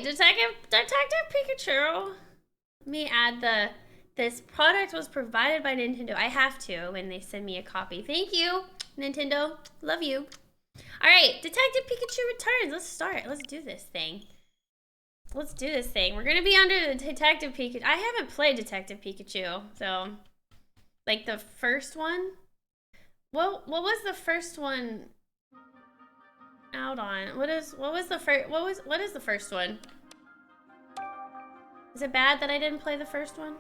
right, Detective Pikachu. Let me add this product was provided by Nintendo. I have to when they send me a copy. Thank you, Nintendo. Love you. All right, Detective Pikachu returns. Let's start. Let's do this thing. Let's do this thing. We're gonna be under the Detective Pikachu. I haven't played Detective Pikachu, so like the first one. What was the first one out on? What is the first one? Is it bad that I didn't play the first one?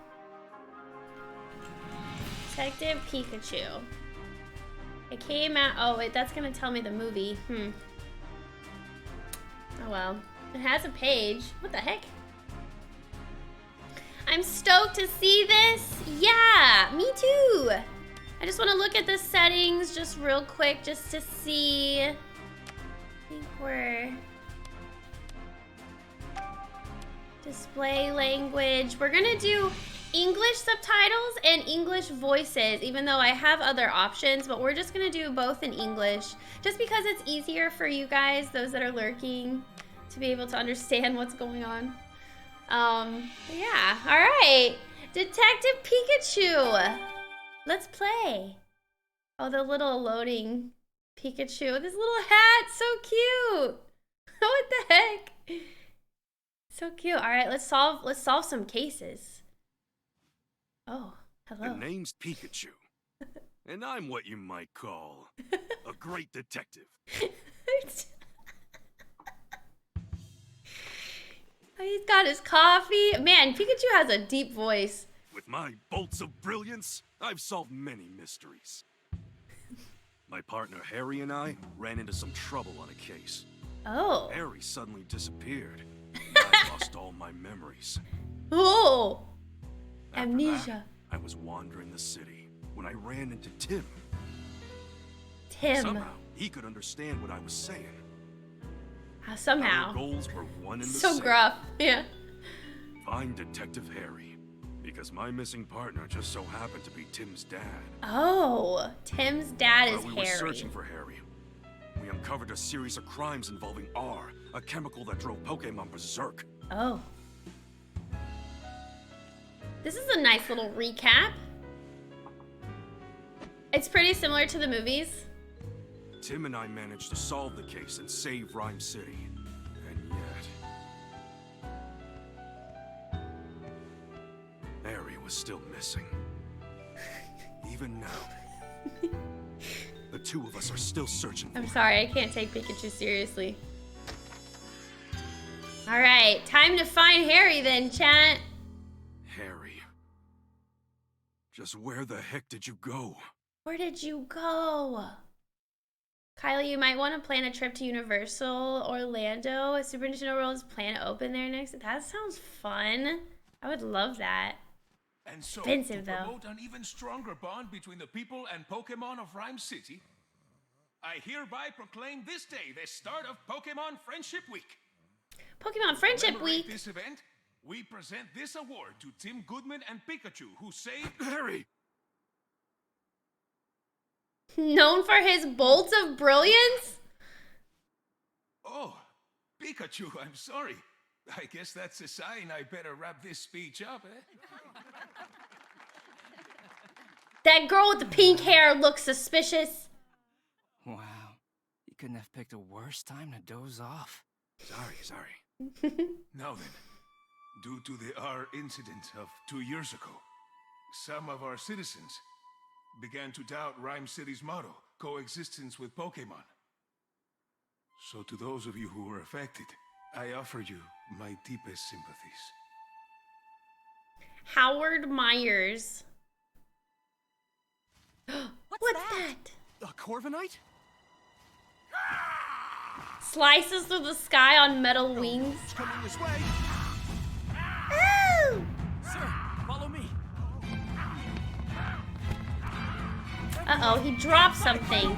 Detective Pikachu. It came out. Oh wait, that's gonna tell me the movie. Oh well. It has a page. What the heck? I'm stoked to see this. Yeah, me too. I just want to look at the settings just real quick just to see. I think we're display language. We're gonna do English subtitles and English voices, even though I have other options, but we're just gonna do both in English just because it's easier for you guys, those that are lurking, to be able to understand what's going on. Yeah, all right. Detective Pikachu. Let's play. Oh, the little loading Pikachu. This little hat, so cute. What the heck? So cute. All right, let's solve some cases. Oh, hello. The name's Pikachu. And I'm what you might call a great detective. He's got his coffee. Man, Pikachu has a deep voice. With my bolts of brilliance, I've solved many mysteries. My partner Harry and I ran into some trouble on a case. Oh. Harry suddenly disappeared. I lost all my memories. Oh. After Amnesia. that, I was wandering the city when I ran into Tim. Tim. Somehow, he could understand what I was saying. Somehow. Our goals were one and the so same. gruff. Yeah. Find Detective Harry, because my missing partner just so happened to be Tim's dad. Oh, Tim's dad is While we Harry. were searching for Harry, we uncovered a series of crimes involving R, a chemical that drove Pokemon berserk. Oh. This is a nice little recap. It's pretty similar to the movies. Tim and I managed to solve the case and save Rhyme City. And yet... Harry was still missing. Even now. The two of us are still searching for him. I'm sorry, I can't take Pikachu seriously. Alright, time to find Harry then, chat. Harry. Just where the heck did you go? Where did you go? Kylie, you might want to plan a trip to Universal Orlando. Super Nintendo World is planned to open there next. That sounds fun. I would love that. And so, expensive, to though. promote an even stronger bond between the people and Pokemon of Rhyme City, I hereby proclaim this day the start of Pokemon Friendship Week. Pokemon Friendship To commemorate Week. this event, we present this award to Tim Goodman and Pikachu, who saved... Harry! Known for his bolts of brilliance? Oh, Pikachu, I'm sorry. I guess that's a sign I better wrap this speech up, eh? That girl with the pink hair looks suspicious. Wow. You couldn't have picked a worse time to doze off. Sorry. Now then, due to the R incident of 2 years ago, some of our citizens began to doubt Rhyme City's motto, coexistence with Pokemon. So to those of you who were affected, I offer you my deepest sympathies. Howard Myers. What's that? A Corviknight? Slices through the sky on metal wings. It's coming this way. Ooh! Sir, follow me. Uh-oh, he dropped something.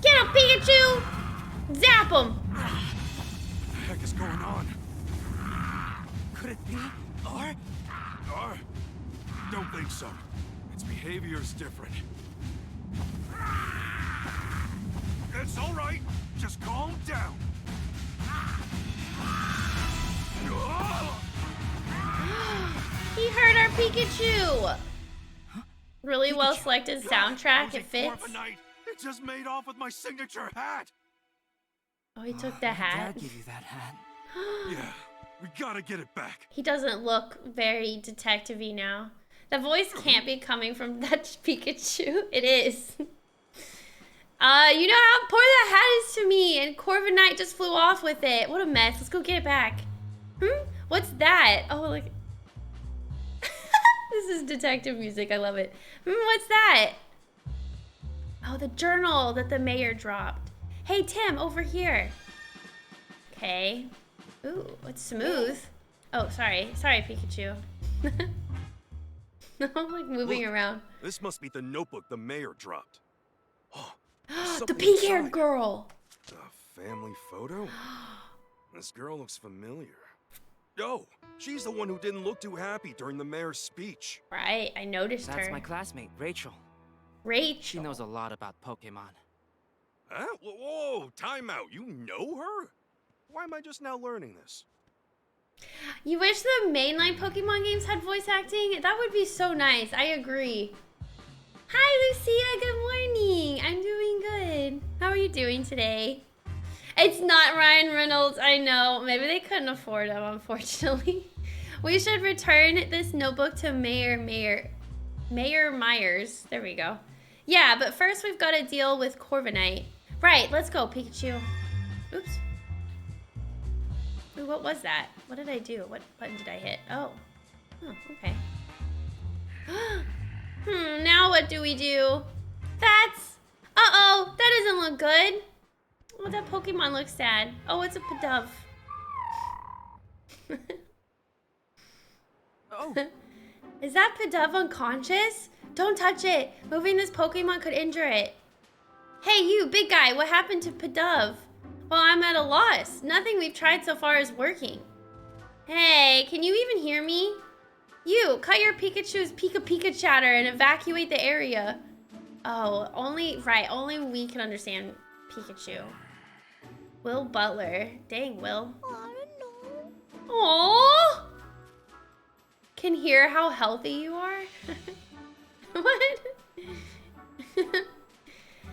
Get him, Pikachu! Zap him! What the heck is going on? Could it be? Or? R? Don't think so. Its behavior's different. It's all right. Just calm down. Pikachu! Really well selected soundtrack, Losing it fits. Corviknight. It just made off with my signature hat. Oh, he took the Dad hat. gave you that hat. Yeah, we gotta get it back. He doesn't look very detective-y now. The voice can't be coming from that Pikachu. It is. You know how poor that hat is to me, and Corviknight just flew off with it. What a mess. Let's go get it back. What's that? Oh, look. This is detective music. I love it. What's that? Oh, the journal that the mayor dropped. Hey, Tim, over here. Okay. Ooh, it's smooth. Oh, sorry. Sorry, Pikachu. I'm like moving Look, around. This must be the notebook the mayor dropped. Oh, The something pink-haired inside. girl. A family photo? This girl looks familiar. Oh, she's the one who didn't look too happy during the mayor's speech. Right, I noticed That's her. my classmate, Rachel. Rachel. She knows a lot about Pokemon. Huh? Whoa, time out. You know her? Why am I just now learning this? You wish the mainline Pokemon games had voice acting? That would be so nice. I agree. Hi, Lucia. Good morning. I'm doing good. How are you doing today? It's not Ryan Reynolds. I know. Maybe they couldn't afford him, unfortunately. We should return this notebook to Mayor Myers. There we go. Yeah, but first we've got to deal with Corviknight. Right, let's go, Pikachu. Oops. Ooh, what was that? What did I do? What button did I hit? Oh. Oh, okay. Now what do we do? That's... Uh-oh, that doesn't look good. Oh, that Pokemon looks sad. Oh, it's a Pidove. Oh, Is that Pidove unconscious? Don't touch it. Moving this Pokemon could injure it. Hey, you, big guy, what happened to Pidove? Well, I'm at a loss. Nothing we've tried so far is working. Hey, can you even hear me? You, cut your Pikachu's Pika chatter and evacuate the area. Oh, only we can understand Pikachu. Will Butler. Dang, Will. Aww. Can hear how healthy you are? What?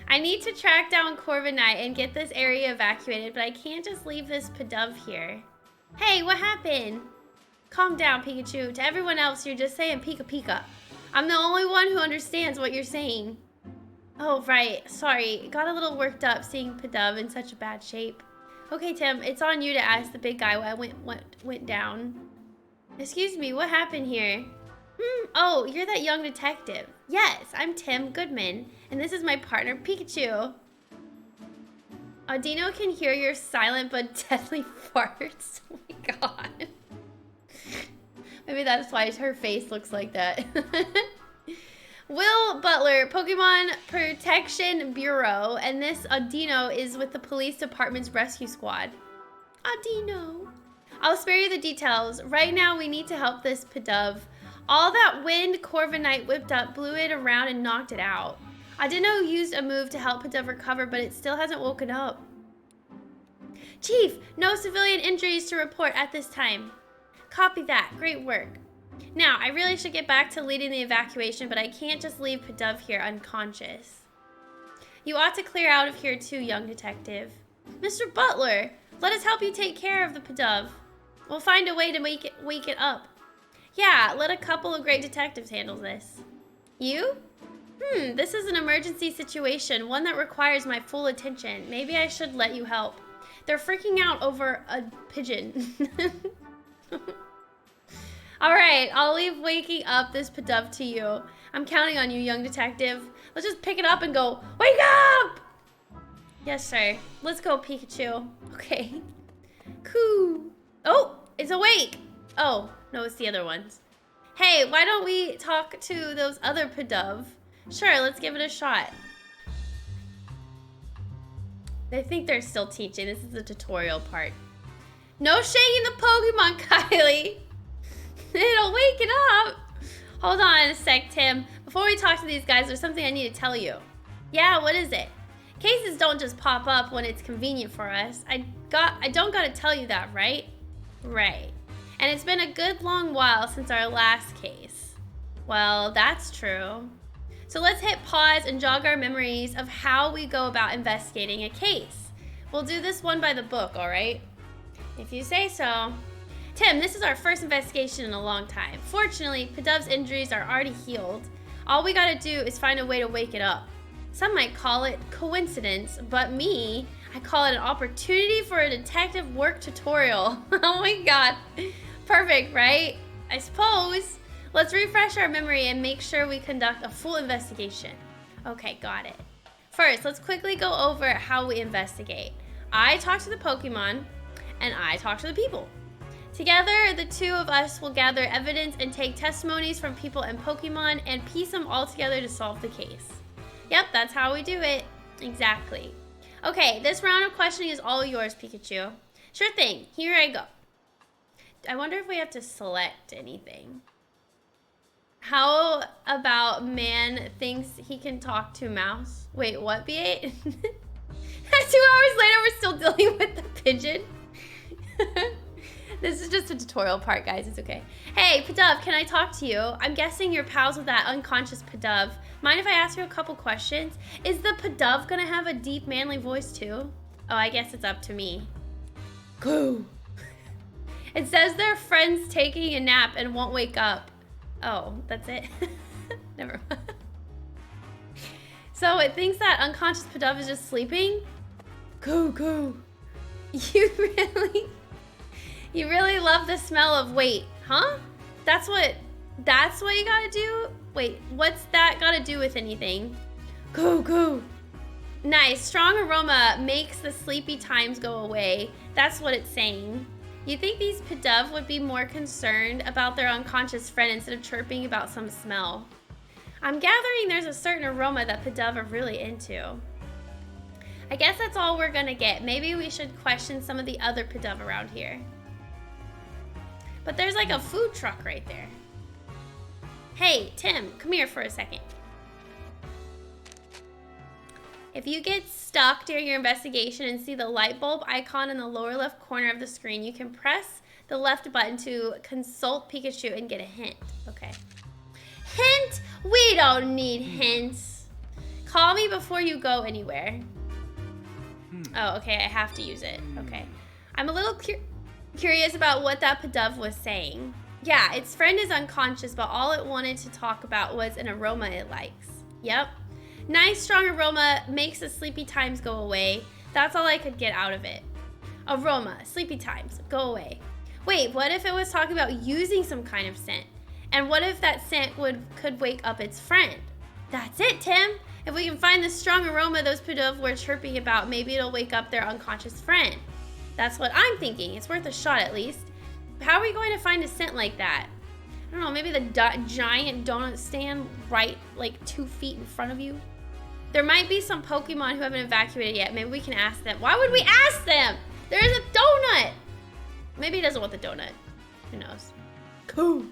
I need to track down Corviknight and get this area evacuated, but I can't just leave this Pidove here. Hey, what happened? Calm down, Pikachu. To everyone else, you're just saying Pika. I'm the only one who understands what you're saying. Oh, right. Sorry. Got a little worked up seeing Pidove in such a bad shape. Okay, Tim, it's on you to ask the big guy what went down. Excuse me, what happened here? Oh, you're that young detective. Yes, I'm Tim Goodman, and this is my partner, Pikachu. Audino can hear your silent but deadly farts. Oh my god. Maybe that's why her face looks like that. Will Butler, Pokemon Protection Bureau, and this Audino is with the police department's rescue squad. Audino. I'll spare you the details. Right now, we need to help this Pidove. All that wind Corviknight whipped up blew it around and knocked it out. Audino used a move to help Pidove recover, but it still hasn't woken up. Chief, no civilian injuries to report at this time. Copy that. Great work. Now, I really should get back to leading the evacuation, but I can't just leave Pidove here unconscious. You ought to clear out of here too, young detective. Mr. Butler, let us help you take care of the Pidove. We'll find a way to wake it up. Yeah, let a couple of great detectives handle this. You? This is an emergency situation, one that requires my full attention. Maybe I should let you help. They're freaking out over a pigeon. All right, I'll leave waking up this Pidove to you. I'm counting on you, young detective. Let's just pick it up and go, wake up! Yes, sir. Let's go, Pikachu. Okay. Cool. Oh, it's awake. Oh, no, it's the other ones. Hey, why don't we talk to those other Pidove? Sure, let's give it a shot. They think they're still teaching. This is the tutorial part. No shaking the Pokemon, Kylie. It'll wake it up. Hold on a sec, Tim. Before we talk to these guys, there's something I need to tell you. Yeah, what is it? Cases don't just pop up when it's convenient for us. I don't gotta tell you that, right? Right. And it's been a good long while since our last case. Well, that's true. So let's hit pause and jog our memories of how we go about investigating a case. We'll do this one by the book, all right? If you say so. Tim, this is our first investigation in a long time. Fortunately, Pidov's injuries are already healed. All we gotta do is find a way to wake it up. Some might call it coincidence, but me, I call it an opportunity for a detective work tutorial. Oh my god. Perfect, right? I suppose. Let's refresh our memory and make sure we conduct a full investigation. Okay, got it. First, let's quickly go over how we investigate. I talk to the Pokemon, and I talk to the people. Together, the two of us will gather evidence and take testimonies from people and Pokemon and piece them all together to solve the case. Yep, that's how we do it. Exactly. Okay, this round of questioning is all yours, Pikachu. Sure thing. Here I go. I wonder if we have to select anything. How about man thinks he can talk to mouse? Wait, what, B8? 2 hours later, we're still dealing with the pigeon. This is just a tutorial part, guys. It's okay. Hey, Pidove, can I talk to you? I'm guessing you're pals with that unconscious Pidove. Mind if I ask you a couple questions? Is the Pidove gonna have a deep, manly voice, too? Oh, I guess it's up to me. Go. It says their friend's taking a nap and won't wake up. Oh, that's it? Never mind. So it thinks that unconscious Pidove is just sleeping? Go. You really love the smell of weight, huh? That's what you gotta do? Wait, what's that gotta do with anything? Go. Nice, strong aroma makes the sleepy times go away. That's what it's saying. You think these Pidove would be more concerned about their unconscious friend instead of chirping about some smell? I'm gathering there's a certain aroma that Pidove are really into. I guess that's all we're gonna get. Maybe we should question some of the other Pidove around here. But there's like a food truck right there. Hey, Tim, come here for a second. If you get stuck during your investigation and see the light bulb icon in the lower left corner of the screen, you can press the left button to consult Pikachu and get a hint. Okay. Hint? We don't need hints. Call me before you go anywhere. Oh, okay, I have to use it. Okay. I'm a little curious about what that Pidove was saying. Yeah, its friend is unconscious, but all it wanted to talk about was an aroma it likes. Yep. Nice, strong aroma makes the sleepy times go away. That's all I could get out of it. Aroma, sleepy times, go away. Wait, what if it was talking about using some kind of scent? And what if that scent could wake up its friend? That's it, Tim. If we can find the strong aroma those Pidove were chirping about, maybe it'll wake up their unconscious friend. That's what I'm thinking. It's worth a shot at least. How are we going to find a scent like that? I don't know, maybe the giant donut stand right like 2 feet in front of you? There might be some Pokemon who haven't evacuated yet. Maybe we can ask them. Why would we ask them? There's a donut. Maybe he doesn't want the donut. Who knows? Cool.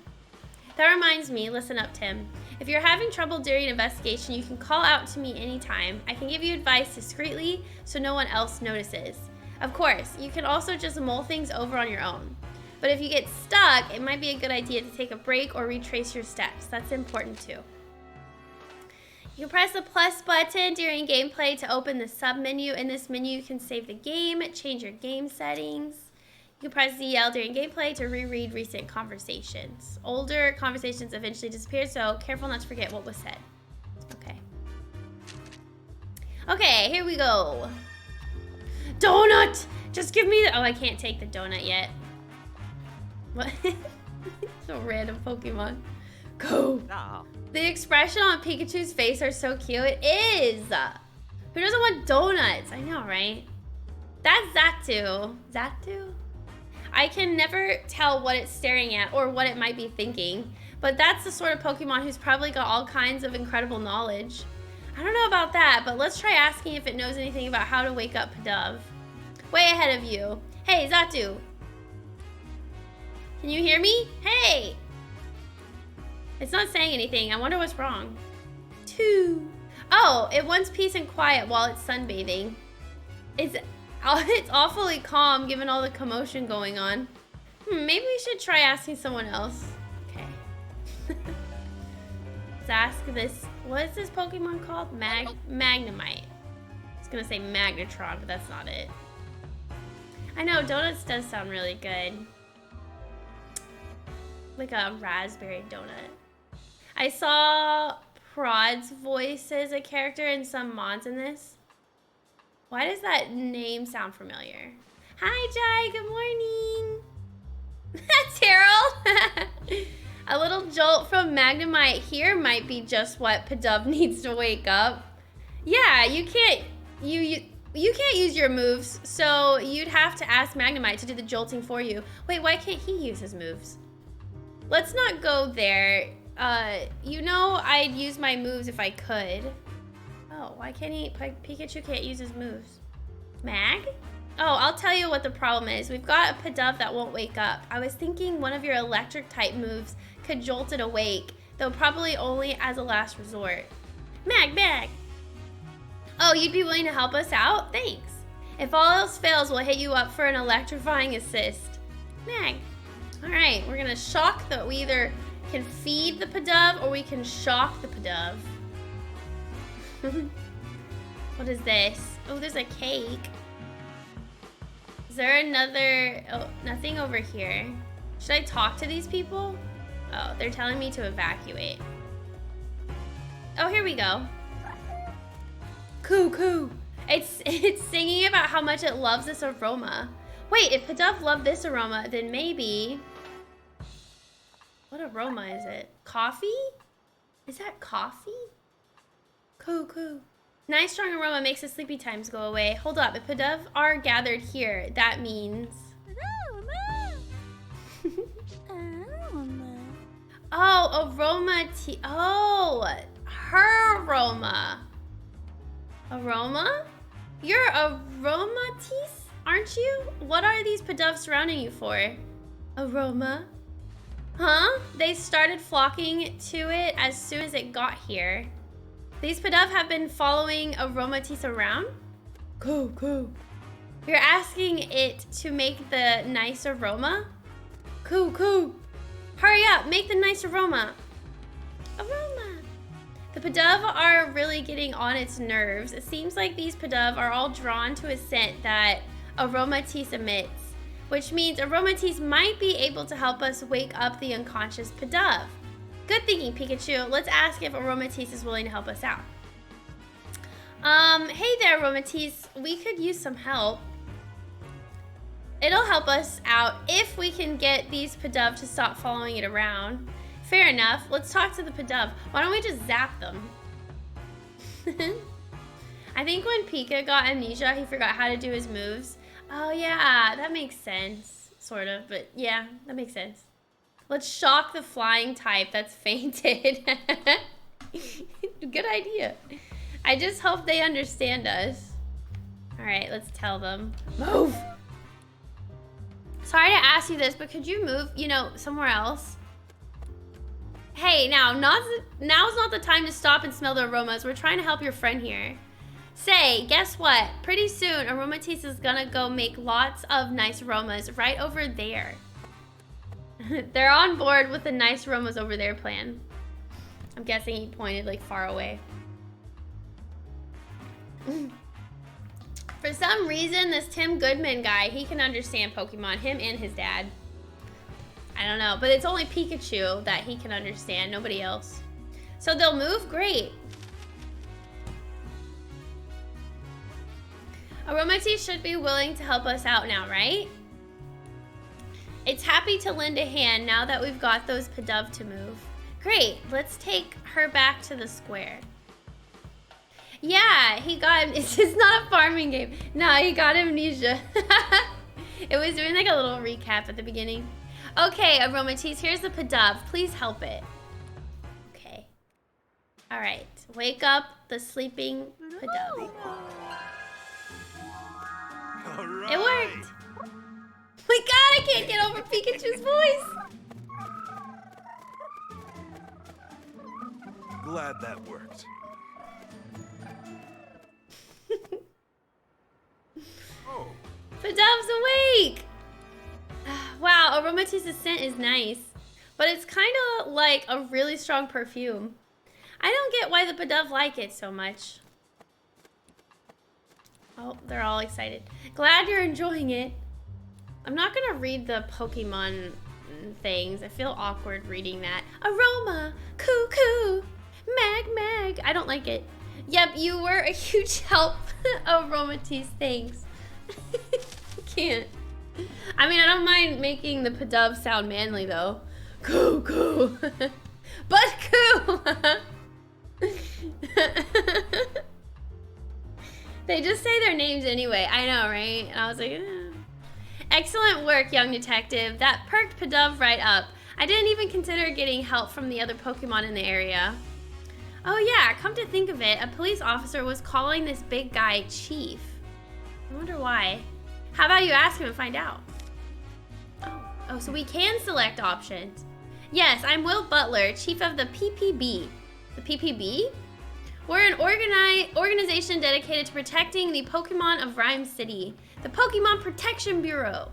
That reminds me, listen up, Tim. If you're having trouble during an investigation, you can call out to me anytime. I can give you advice discreetly so no one else notices. Of course, you can also just mull things over on your own. But if you get stuck, it might be a good idea to take a break or retrace your steps. That's important too. You can press the plus button during gameplay to open the sub-menu. In this menu, you can save the game, change your game settings. You can press ZL during gameplay to reread recent conversations. Older conversations eventually disappear, so careful not to forget what was said. Okay. Okay, here we go. Donut! Just give me the... Oh, I can't take the donut yet. What? So random Pokemon. Go! No. The expression on Pikachu's face are so cute. It is! Who doesn't want donuts? I know, right? That's Xatu. Xatu? I can never tell what it's staring at or what it might be thinking, but that's the sort of Pokemon who's probably got all kinds of incredible knowledge. I don't know about that, but let's try asking if it knows anything about how to wake up Pidove. Way ahead of you. Hey, Xatu. Can you hear me? Hey! It's not saying anything. I wonder what's wrong. 2. Oh, it wants peace and quiet while it's sunbathing. It's awfully calm given all the commotion going on. Maybe we should try asking someone else. Okay. let's ask this. What is this Pokemon called? Magnemite. I was gonna say Magnetron, but that's not it. I know, donuts does sound really good. Like a raspberry donut. I saw Prod's voice as a character in some mods in this. Why does that name sound familiar? Hi, Jai, good morning. That's Harold. A little jolt from Magnemite here might be just what Pidove needs to wake up. Yeah, you can't use your moves, so you'd have to ask Magnemite to do the jolting for you. Wait, why can't he use his moves? Let's not go there. You know I'd use my moves if I could. Oh, why can't he? Pikachu can't use his moves. Mag? Oh, I'll tell you what the problem is. We've got a Pidove that won't wake up. I was thinking one of your electric type moves could jolt it awake, though probably only as a last resort. Mag! Oh, you'd be willing to help us out? Thanks. If all else fails, we'll hit you up for an electrifying assist. Mag. All right, we're gonna shock we either can feed the Pidove or we can shock the Pidove. What is this? Oh, there's a cake. Is there another? Oh, nothing over here. Should I talk to these people? Oh, they're telling me to evacuate. Oh, here we go. Coo. It's singing about how much it loves this aroma. Wait, if Pidove loved this aroma, then maybe... What aroma is it? Coffee? Is that coffee? Coo. Nice strong aroma makes the sleepy times go away. Hold up, if Pidove are gathered here, that means... Oh, aroma tea. Oh, her aroma. Aroma? You're aromatisse, aren't you? What are these Pidoves surrounding you for? Aroma? Huh? They started flocking to it as soon as it got here. These Pidove have been following aromatisse around? Coo. You're asking it to make the nice aroma? Coo. Hurry up, make the nice aroma. Aroma. The Pidove are really getting on its nerves. It seems like these Pidove are all drawn to a scent that aromatisse emits, which means aromatisse might be able to help us wake up the unconscious Pidove. Good thinking, Pikachu. Let's ask if aromatisse is willing to help us out. Hey there, aromatisse. We could use some help. It'll help us out if we can get these Pidove to stop following it around. Fair enough. Let's talk to the Pidove. Why don't we just zap them? I think when Pika got amnesia, he forgot how to do his moves. Oh yeah, that makes sense. Sort of, but yeah, that makes sense. Let's shock the flying type that's fainted. Good idea. I just hope they understand us. All right, let's tell them. Move! Sorry to ask you this, but could you move, somewhere else? Hey, now's not the time to stop and smell the aromas. We're trying to help your friend here. Say, guess what? Pretty soon, aromatisse is gonna go make lots of nice aromas right over there. They're on board with the nice aromas over there plan. I'm guessing he pointed like far away. For some reason, this Tim Goodman guy, he can understand Pokemon, him and his dad. I don't know, but it's only Pikachu that he can understand, nobody else. So they'll move? Great. Aromatisse should be willing to help us out now, right? It's happy to lend a hand now that we've got those Pidove to move. Great, let's take her back to the square. Yeah, it's not a farming game. No, he got amnesia. It was doing like a little recap at the beginning. Okay, Aromatisse, here's the Pidove. Please help it. Okay. All right, wake up the sleeping Pidove. All right. It worked. My God, I can't get over Pikachu's voice. Glad that worked. Oh. Pidove's awake. Wow, Aromatisse's scent is nice, but it's kind of like a really strong perfume. I don't get why the Pidove like it so much. Oh, they're all excited. Glad you're enjoying it. I'm not gonna read the Pokemon things. I feel awkward reading that. Aroma, cuckoo, mag. I don't like it. Yep, you were a huge help, Aromatisse. Thanks. Can't. I mean, I don't mind making the Pidove sound manly though. Cuckoo. But coo. They just say their names anyway. I know, right? And I was like, Excellent work, young detective. That perked Pidove right up. I didn't even consider getting help from the other Pokemon in the area. Oh yeah, come to think of it, a police officer was calling this big guy Chief. I wonder why. How about you ask him and find out? Oh, so we can select options. Yes, I'm Will Butler, Chief of the PPB. The PPB? We're an organization dedicated to protecting the Pokemon of Rhyme City. The Pokemon Protection Bureau.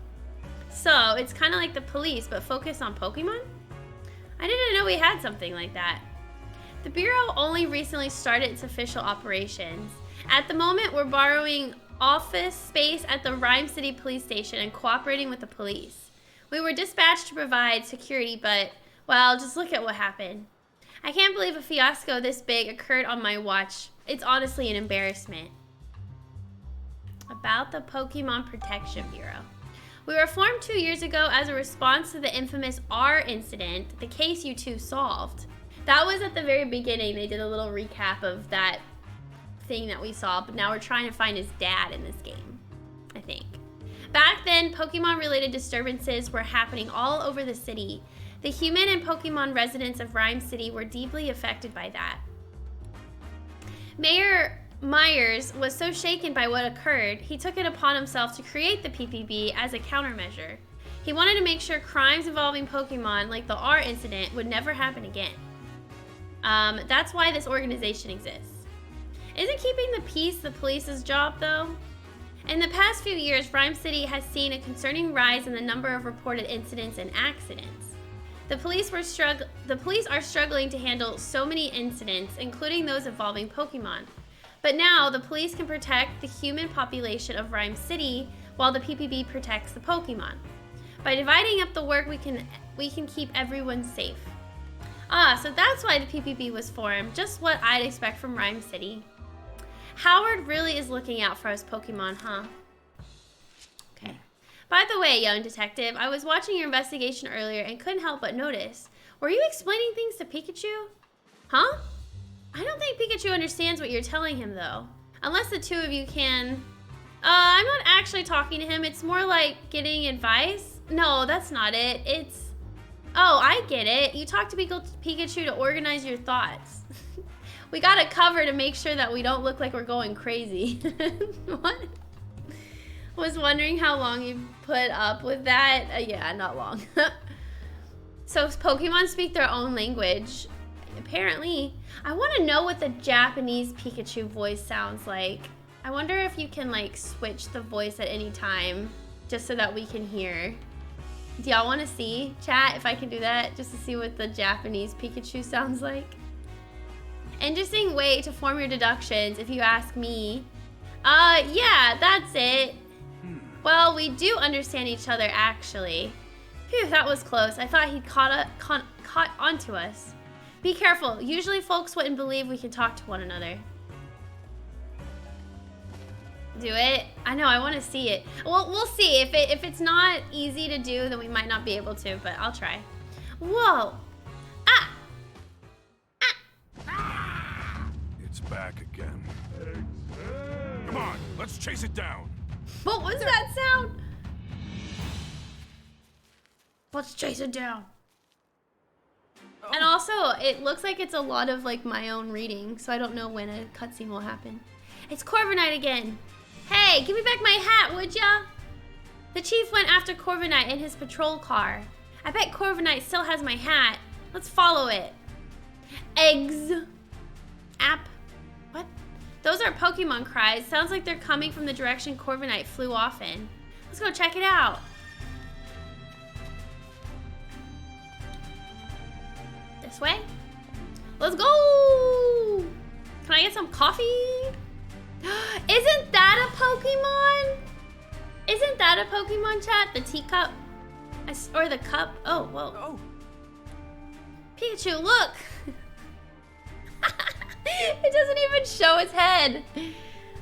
So, it's kind of like the police, but focused on Pokemon? I didn't know we had something like that. The Bureau only recently started its official operations. At the moment, we're borrowing office space at the Rhyme City Police Station and cooperating with the police. We were dispatched to provide security, but, well, just look at what happened. I can't believe a fiasco this big occurred on my watch. It's honestly an embarrassment. About the Pokemon Protection Bureau. We were formed 2 years ago as a response to the infamous R incident, the case you two solved. That was at the very beginning. They did a little recap of that thing that we saw, but now we're trying to find his dad in this game, I think. Back then, Pokemon-related disturbances were happening all over the city. The human and Pokemon residents of Rhyme City were deeply affected by that. Mayor Myers was so shaken by what occurred, he took it upon himself to create the PPB as a countermeasure. He wanted to make sure crimes involving Pokemon, like the R incident, would never happen again. That's why this organization exists. Isn't keeping the peace the police's job, though? In the past few years, Rhyme City has seen a concerning rise in the number of reported incidents and accidents. The police are struggling to handle so many incidents, including those involving Pokemon. But now, the police can protect the human population of Rhyme City, while the PPB protects the Pokemon. By dividing up the work, we can keep everyone safe. Ah, so that's why the PPB was formed, just what I'd expect from Rhyme City. Howard really is looking out for us Pokemon, huh? Okay. By the way, young detective, I was watching your investigation earlier and couldn't help but notice. Were you explaining things to Pikachu? Huh? I don't think Pikachu understands what you're telling him, though. Unless the two of you can... I'm not actually talking to him. It's more like getting advice. No, that's not it. It's... Oh, I get it. You talk to Pikachu to organize your thoughts. We got it covered to make sure that we don't look like we're going crazy. What? Was wondering how long you put up with that. Yeah, not long. So Pokemon speak their own language. Apparently. I want to know what the Japanese Pikachu voice sounds like. I wonder if you can like switch the voice at any time just so that we can hear. Do y'all want to see, chat, if I can do that just to see what the Japanese Pikachu sounds like? Interesting way to form your deductions if you ask me. Yeah, that's it. Well, we do understand each other actually. Phew, that was close. I thought he'd caught onto us. Be careful. Usually folks wouldn't believe we can talk to one another. Do it? I know, I want to see it. Well, we'll see. If it's not easy to do, then we might not be able to, but I'll try. Whoa. Ah! Ah! It's back again. Come on, let's chase it down. What was that sound? Let's chase it down. Oh. And also, it looks like it's a lot of like my own reading, so I don't know when a cutscene will happen. It's Corviknight again. Hey, give me back my hat, would ya? The chief went after Corviknight in his patrol car. I bet Corviknight still has my hat. Let's follow it. Eggs. App. What? Those are Pokemon cries. Sounds like they're coming from the direction Corviknight flew off in. Let's go check it out. This way? Let's go! Can I get some coffee? Isn't that a Pokemon? Isn't that a Pokemon, chat? The teacup? Or the cup? Oh, whoa. Oh. Pikachu, look! It doesn't even show its head.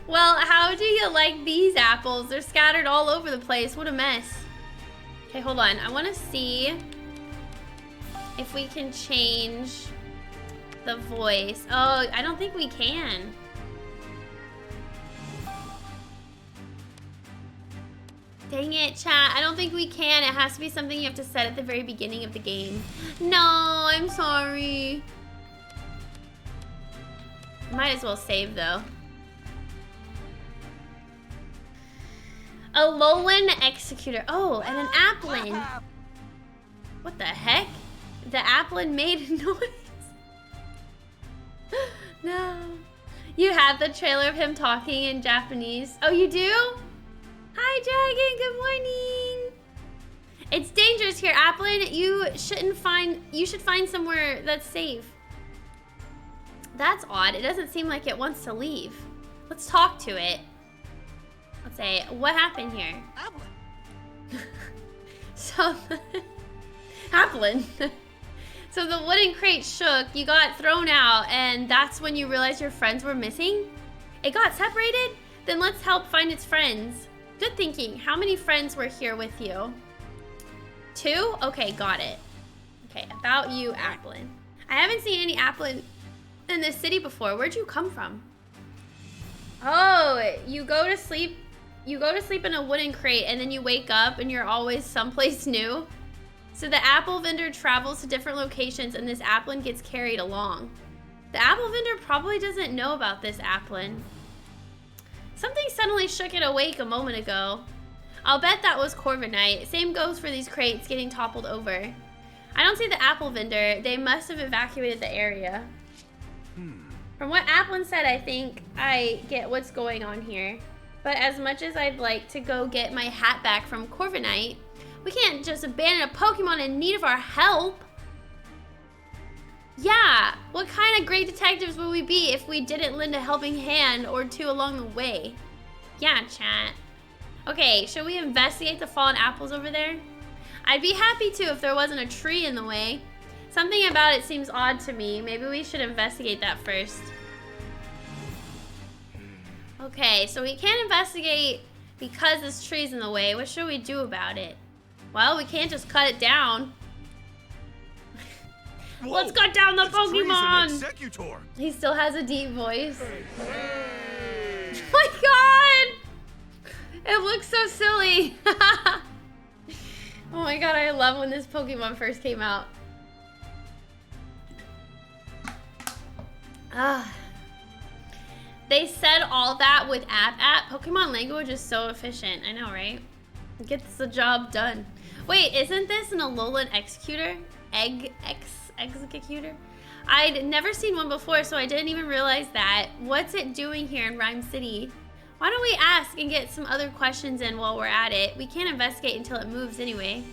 Well, how do you like these apples? They're scattered all over the place. What a mess. Okay, hold on. I want to see if we can change the voice. Oh, I don't think we can. Dang it, chat. I don't think we can. It has to be something you have to set at the very beginning of the game. No, I'm sorry. Might as well save, though. A Alolan Executor. Oh, and an Applin. What the heck? The Applin made a noise. No. You have the trailer of him talking in Japanese. Oh, you do? Hi, Dragon. Good morning. It's dangerous here, Applin. You should find somewhere that's safe. That's odd. It doesn't seem like it wants to leave. Let's talk to it. Let's say, what happened here? Applin. So, Applin. So the wooden crate shook, you got thrown out, and that's when you realized your friends were missing? It got separated? Then let's help find its friends. Good thinking. How many friends were here with you? 2? Okay, got it. Okay, about you, Applin. I haven't seen any Applin in this city before. Where'd you come from? Oh, you go to sleep in a wooden crate and then you wake up and you're always someplace new. So the apple vendor travels to different locations and this Applin gets carried along. The apple vendor probably doesn't know about this Applin. Something suddenly shook it awake a moment ago. I'll bet that was Corviknight. Same goes for these crates getting toppled over. I don't see the apple vendor. They must have evacuated the area. From what Applin said, I think I get what's going on here. But as much as I'd like to go get my hat back from Corviknight, we can't just abandon a Pokemon in need of our help. Yeah, what kind of great detectives would we be if we didn't lend a helping hand or two along the way? Yeah, chat. Okay, should we investigate the fallen apples over there? I'd be happy to if there wasn't a tree in the way. Something about it seems odd to me. Maybe we should investigate that first. Okay, so we can't investigate because this tree's in the way. What should we do about it? Well, we can't just cut it down. Whoa, let's cut down the Pokemon! Tree's an executor. He still has a deep voice. Oh my god! It looks so silly. Oh my god, I love when this Pokemon first came out. They said all that with app. Pokemon language is so efficient. I know, right? It gets the job done. Wait, isn't this an Alolan Executor? Executor? I'd never seen one before, so I didn't even realize that. What's it doing here in Rhyme City? Why don't we ask and get some other questions in while we're at it? We can't investigate until it moves anyway.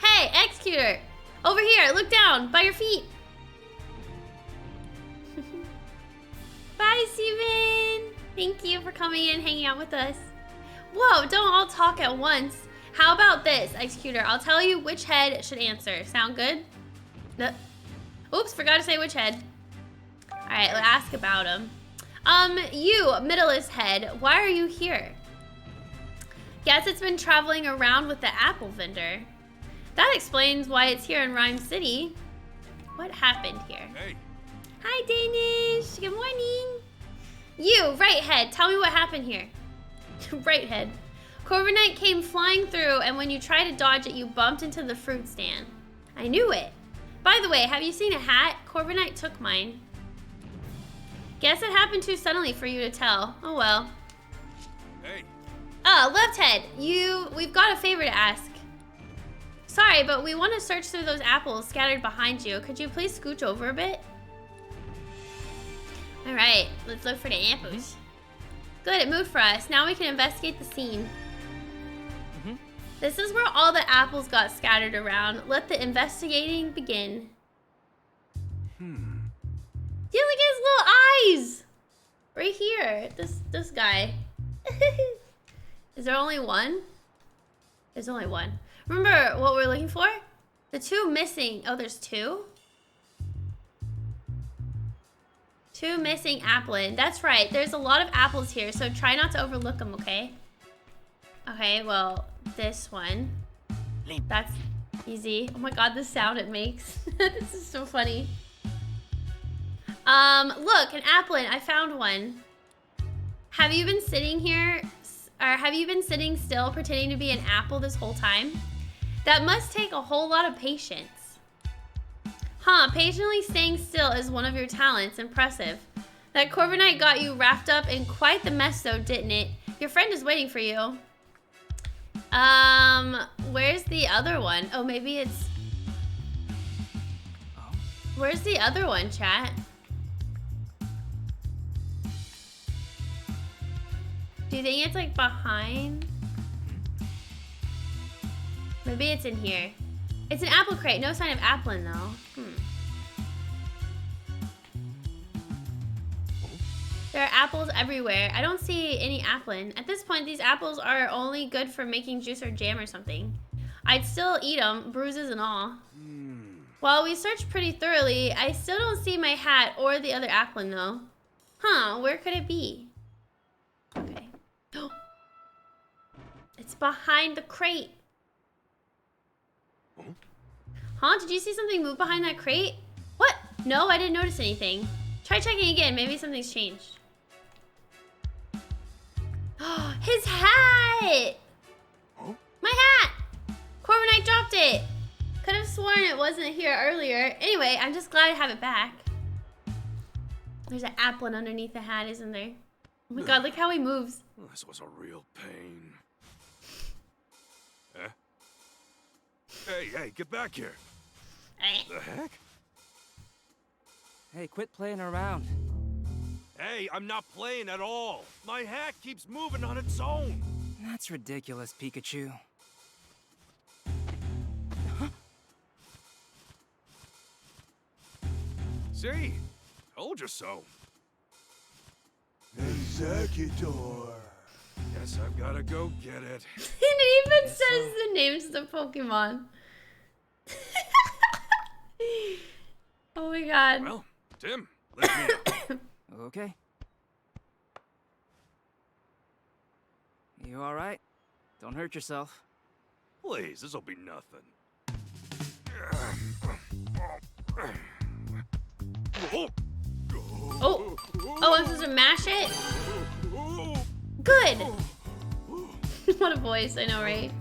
Hey, Executor! Over here, look down, by your feet. Bye, Steven! Thank you for coming in, hanging out with us. Whoa, don't all talk at once. How about this, Executor? I'll tell you which head should answer. Sound good? Oops, forgot to say which head. Alright, let's ask about him. You, middleist head, why are you here? Guess it's been traveling around with the apple vendor. That explains why it's here in Rhyme City. What happened here? Hey. Hi, Danish. Good morning. You, right head, tell me what happened here. Right head. Corviknight came flying through, and when you tried to dodge it, you bumped into the fruit stand. I knew it. By the way, have you seen a hat? Corviknight took mine. Guess it happened too suddenly for you to tell. Oh well. Hey. Left head, we've got a favor to ask. Sorry, but we want to search through those apples scattered behind you. Could you please scooch over a bit? All right, let's look for the apples. Good, it moved for us. Now we can investigate the scene. This is where all the apples got scattered around. Let the investigating begin. Yeah, look at his little eyes. Right here. This guy. Is there only one? There's only one. Remember what we're looking for? The two missing. Oh, there's two? Two missing applin. That's right. There's a lot of apples here, so try not to overlook them, okay? Okay, well, this one. That's easy. Oh my god, the sound it makes. This is so funny. Look, an applin. I found one. Have you been sitting here, or have you been sitting still pretending to be an apple this whole time? That must take a whole lot of patience. Huh, patiently staying still is one of your talents. Impressive. That Corviknight got you wrapped up in quite the mess though, didn't it? Your friend is waiting for you. Where's the other one? Oh, maybe it's... Where's the other one, chat? Do you think it's like behind? Maybe it's in here. It's an apple crate. No sign of applin though. There are apples everywhere. I don't see any applin. At this point, these apples are only good for making juice or jam or something. I'd still eat them, bruises and all. While we searched pretty thoroughly, I still don't see my hat or the other applin though. Huh, where could it be? Okay. It's behind the crate. Huh? Did you see something move behind that crate? What? No, I didn't notice anything. Try checking again. Maybe something's changed. His hat! My hat! Corviknight dropped it. Could have sworn it wasn't here earlier. Anyway, I'm just glad I have it back. There's an applin underneath the hat, isn't there? Oh my god, look how he moves. This was a real pain. Eh? Hey, get back here. The heck? Hey, quit playing around. Hey, I'm not playing at all. My hat keeps moving on its own. That's ridiculous, Pikachu. See? Told you so. Executor. Guess I've gotta go get it. It even says the names of the Pokemon. Oh my god. Well, Tim, let me know. Okay. You alright? Don't hurt yourself. Please, this'll be nothing. Oh, I'm supposed to mash it? Good. What a voice, I know, right?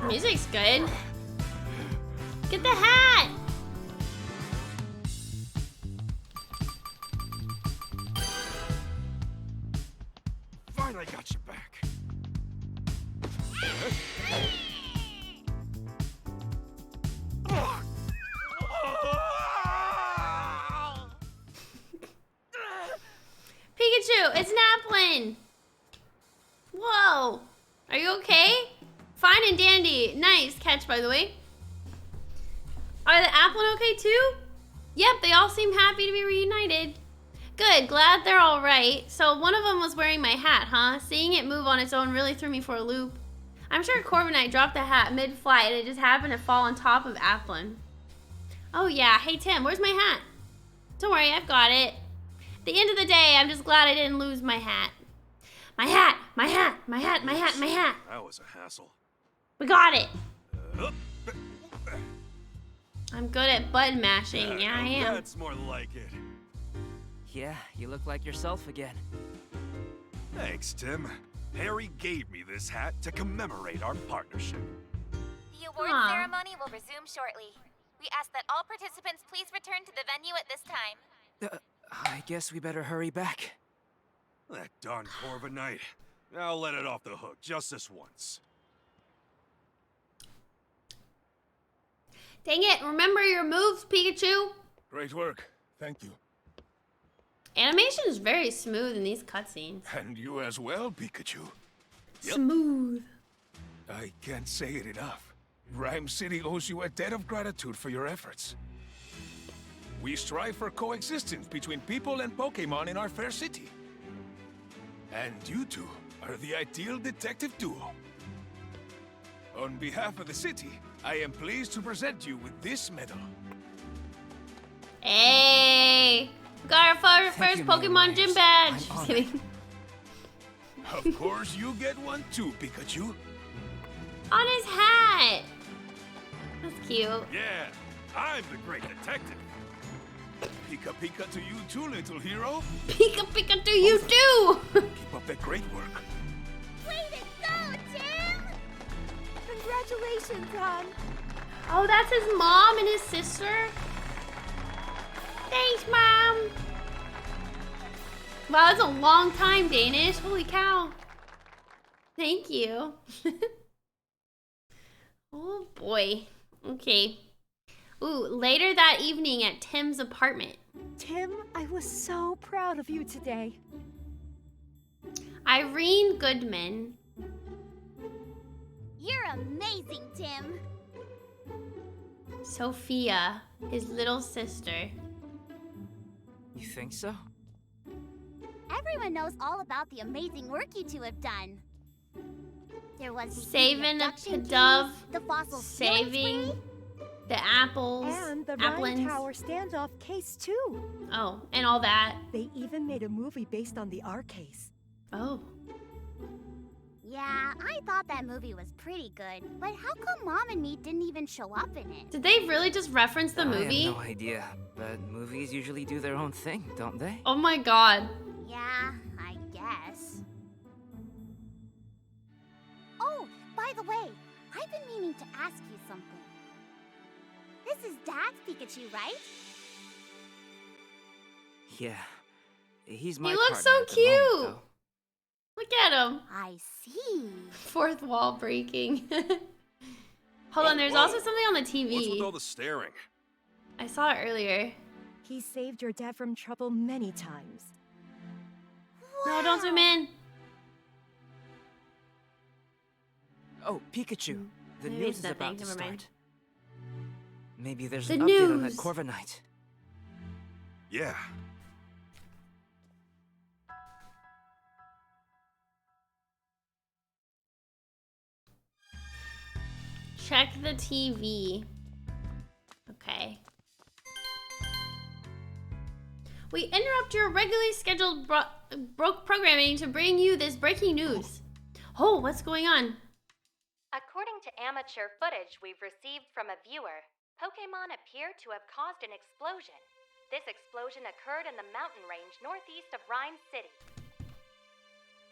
Music's good. Get the hat! Finally got you back. Pikachu, it's Naplin! Whoa! Are you okay? Fine and dandy. Nice catch, by the way. Are the Applin okay too? Yep, they all seem happy to be reunited. Good, glad they're all right. So one of them was wearing my hat, huh? Seeing it move on its own really threw me for a loop. I'm sure Corviknight dropped the hat mid-flight and it just happened to fall on top of Applin. Oh yeah, hey Tim, where's my hat? Don't worry, I've got it. At the end of the day, I'm just glad I didn't lose my hat. My hat, my hat, my hat, my hat, my hat. That was a hassle. We got it. I'm good at button mashing. Yeah, I am. That's more like it. Yeah, you look like yourself again. Thanks, Tim. Harry gave me this hat to commemorate our partnership. The award ceremony will resume shortly. We ask that all participants please return to the venue at this time. I guess we better hurry back. That darn Corviknight. I'll let it off the hook just this once. Dang it, remember your moves, Pikachu. Great work. Thank you. Animation is very smooth in these cutscenes. And you as well, Pikachu. Smooth. I can't say it enough. Rhyme City owes you a debt of gratitude for your efforts. We strive for coexistence between people and Pokemon in our fair city. And you two are the ideal detective duo. On behalf of the city, I am pleased to present you with this medal. Hey! Got our first you, Pokemon Mr. gym Myers. badge. I'm Just honored. kidding. Of course, you get one too, Pikachu. On his hat. That's cute. Yeah, I'm the great detective. Pika Pika to you too, little hero. Pika Pika to you too. Keep up that great work. Way to go, Tim! Congratulations, hon. Oh, that's his mom and his sister. Thanks, Mom. Wow, that's a long time, Danish. Holy cow. Thank you. Oh, boy. Okay. Ooh, later that evening at Tim's apartment. Tim, I was so proud of you today. Irene Goodman. You're amazing, Tim. Sophia, his little sister. You think so? Everyone knows all about the amazing work you two have done. There was the Saving abduction a dove, case, the fossil stealing saving spree. the apples, And the applins. Rhine Tower standoff case, too. Oh, and all that. They even made a movie based on the R case. Oh. Yeah, I thought that movie was pretty good, but how come Mom and me didn't even show up in it? Did they really just reference the movie? I have no idea, but movies usually do their own thing, don't they? Oh my god. Yeah, I guess. Oh, by the way, I've been meaning to ask you something. This is Dad's Pikachu, right? Yeah. He's my He looks partner so at the moment, cute. though. Look at him. I see. Fourth wall breaking. Hold on, there's also something on the What's with all TV. the staring? I saw it earlier. He saved your dad from trouble many times. No, don't zoom in. Oh, Pikachu. The Maybe news it's is nothing, about to never mind. start. Maybe there's The an update on that news. Corviknight. Yeah. Check the TV. Okay. We interrupt your regularly scheduled programming to bring you this breaking news. Oh, what's going on? According to amateur footage we've received from a viewer, Pokémon appear to have caused an explosion. This explosion occurred in the mountain range northeast of Rhyme City.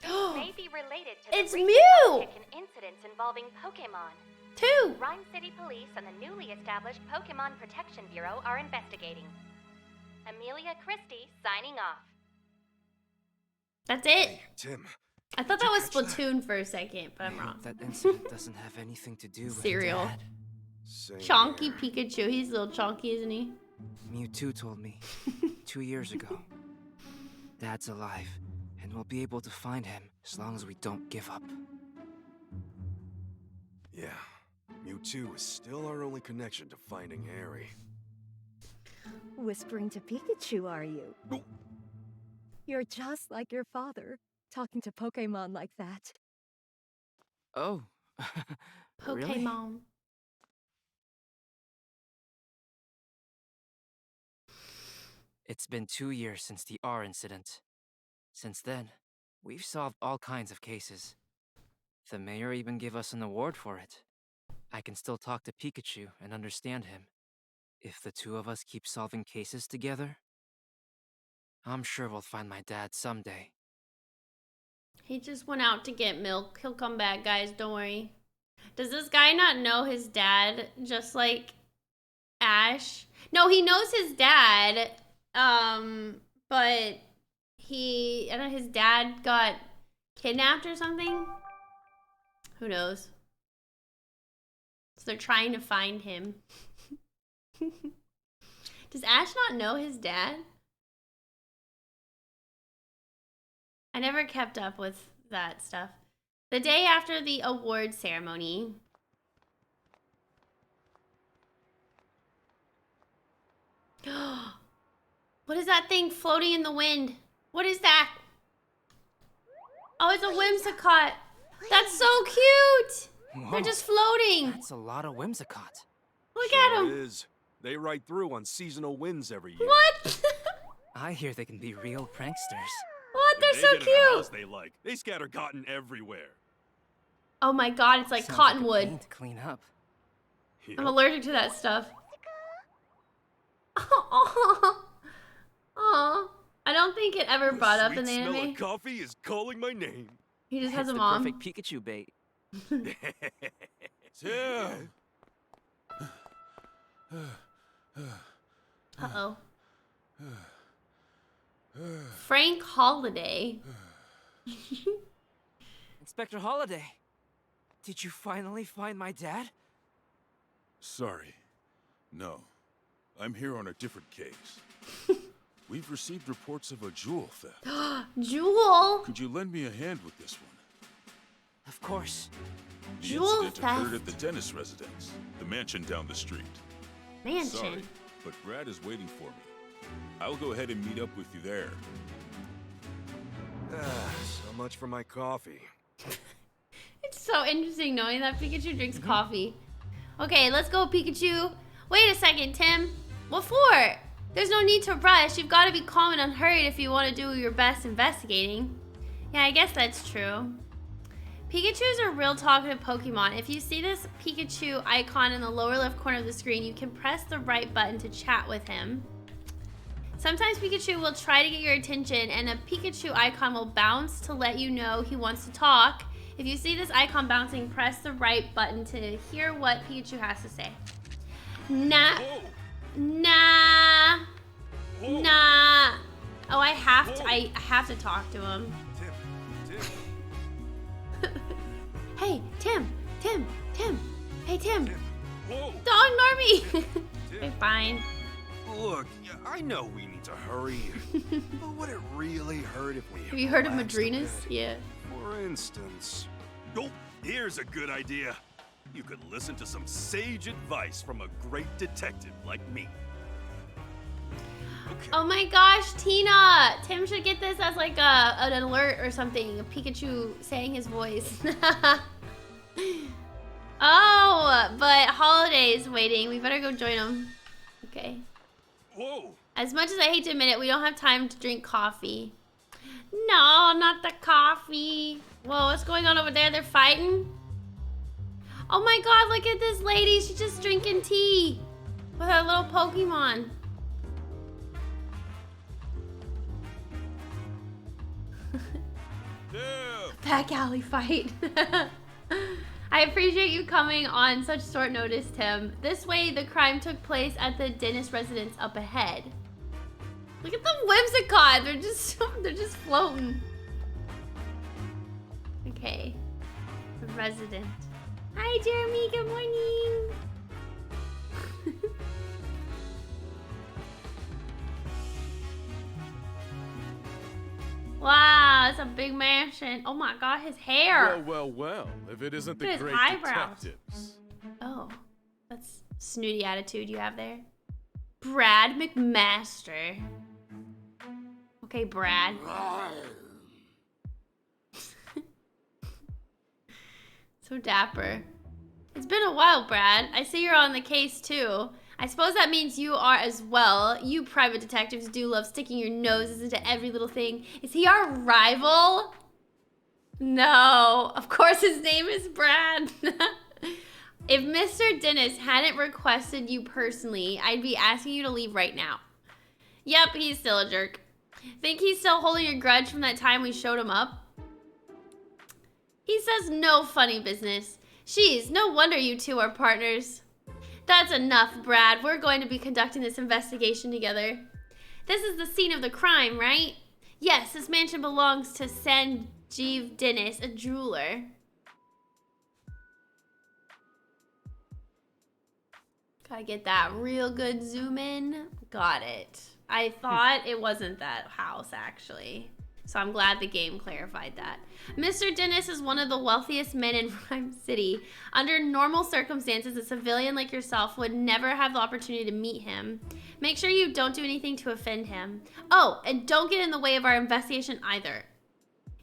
This may be related to the It's recent Mew! uptick in incidents involving Pokémon. 2. Rhyme City Police and the newly established Pokémon Protection Bureau are investigating. Amelia Christie signing off. That's it. Hey, Tim. I thought Did that you was catch that? Splatoon for a second, but I'm wrong. That incident doesn't have anything to do with Cereal. Dad. Same Chonky here. Pikachu. He's a little chonky, isn't he? Mewtwo told me 2 years ago. Dad's alive, and we'll be able to find him as long as we don't give up. Yeah. Mewtwo is still our only connection to finding Harry. Whispering to Pikachu, are you? Oh. You're just like your father, talking to Pokemon like that. Oh. Really? Pokemon. It's been 2 years since the R incident. Since then, we've solved all kinds of cases. The mayor even gave us an award for it. I can still talk to Pikachu and understand him. If the two of us keep solving cases together, I'm sure we'll find my dad someday. He just went out to get milk. He'll come back, guys. Don't worry. Does this guy not know his dad just like Ash? No, he knows his dad. But I don't know, his dad got kidnapped or something? Who knows? So they're trying to find him. Does Ash not know his dad? I never kept up with that stuff. The day after the award ceremony. What is that thing floating in the wind? What is that? Oh, it's a Whimsicott. That's so cute. Whoa, They're just floating. That's a lot of Whimsicott. Look at them. Is. They ride through on seasonal winds every year. What? I hear they can be real pranksters. What? They're If so they get in a house cute. they like. They scatter cotton everywhere. Oh my god, it's like Sounds like a cottonwood. pain to clean up. I'm allergic to that stuff. Aw. Aw. I don't think it ever brought up in the sweet smell anime. of coffee is calling my name. He just has It's a the mom. perfect Pikachu bait. Tim! Uh-oh. Frank Holiday. Inspector Holiday, did you finally find my dad? Sorry. No. I'm here on a different case. We've received reports of a jewel theft. Jewel. Could you lend me a hand with this one? Of course. The Jewel incident occurred at theft. the Dennis residence, the mansion down the street. Mansion. Sorry, but Brad is waiting for me. I'll go ahead and meet up with you there. So much for my coffee. It's so interesting knowing that Pikachu drinks coffee. Okay, let's go, Pikachu. Wait a second, Tim. What for? There's no need to rush. You've got to be calm and unhurried if you want to do your best investigating. Yeah, I guess that's true. Pikachu is a real talkative Pokemon. If you see this Pikachu icon in the lower left corner of the screen, you can press the right button to chat with him. Sometimes Pikachu will try to get your attention, and a Pikachu icon will bounce to let you know he wants to talk. If you see this icon bouncing, press the right button to hear what Pikachu has to say. Nah. Whoa! Nah. Whoa! Nah. Oh, I have Whoa. to. I have to talk to him. Tim! Hey, Tim. Tim. Tim. Hey, Tim. Whoa! Don't ignore me. Okay, fine. Look, I know we need to hurry, but would it really hurt if we Have you heard of relaxed a Madrinas? bit? Yeah. For instance... Oh, here's a good idea. You could listen to some sage advice from a great detective like me. Okay. Oh my gosh, Tina! Tim should get this as like an alert or something. A Pikachu saying his voice. Oh, but Holiday's waiting. We better go join him. Okay. Whoa! As much as I hate to admit it, we don't have time to drink coffee. No, not the coffee. Whoa, what's going on over there? They're fighting? Oh my god, look at this lady. She's just drinking tea with her little Pokemon. Yeah! Back alley fight. I appreciate you coming on such short notice, Tim. This way, the crime took place at the Dennis residence up ahead. Look at the Whimsicott. They're just floating. Okay. The resident. Hi, Jeremy. Good morning. Wow, it's a big mansion. Oh my god, his hair. Well. If it isn't Look at the his great eyebrows. detectives. Oh, that's snooty attitude you have there. Brad McMaster. Okay, Brad. So dapper. It's been a while, Brad. I see you're on the case too. I suppose that means you are as well. You private detectives do love sticking your noses into every little thing. Is he our rival? No, of course his name is Brad. If Mr. Dennis hadn't requested you personally, I'd be asking you to leave right now. Yep, he's still a jerk. Think he's still holding a grudge from that time we showed him up? He says no funny business. Jeez, no wonder you two are partners. That's enough, Brad. We're going to be conducting this investigation together. This is the scene of the crime, right? Yes, this mansion belongs to Sanjeev Dennis, a jeweler. Gotta get that real good zoom in. Got it. I thought it wasn't that house, actually. So I'm glad the game clarified that. Mr. Dennis is one of the wealthiest men in Rhyme City. Under normal circumstances, a civilian like yourself would never have the opportunity to meet him. Make sure you don't do anything to offend him. Oh, and don't get in the way of our investigation either.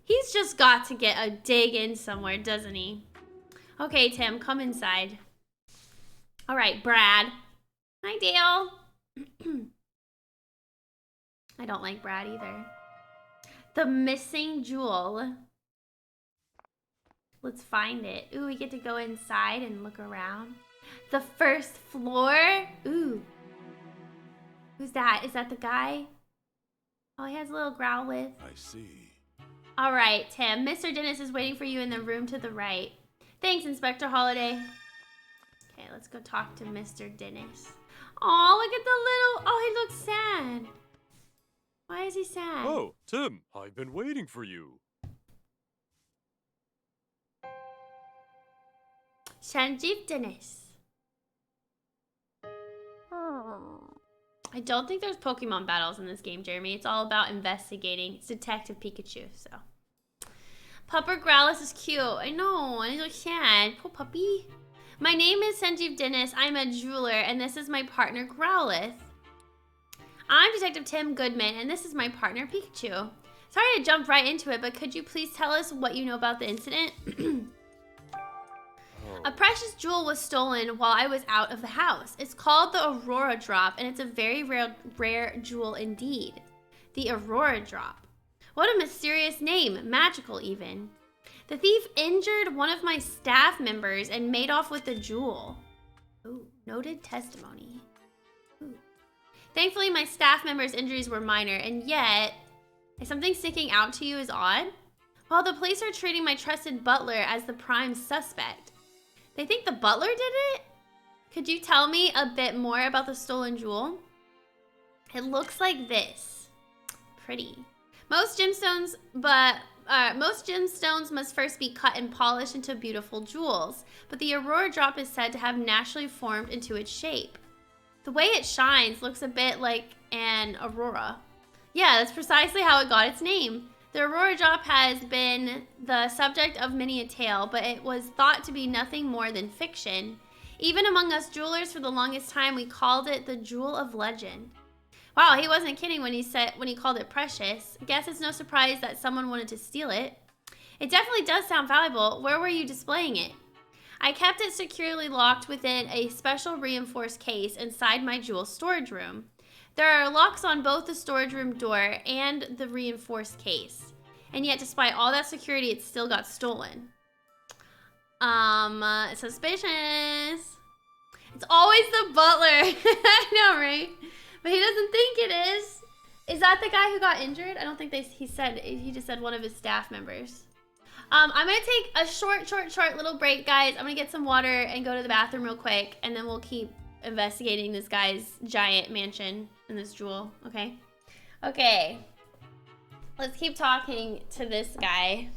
He's just got to get a dig in somewhere, doesn't he? Okay, Tim, come inside. All right, Brad. Hi, Dale. I don't like Brad either. The missing jewel. Let's find it. Ooh, we get to go inside and look around. The first floor. Ooh. Who's that? Is that the guy? Oh, he has a little Growlithe. I see. All right, Tim. Mr. Dennis is waiting for you in the room to the right. Thanks, Inspector Holiday. Okay, let's go talk to Mr. Dennis. Oh, look at the little... Oh, he looks sad. Why is he sad? Oh, Tim, I've been waiting for you. Sanjeev Dennis. I don't think there's Pokemon battles in this game, Jeremy. It's all about investigating. It's Detective Pikachu, so. Pupper Growlithe is cute. I know, and he looks sad. Poor puppy. My name is Sanjeev Dennis. I'm a jeweler, and this is my partner, Growlithe. I'm Detective Tim Goodman, and this is my partner, Pikachu. Sorry to jump right into it, but could you please tell us what you know about the incident? A precious jewel was stolen while I was out of the house. It's called the Aurora Drop, and it's a very rare jewel indeed. The Aurora Drop. What a mysterious name, magical even. The thief injured one of my staff members and made off with the jewel. Ooh, noted testimony. Ooh. Thankfully, my staff member's injuries were minor, and yet, is something sticking out to you is odd? While the police are treating my trusted butler as the prime suspect. They think the butler did it? Could you tell me a bit more about the stolen jewel? It looks like this. Pretty. Most gemstones must first be cut and polished into beautiful jewels, but the Aurora Drop is said to have naturally formed into its shape. The way it shines looks a bit like an aurora. Yeah, that's precisely how it got its name. The Aurora Drop has been the subject of many a tale, but it was thought to be nothing more than fiction. Even among us jewelers, for the longest time, we called it the Jewel of Legend. Wow, he wasn't kidding when he called it precious. I guess it's no surprise that someone wanted to steal it. It definitely does sound valuable. Where were you displaying it? I kept it securely locked within a special reinforced case inside my jewel storage room. There are locks on both the storage room door and the reinforced case. And yet, despite all that security, it still got stolen. Suspicious. It's always the butler. I know, right? But he doesn't think it is. Is that the guy who got injured? I don't think he just said one of his staff members. I'm gonna take a short little break, guys. I'm gonna get some water and go to the bathroom real quick, and then we'll keep investigating this guy's giant mansion and this jewel, okay? Okay. Let's keep talking to this guy.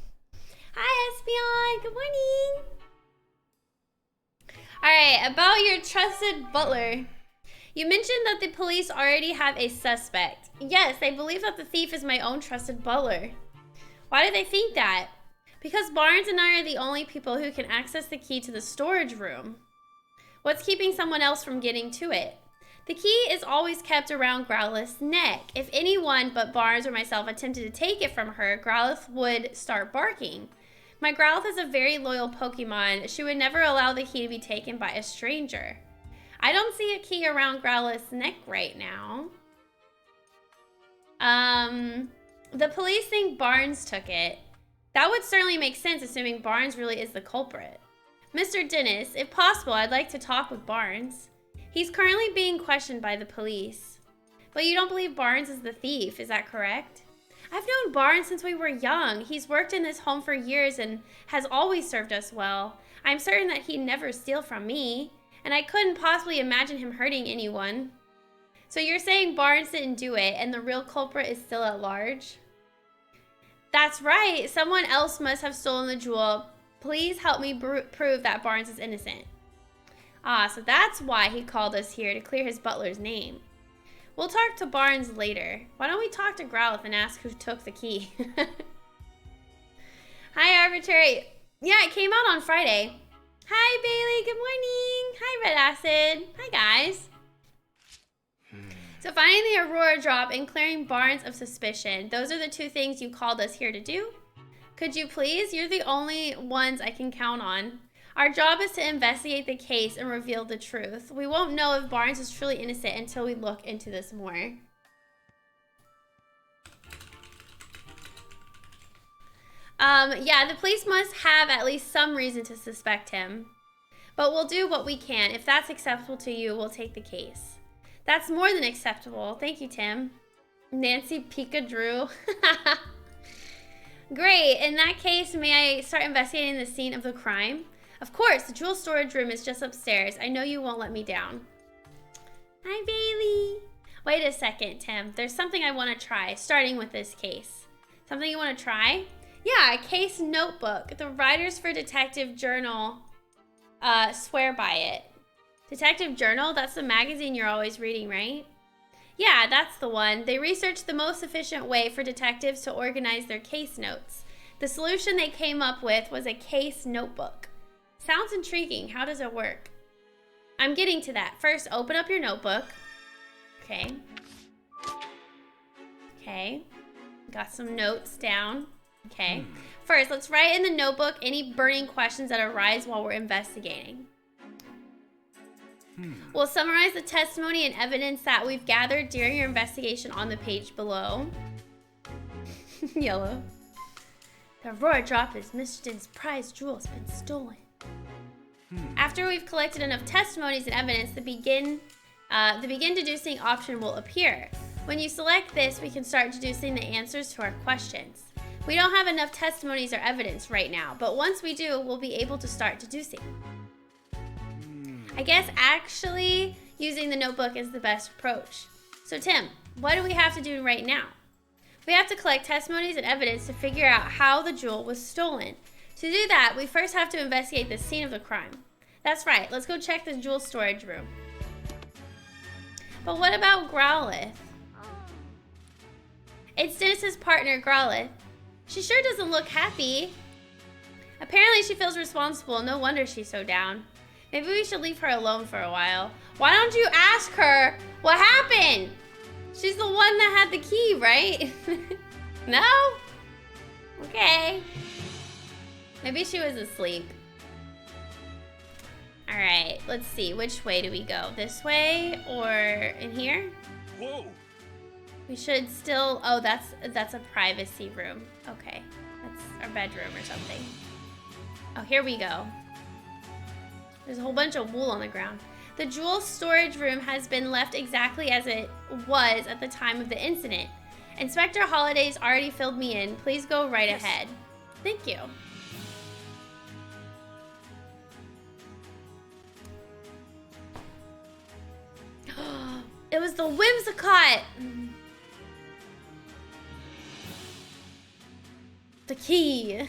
Hi, Espion. Good morning. All right, about your trusted butler. You mentioned that the police already have a suspect. Yes, they believe that the thief is my own trusted butler. Why do they think that? Because Barnes and I are the only people who can access the key to the storage room. What's keeping someone else from getting to it? The key is always kept around Growlithe's neck. If anyone but Barnes or myself attempted to take it from her, Growlithe would start barking. My Growlithe is a very loyal Pokemon. She would never allow the key to be taken by a stranger. I don't see a key around Growlithe's neck right now. The police think Barnes took it. That would certainly make sense, assuming Barnes really is the culprit. Mr. Dennis, if possible, I'd like to talk with Barnes. He's currently being questioned by the police. But you don't believe Barnes is the thief, is that correct? I've known Barnes since we were young. He's worked in this home for years and has always served us well. I'm certain that he'd never steal from me, and I couldn't possibly imagine him hurting anyone. So you're saying Barnes didn't do it, and the real culprit is still at large? That's right. Someone else must have stolen the jewel. Please help me prove that Barnes is innocent. Ah, so that's why he called us here, to clear his butler's name. We'll talk to Barnes later. Why don't we talk to Growlithe and ask who took the key? Hi, Arbitrary. Yeah, it came out on Friday. Hi, Bailey. Good morning. Hi, Red Acid. Hi, guys. So finding the Aurora drop and clearing Barnes of suspicion. Those are the two things you called us here to do. Could you please? You're the only ones I can count on. Our job is to investigate the case and reveal the truth. We won't know if Barnes is truly innocent until we look into this more. Yeah, the police must have at least some reason to suspect him. But we'll do what we can. If that's acceptable to you, we'll take the case. That's more than acceptable. Thank you, Tim. Nancy Pikachu. Great. In that case, may I start investigating the scene of the crime? Of course. The jewel storage room is just upstairs. I know you won't let me down. Hi, Bailey. Wait a second, Tim. There's something I want to try, starting with this case. Something you want to try? Yeah, a case notebook. The writers for Detective Journal swear by it. Detective Journal? That's the magazine you're always reading, right? Yeah, that's the one. They researched the most efficient way for detectives to organize their case notes. The solution they came up with was a case notebook. Sounds intriguing. How does it work? I'm getting to that. First, open up your notebook. Okay. Okay. Got some notes down. Okay. First, let's write in the notebook any burning questions that arise while we're investigating. We'll summarize the testimony and evidence that we've gathered during your investigation on the page below. Yellow. The Aurora drop is Michigan's prized jewel has been stolen. After we've collected enough testimonies and evidence, the begin deducing option will appear. When you select this, we can start deducing the answers to our questions. We don't have enough testimonies or evidence right now, but once we do, we'll be able to start deducing. I guess actually using the notebook is the best approach. So Tim, what do we have to do right now? We have to collect testimonies and evidence to figure out how the jewel was stolen. To do that, we first have to investigate the scene of the crime. That's right, let's go check the jewel storage room. But what about Growlithe? It's Dennis's partner, Growlithe. She sure doesn't look happy. Apparently she feels responsible, no wonder she's so down. Maybe we should leave her alone for a while. Why don't you ask her what happened? She's the one that had the key, right? No? Okay. Maybe she was asleep. All right, let's see. Which way do we go? This way or in here? Whoa! We should still, oh, that's a privacy room. Okay, that's our bedroom or something. Oh, here we go. There's a whole bunch of wool on the ground. The jewel storage room has been left exactly as it was at the time of the incident. Inspector Holiday's already filled me in. Please go right ahead. Thank you. It was the Whimsicott! The key.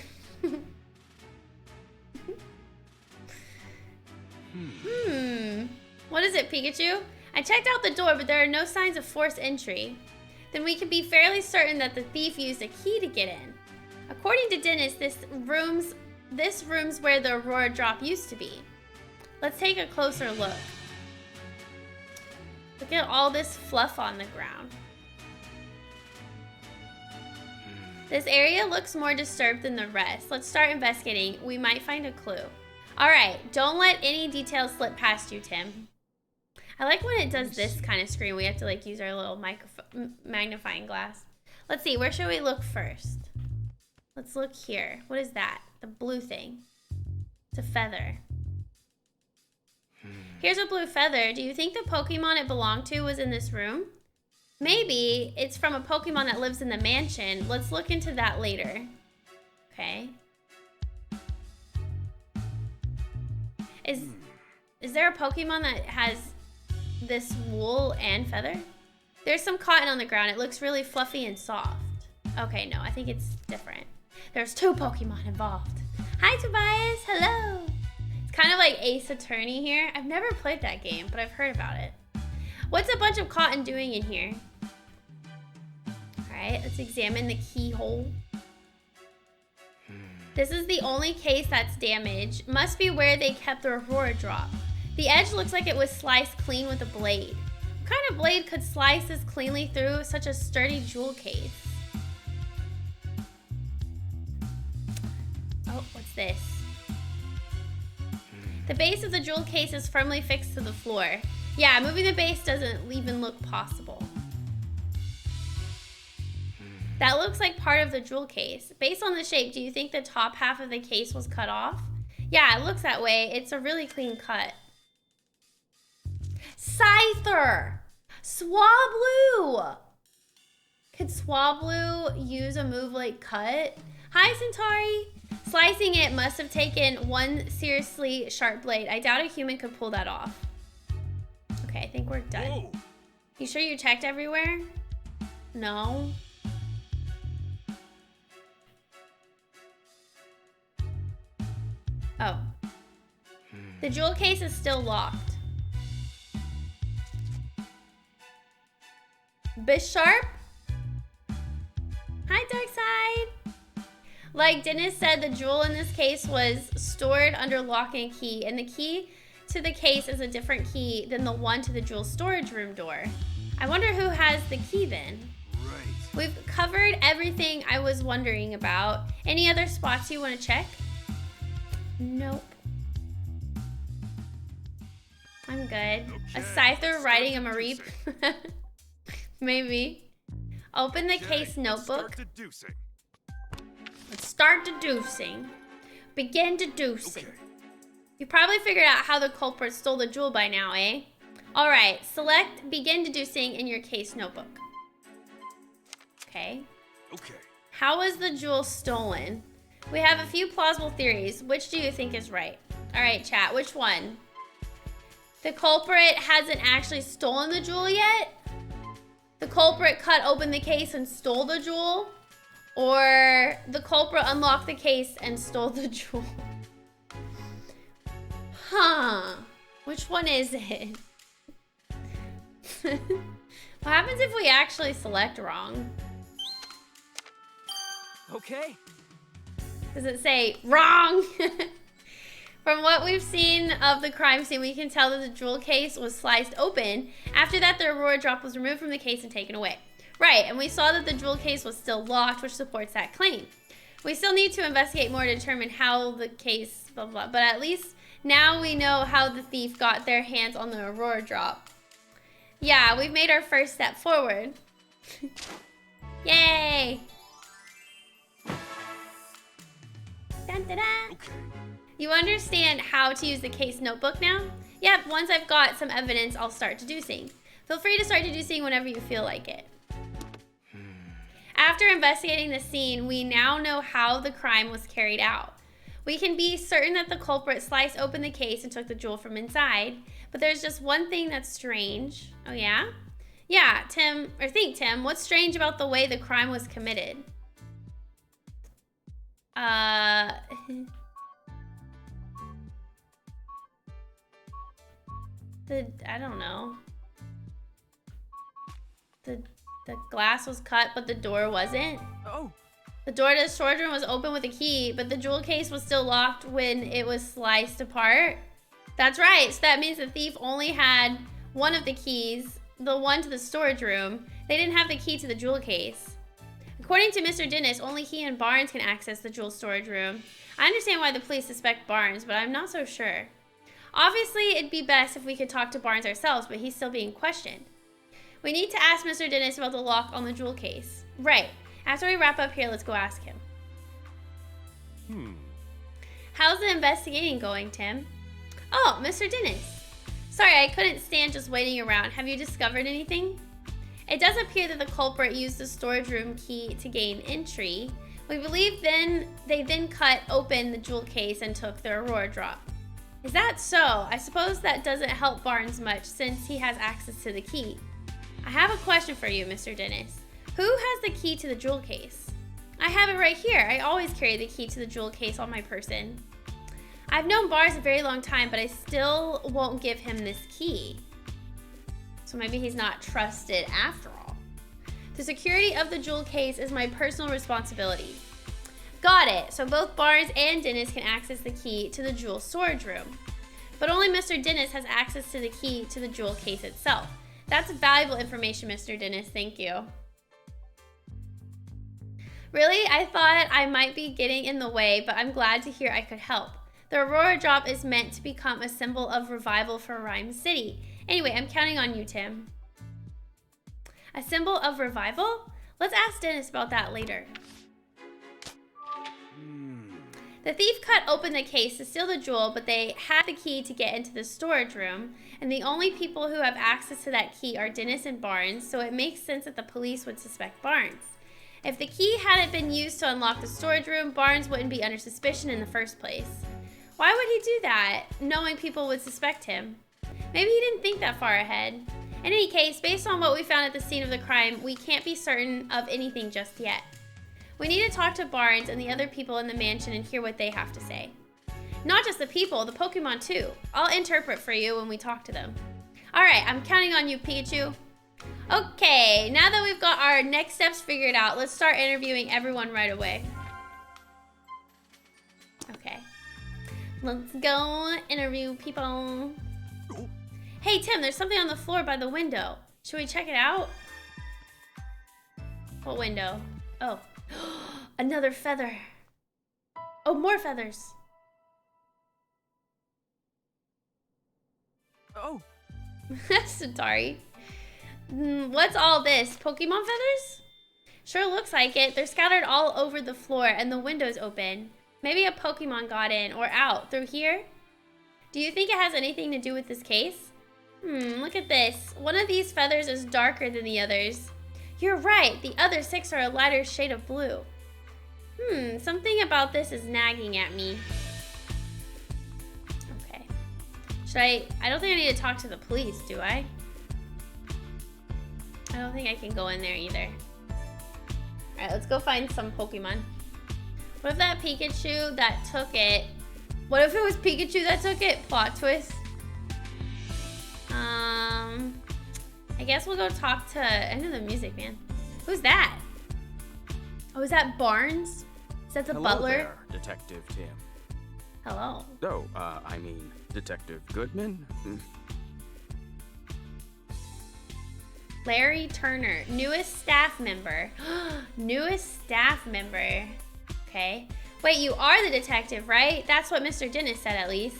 What is it, Pikachu? I checked out the door, but there are no signs of forced entry. Then we can be fairly certain that the thief used a key to get in. According to Dennis, this room's where the Aurora drop used to be. Let's take a closer look. Look at all this fluff on the ground. This area looks more disturbed than the rest. Let's start investigating. We might find a clue. All right, don't let any details slip past you, Tim. I like when it does this kind of screen. We have to like use our little magnifying glass. Let's see, where should we look first? Let's look here. What is that? The blue thing. It's a feather. Here's a blue feather. Do you think the Pokemon it belonged to was in this room? Maybe it's from a Pokemon that lives in the mansion. Let's look into that later. Okay. Is there a Pokemon that has this wool and feather? There's some cotton on the ground. It looks really fluffy and soft. Okay, no, I think it's different. There's two Pokemon involved. Hi, Tobias. Hello. It's kind of like Ace Attorney here. I've never played that game, but I've heard about it. What's a bunch of cotton doing in here? Alright, let's examine the keyhole. This is the only case that's damaged. Must be where they kept the Aurora drop. The edge looks like it was sliced clean with a blade. What kind of blade could slice this cleanly through such a sturdy jewel case? Oh, what's this? The base of the jewel case is firmly fixed to the floor. Yeah, moving the base doesn't even look possible. That looks like part of the jewel case. Based on the shape, do you think the top half of the case was cut off? Yeah, it looks that way. It's a really clean cut. Scyther! Swablu! Could Swablu use a move like cut? Hi, Centauri! Slicing it must have taken one seriously sharp blade. I doubt a human could pull that off. Okay, I think we're done. Whoa. You sure you checked everywhere? No. Oh. The jewel case is still locked. Bisharp? Hi, Darkside. Like Dennis said, the jewel in this case was stored under lock and key, and the key to the case is a different key than the one to the jewel storage room door. I wonder who has the key then. Right. We've covered everything I was wondering about. Any other spots you want to check? Nope. I'm good. A Scyther riding a Mareep? Maybe. Open the case notebook. Let's start deducing. Begin deducing. Okay. You probably figured out how the culprit stole the jewel by now, eh? Alright, select begin deducing in your case notebook. Okay. Okay. How was the jewel stolen? We have a few plausible theories. Which do you think is right? Alright, chat, which one? The culprit hasn't actually stolen the jewel yet? The culprit cut open the case and stole the jewel? Or the culprit unlocked the case and stole the jewel? Huh. Which one is it? What happens if we actually select wrong? Okay. Does it say wrong? From what we've seen of the crime scene, we can tell that the jewel case was sliced open. After that, the Aurora drop was removed from the case and taken away. Right, and we saw that the jewel case was still locked, which supports that claim. We still need to investigate more to determine how the case, blah, blah, but at least now we know how the thief got their hands on the Aurora drop. Yeah, we've made our first step forward. Yay! Dun, dun, dun. Okay. You understand how to use the case notebook now? Yep, once I've got some evidence, I'll start deducing. Feel free to start deducing whenever you feel like it. After investigating the scene, we now know how the crime was carried out. We can be certain that the culprit sliced open the case and took the jewel from inside, but there's just one thing that's strange. Oh yeah? Yeah, Tim, what's strange about the way the crime was committed? I don't know. The glass was cut, but the door wasn't. Oh. The door to the storage room was open with a key, but the jewel case was still locked when it was sliced apart. That's right. So that means the thief only had one of the keys, the one to the storage room. They didn't have the key to the jewel case. According to Mr. Dennis, only he and Barnes can access the jewel storage room. I understand why the police suspect Barnes, but I'm not so sure. Obviously, it'd be best if we could talk to Barnes ourselves, but he's still being questioned. We need to ask Mr. Dennis about the lock on the jewel case. Right. After we wrap up here, let's go ask him. How's the investigating going, Tim? Oh, Mr. Dennis. Sorry, I couldn't stand just waiting around. Have you discovered anything? It does appear that the culprit used the storage room key to gain entry. We believe they then cut open the jewel case and took the Aurora drop. Is that so? I suppose that doesn't help Barnes much since he has access to the key. I have a question for you, Mr. Dennis. Who has the key to the jewel case? I have it right here. I always carry the key to the jewel case on my person. I've known Barnes a very long time, but I still won't give him this key. So maybe he's not trusted after all. The security of the jewel case is my personal responsibility. Got it. So both Barnes and Dennis can access the key to the jewel storage room. But only Mr. Dennis has access to the key to the jewel case itself. That's valuable information, Mr. Dennis. Thank you. Really? I thought I might be getting in the way, but I'm glad to hear I could help. The Aurora drop is meant to become a symbol of revival for Rhyme City. Anyway, I'm counting on you, Tim. A symbol of revival? Let's ask Dennis about that later. The thief cut open the case to steal the jewel, but they had the key to get into the storage room, and the only people who have access to that key are Dennis and Barnes, so it makes sense that the police would suspect Barnes. If the key hadn't been used to unlock the storage room, Barnes wouldn't be under suspicion in the first place. Why would he do that, knowing people would suspect him? Maybe he didn't think that far ahead. In any case, based on what we found at the scene of the crime, we can't be certain of anything just yet. We need to talk to Barnes and the other people in the mansion and hear what they have to say. Not just the people, the Pokemon too. I'll interpret for you when we talk to them. Alright, I'm counting on you, Pikachu. Okay, now that we've got our next steps figured out, let's start interviewing everyone right away. Okay. Let's go interview people. Hey, Tim, there's something on the floor by the window. Should we check it out? What window? Oh. Another feather. Oh, more feathers. Oh. Sorry. What's all this? Pokemon feathers? Sure looks like it. They're scattered all over the floor and the window's open. Maybe a Pokemon got in or out through here? Do you think it has anything to do with this case? Look at this. One of these feathers is darker than the others. You're right. The other 6 are a lighter shade of blue. Something about this is nagging at me. Okay. I don't think I need to talk to the police, do I? I don't think I can go in there either. Alright, let's go find some Pokemon. What if that Pikachu that took it... What if it was Pikachu that took it? Plot twist. I guess we'll go talk to... I know the music, man. Who's that? Oh, is that Barnes? Is that the butler? Hello there, Detective Tim. Hello. Oh, I mean, Detective Goodman? Larry Turner, newest staff member. Newest staff member. Okay. Wait, you are the detective, right? That's what Mr. Dennis said, at least.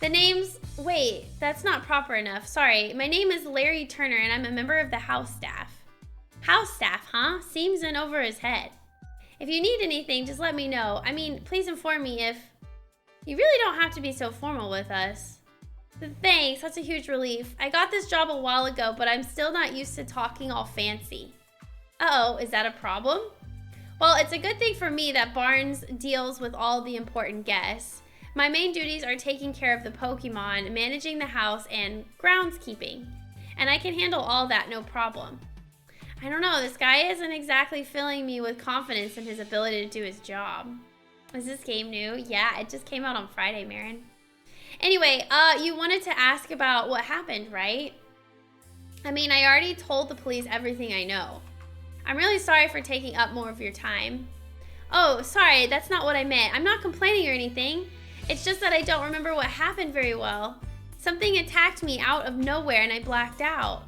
The name's... Wait, that's not proper enough. Sorry. My name is Larry Turner, and I'm a member of the house staff. House staff, huh? Seems in over his head. If you need anything, just let me know. I mean, please inform me if... You really don't have to be so formal with us. Thanks, that's a huge relief. I got this job a while ago, but I'm still not used to talking all fancy. Uh-oh, is that a problem? Well, it's a good thing for me that Barnes deals with all the important guests. My main duties are taking care of the Pokemon, managing the house, and groundskeeping. And I can handle all that no problem. I don't know, this guy isn't exactly filling me with confidence in his ability to do his job. Is this game new? Yeah, it just came out on Friday, Marin. Anyway, you wanted to ask about what happened, right? I mean, I already told the police everything I know. I'm really sorry for taking up more of your time. Oh, sorry, that's not what I meant. I'm not complaining or anything. It's just that I don't remember what happened very well. Something attacked me out of nowhere and I blacked out.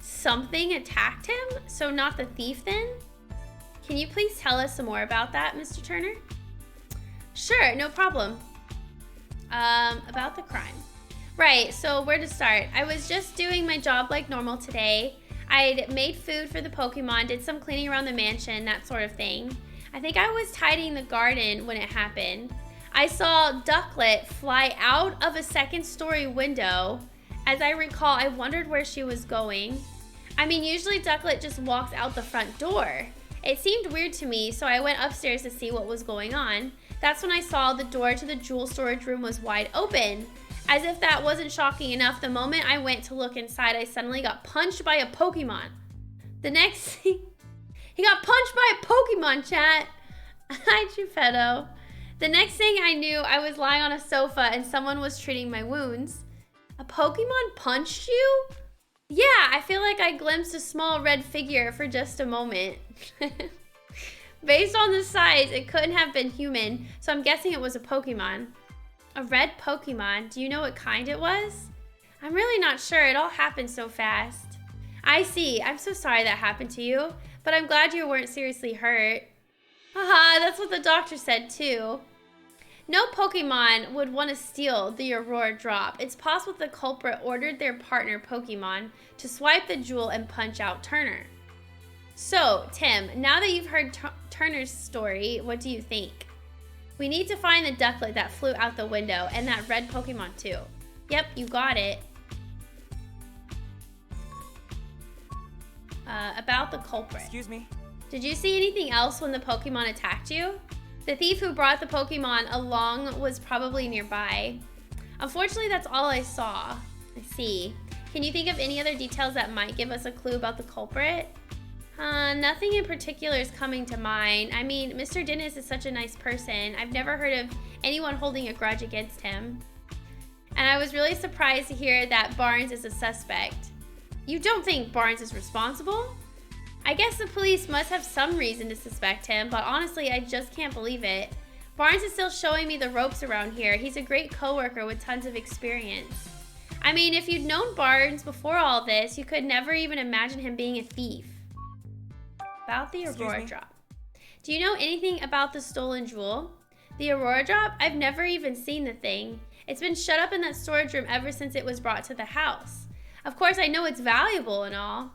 Something attacked him? So not the thief then? Can you please tell us some more about that, Mr. Turner? Sure, no problem. About the crime. Right, so where to start? I was just doing my job like normal today. I'd made food for the Pokemon, did some cleaning around the mansion, that sort of thing. I think I was tidying the garden when it happened. I saw Ducklet fly out of a second-story window. As I recall, I wondered where she was going. I mean, usually Ducklet just walks out the front door. It seemed weird to me, so I went upstairs to see what was going on. That's when I saw the door to the jewel storage room was wide open. As if that wasn't shocking enough, the moment I went to look inside, I suddenly got punched by a Pokemon. The next thing... He got punched by a Pokemon, chat! Hi, Geppetto. The next thing I knew, I was lying on a sofa and someone was treating my wounds. A Pokemon punched you? Yeah, I feel like I glimpsed a small red figure for just a moment. Based on the size, it couldn't have been human, so I'm guessing it was a Pokemon. A red Pokemon? Do you know what kind it was? I'm really not sure. It all happened so fast. I see. I'm so sorry that happened to you, but I'm glad you weren't seriously hurt. Haha, that's what the doctor said too. No Pokemon would want to steal the Aurora drop. It's possible the culprit ordered their partner Pokemon to swipe the jewel and punch out Turner. So, Tim, now that you've heard Turner's story, what do you think? We need to find the ducklet that flew out the window and that red Pokemon too. Yep, you got it. About the culprit. Excuse me. Did you see anything else when the Pokemon attacked you? The thief who brought the Pokemon along was probably nearby. Unfortunately, that's all I saw. I see. Can you think of any other details that might give us a clue about the culprit? Nothing in particular is coming to mind. I mean, Mr. Dennis is such a nice person. I've never heard of anyone holding a grudge against him. And I was really surprised to hear that Barnes is a suspect. You don't think Barnes is responsible? I guess the police must have some reason to suspect him, but honestly, I just can't believe it. Barnes is still showing me the ropes around here. He's a great coworker with tons of experience. I mean, if you'd known Barnes before all this, you could never even imagine him being a thief. About the Aurora drop. Do you know anything about the stolen jewel? The Aurora drop? I've never even seen the thing. It's been shut up in that storage room ever since it was brought to the house. Of course, I know it's valuable and all.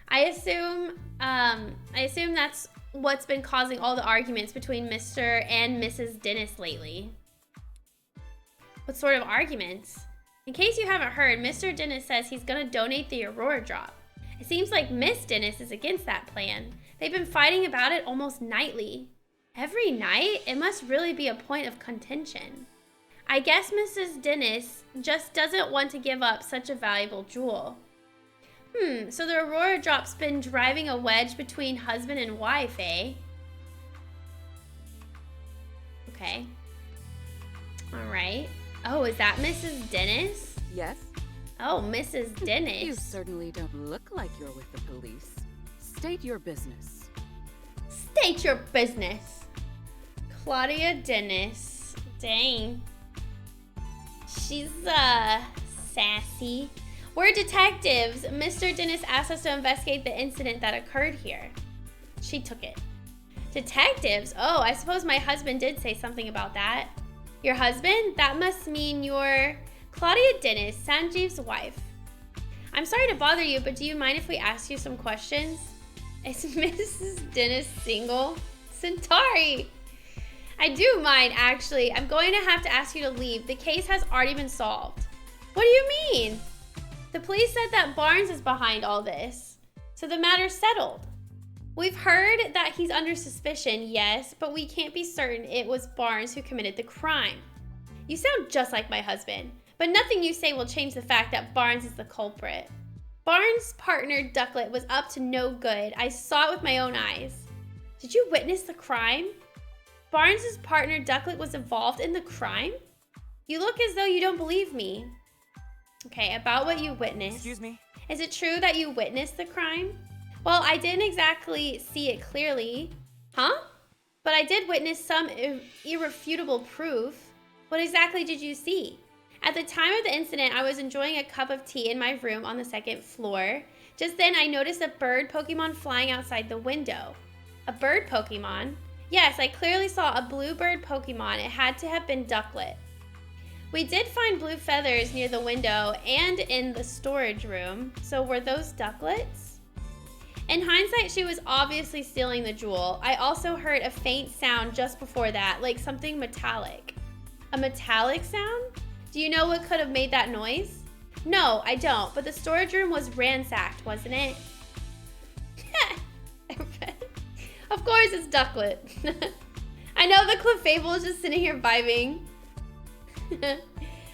I assume that's what's been causing all the arguments between Mr. and Mrs. Dennis lately. What sort of arguments? In case you haven't heard, Mr. Dennis says he's gonna donate the Aurora drop. It seems like Miss Dennis is against that plan. They've been fighting about it almost nightly. Every night? It must really be a point of contention. I guess Mrs. Dennis just doesn't want to give up such a valuable jewel. So the Aurora drop's been driving a wedge between husband and wife, eh? Okay. Alright. Oh, is that Mrs. Dennis? Yes. Oh, Mrs. Dennis. You certainly don't look like you're with the police. State your business. State your business. Claudia Dennis. Dang. She's, sassy. We're detectives. Mr. Dennis asked us to investigate the incident that occurred here. She took it. Detectives? Oh, I suppose my husband did say something about that. Your husband? That must mean you're Claudia Dennis, Sanjeev's wife. I'm sorry to bother you, but do you mind if we ask you some questions? Is Mrs. Dennis single? Centauri! I do mind, actually. I'm going to have to ask you to leave. The case has already been solved. What do you mean? The police said that Barnes is behind all this, so the matter's settled. We've heard that he's under suspicion, yes, but we can't be certain it was Barnes who committed the crime. You sound just like my husband, but nothing you say will change the fact that Barnes is the culprit. Barnes' partner, Ducklet, was up to no good. I saw it with my own eyes. Did you witness the crime? Barnes' partner, Ducklet, was involved in the crime? You look as though you don't believe me. Okay, about what you witnessed. Excuse me? Is it true that you witnessed the crime? Well, I didn't exactly see it clearly. Huh? But I did witness some irrefutable proof. What exactly did you see? At the time of the incident, I was enjoying a cup of tea in my room on the second floor. Just then, I noticed a bird Pokemon flying outside the window. A bird Pokemon? Yes, I clearly saw a blue bird Pokemon. It had to have been Ducklet. We did find blue feathers near the window and in the storage room. So were those Ducklets? In hindsight, she was obviously stealing the jewel. I also heard a faint sound just before that, like something metallic. A metallic sound? Do you know what could have made that noise? No, I don't, but the storage room was ransacked, wasn't it? Of course it's Ducklet. I know the Clefable is just sitting here vibing.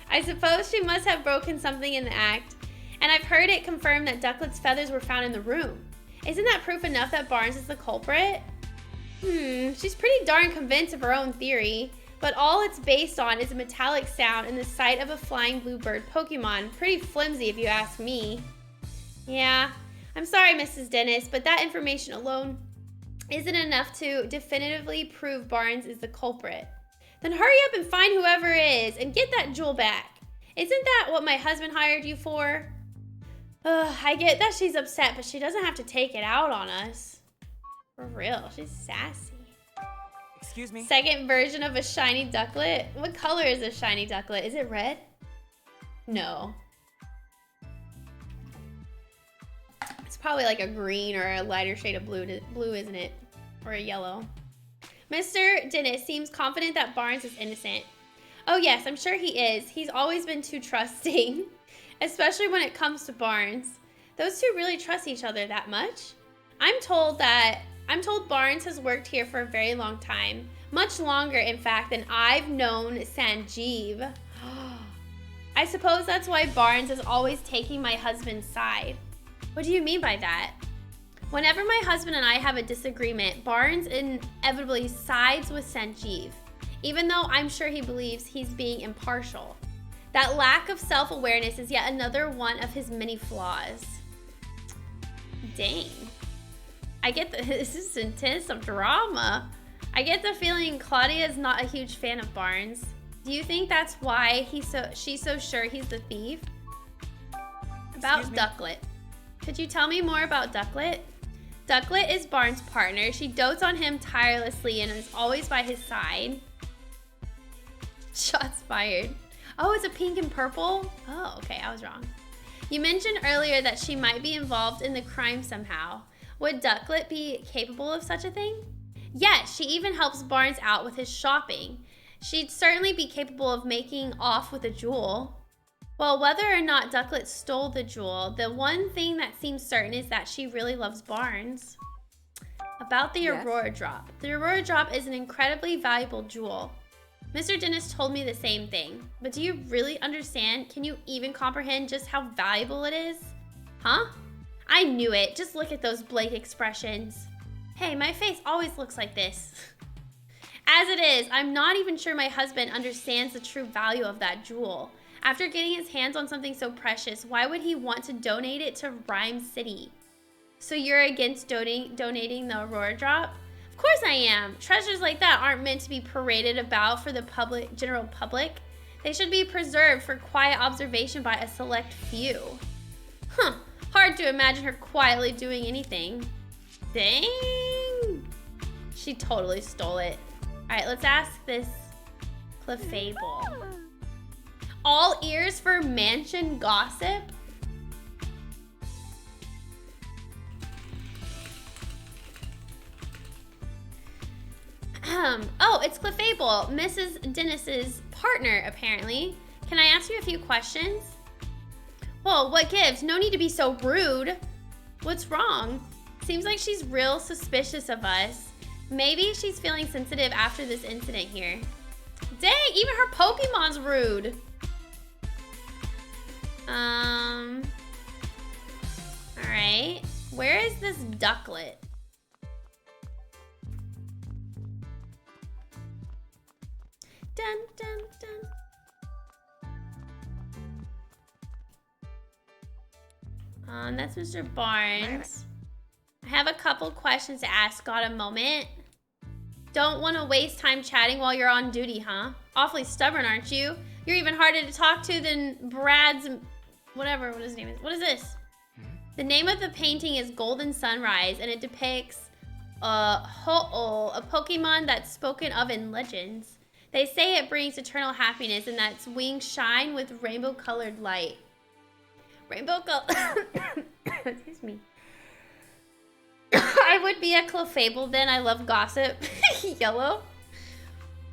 I suppose she must have broken something in the act, and I've heard it confirmed that Ducklet's feathers were found in the room. Isn't that proof enough that Barnes is the culprit? She's pretty darn convinced of her own theory, but all it's based on is a metallic sound and the sight of a flying blue bird Pokemon. Pretty flimsy if you ask me. Yeah, I'm sorry, Mrs. Dennis, but that information alone isn't enough to definitively prove Barnes is the culprit. Then hurry up and find whoever is and get that jewel back. Isn't that what my husband hired you for? I get that she's upset, but she doesn't have to take it out on us. For real, she's sassy. Excuse me? Second version of a shiny ducklet? What color is a shiny ducklet? Is it red? No. It's probably like a green or a lighter shade of blue, isn't it? Or a yellow. Mr. Dennis seems confident that Barnes is innocent. Oh yes, I'm sure he is. He's always been too trusting, especially when it comes to Barnes. Those two really trust each other that much? I'm told Barnes has worked here for a very long time. Much longer, in fact, than I've known Sanjeev. I suppose that's why Barnes is always taking my husband's side. What do you mean by that? Whenever my husband and I have a disagreement, Barnes inevitably sides with Sanjeev, even though I'm sure he believes he's being impartial. That lack of self-awareness is yet another one of his many flaws. Dang. I get this is intense, some drama. I get the feeling Claudia is not a huge fan of Barnes. Do you think that's why she's so sure he's the thief? About Ducklet. Could you tell me more about Ducklet? Ducklet is Barnes' partner. She dotes on him tirelessly and is always by his side. Shots fired. Oh, it's a pink and purple? Oh, okay, I was wrong. You mentioned earlier that she might be involved in the crime somehow. Would Ducklet be capable of such a thing? Yes, she even helps Barnes out with his shopping. She'd certainly be capable of making off with a jewel. Well, whether or not Ducklet stole the jewel, the one thing that seems certain is that she really loves Barnes. About the Aurora drop. The Aurora drop is an incredibly valuable jewel. Mr. Dennis told me the same thing. But do you really understand? Can you even comprehend just how valuable it is? Huh? I knew it. Just look at those blank expressions. Hey, my face always looks like this. As it is, I'm not even sure my husband understands the true value of that jewel. After getting his hands on something so precious, why would he want to donate it to Rhyme City? So you're against donating the Aurora drop? Of course I am. Treasures like that aren't meant to be paraded about for the general public. They should be preserved for quiet observation by a select few. Huh. Hard to imagine her quietly doing anything. Dang. She totally stole it. All right, let's ask this Clefable. All ears for mansion gossip? Oh, it's Clefable, Mrs. Dennis's partner, apparently. Can I ask you a few questions? Well, what gives? No need to be so rude. What's wrong? Seems like she's real suspicious of us. Maybe she's feeling sensitive after this incident here. Dang, even her Pokemon's rude. Alright. Where is this Ducklet? Dun, dun, dun. That's Mr. Barnes. I have a couple questions to ask. Got a moment? Don't want to waste time chatting while you're on duty, huh? Awfully stubborn, aren't you? You're even harder to talk to than Brad's... whatever, what his name is. What is this? The name of the painting is Golden Sunrise, and it depicts a Pokemon that's spoken of in legends. They say it brings eternal happiness and that its wings shine with rainbow-colored light. Excuse me. I would be a Clefable then. I love gossip. Yellow.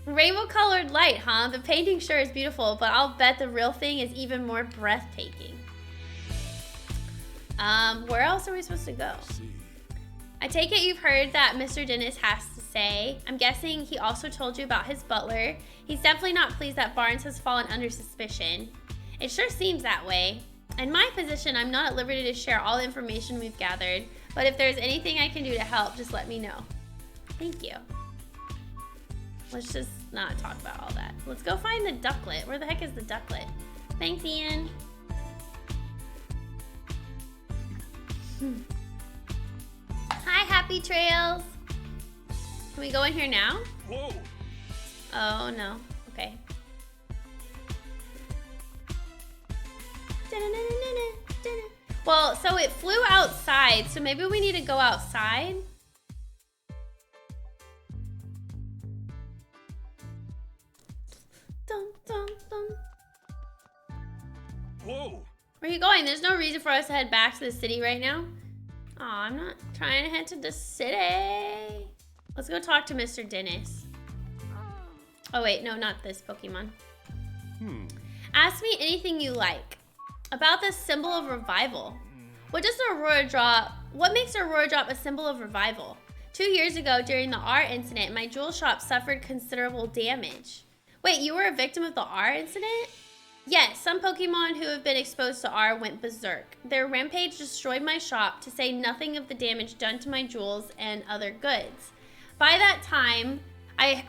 Rainbow-colored light, huh? The painting sure is beautiful, but I'll bet the real thing is even more breathtaking. Where else are we supposed to go? I take it you've heard that Mr. Dennis has to say. I'm guessing he also told you about his butler. He's definitely not pleased that Barnes has fallen under suspicion. It sure seems that way. In my position, I'm not at liberty to share all the information we've gathered, but if there's anything I can do to help, just let me know. Thank you. Let's just not talk about all that. Let's go find the Ducklet. Where the heck is the Ducklet? Thanks, Ian. Hi, Happy Trails. Can we go in here now? Whoa! Oh, no. Okay. Well, so it flew outside, so maybe we need to go outside. Dun, dun, dun. Whoa! Where are you going? There's no reason for us to head back to the city right now. Aw, I'm not trying to head to the city. Let's go talk to Mr. Dennis. Oh wait, no, not this Pokemon. Ask me anything you like. About the symbol of revival. What makes Aurora Drop a symbol of revival? 2 years ago, during the R incident, my jewel shop suffered considerable damage. Wait, you were a victim of the R incident? Yes, some Pokemon who have been exposed to R went berserk. Their rampage destroyed my shop, to say nothing of the damage done to my jewels and other goods. By that time, I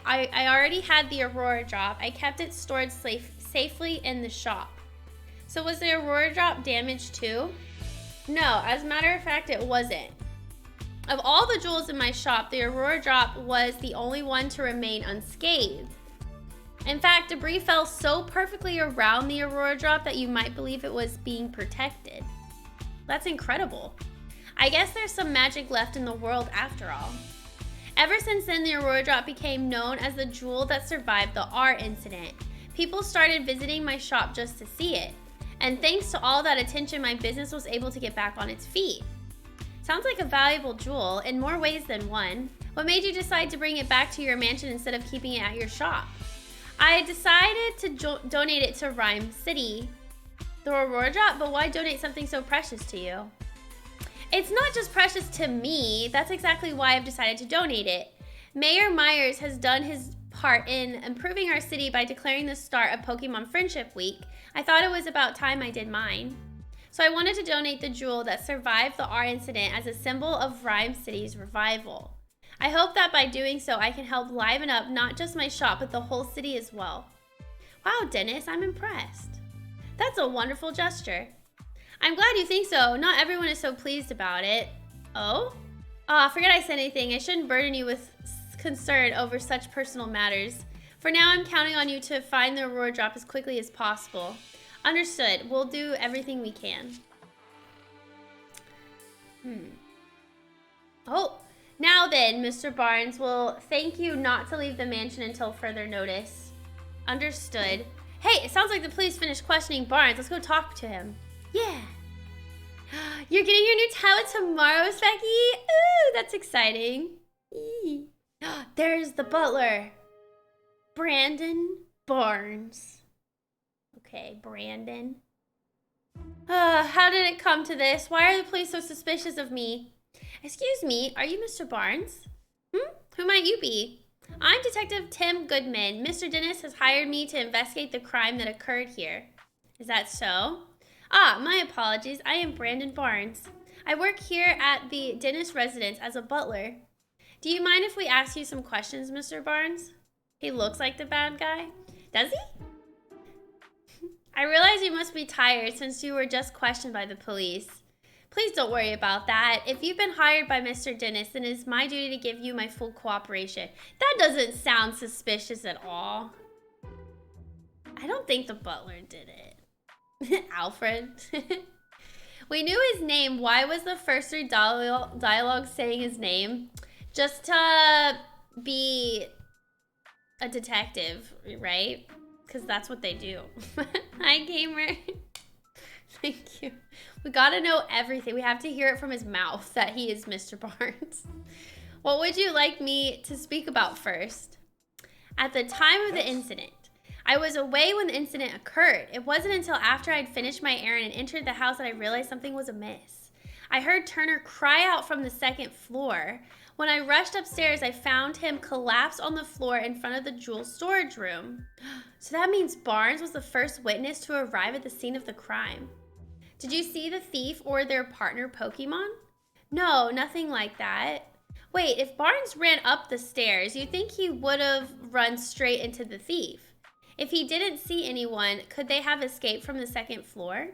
already had the Aurora Drop. I kept it stored safely in the shop. So was the Aurora Drop damaged too? No, as a matter of fact, it wasn't. Of all the jewels in my shop, the Aurora Drop was the only one to remain unscathed. In fact, debris fell so perfectly around the Aurora Drop that you might believe it was being protected. That's incredible. I guess there's some magic left in the world after all. Ever since then, the Aurora Drop became known as the jewel that survived the R incident. People started visiting my shop just to see it. And thanks to all that attention, my business was able to get back on its feet. Sounds like a valuable jewel in more ways than one. What made you decide to bring it back to your mansion instead of keeping it at your shop? I decided to donate it to Rhyme City, the Aurora Drop, but why donate something so precious to you? It's not just precious to me, that's exactly why I've decided to donate it. Mayor Myers has done his part in improving our city by declaring the start of Pokemon Friendship Week. I thought it was about time I did mine. So I wanted to donate the jewel that survived the R incident as a symbol of Rhyme City's revival. I hope that by doing so, I can help liven up not just my shop, but the whole city as well. Wow, Dennis, I'm impressed. That's a wonderful gesture. I'm glad you think so. Not everyone is so pleased about it. Oh? I forget I said anything. I shouldn't burden you with concern over such personal matters. For now, I'm counting on you to find the Aurora Drop as quickly as possible. Understood. We'll do everything we can. Oh, now then, Mr. Barnes, will thank you not to leave the mansion until further notice. Understood. Hey, it sounds like the police finished questioning Barnes. Let's go talk to him. Yeah. You're getting your new tablet tomorrow, Specky? Ooh, that's exciting. Eee. There's the butler. Brandon Barnes. Okay, Brandon. How did it come to this? Why are the police so suspicious of me? Excuse me, are you Mr. Barnes? Who might you be? I'm Detective Tim Goodman. Mr. Dennis has hired me to investigate the crime that occurred here. Is that so? My apologies. I am Brandon Barnes. I work here at the Dennis residence as a butler. Do you mind if we ask you some questions, Mr. Barnes? He looks like the bad guy. Does he? I realize you must be tired since you were just questioned by the police. Please don't worry about that. If you've been hired by Mr. Dennis, then it's my duty to give you my full cooperation. That doesn't sound suspicious at all. I don't think the butler did it. Alfred. We knew his name. Why was the first 3 dialogue saying his name? Just to be a detective, right? Because that's what they do. Hi, gamer. Thank you. We gotta know everything. We have to hear it from his mouth that he is Mr. Barnes. What would you like me to speak about first? At the time of the incident, I was away when the incident occurred. It wasn't until after I'd finished my errand and entered the house that I realized something was amiss. I heard Turner cry out from the 2nd floor. When I rushed upstairs, I found him collapsed on the floor in front of the jewel storage room. So that means Barnes was the first witness to arrive at the scene of the crime. Did you see the thief or their partner Pokemon? No, nothing like that. Wait, if Barnes ran up the stairs, you'd think he would have run straight into the thief. If he didn't see anyone, could they have escaped from the 2nd floor?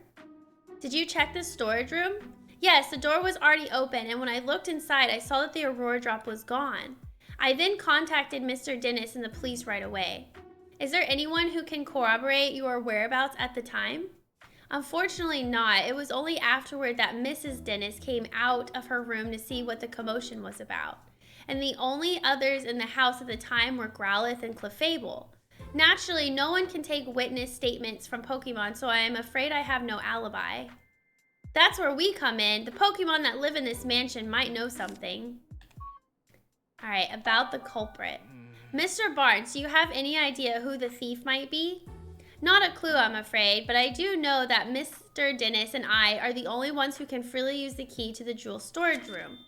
Did you check the storage room? Yes, the door was already open, and when I looked inside, I saw that the Aurora Drop was gone. I then contacted Mr. Dennis and the police right away. Is there anyone who can corroborate your whereabouts at the time? Unfortunately not. It was only afterward that Mrs. Dennis came out of her room to see what the commotion was about. And the only others in the house at the time were Growlithe and Clefable. Naturally, no one can take witness statements from Pokemon, so I am afraid I have no alibi. That's where we come in. The Pokemon that live in this mansion might know something. Alright, about the culprit. Mr. Barnes, do you have any idea who the thief might be? Not a clue, I'm afraid, but I do know that Mr. Dennis and I are the only ones who can freely use the key to the jewel storage room.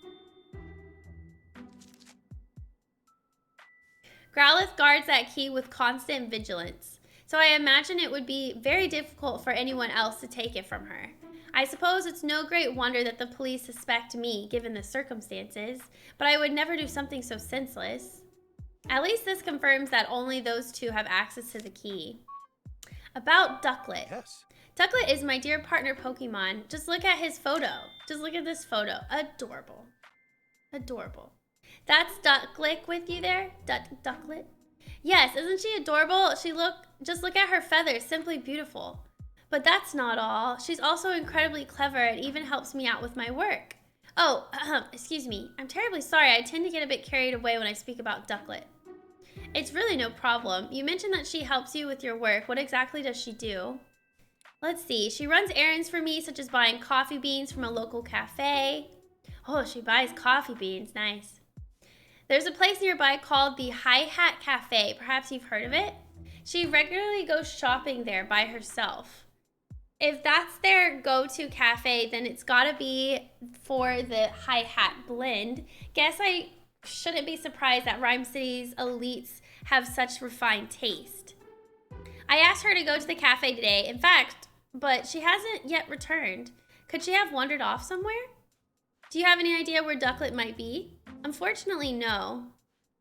Growlithe guards that key with constant vigilance, so I imagine it would be very difficult for anyone else to take it from her. I suppose it's no great wonder that the police suspect me, given the circumstances, but I would never do something so senseless. At least this confirms that only those two have access to the key. About Ducklet. Yes. Ducklet is my dear partner Pokemon. Just look at his photo. Just look at this photo. Adorable. Adorable. That's Ducklet with you there? Ducklet? Yes, isn't she adorable? Just look at her feathers. Simply beautiful. But that's not all. She's also incredibly clever and even helps me out with my work. Oh, excuse me. I'm terribly sorry. I tend to get a bit carried away when I speak about Ducklet. It's really no problem. You mentioned that she helps you with your work. What exactly does she do? Let's see. She runs errands for me, such as buying coffee beans from a local cafe. Oh, she buys coffee beans. Nice. There's a place nearby called the Hi Hat Cafe. Perhaps you've heard of it? She regularly goes shopping there by herself. If that's their go-to cafe, then it's gotta be for the Hi Hat blend. Guess I shouldn't be surprised that Rhyme City's elites have such refined taste. I asked her to go to the cafe today, in fact, but she hasn't yet returned. Could she have wandered off somewhere? Do you have any idea where Ducklet might be? Unfortunately, no.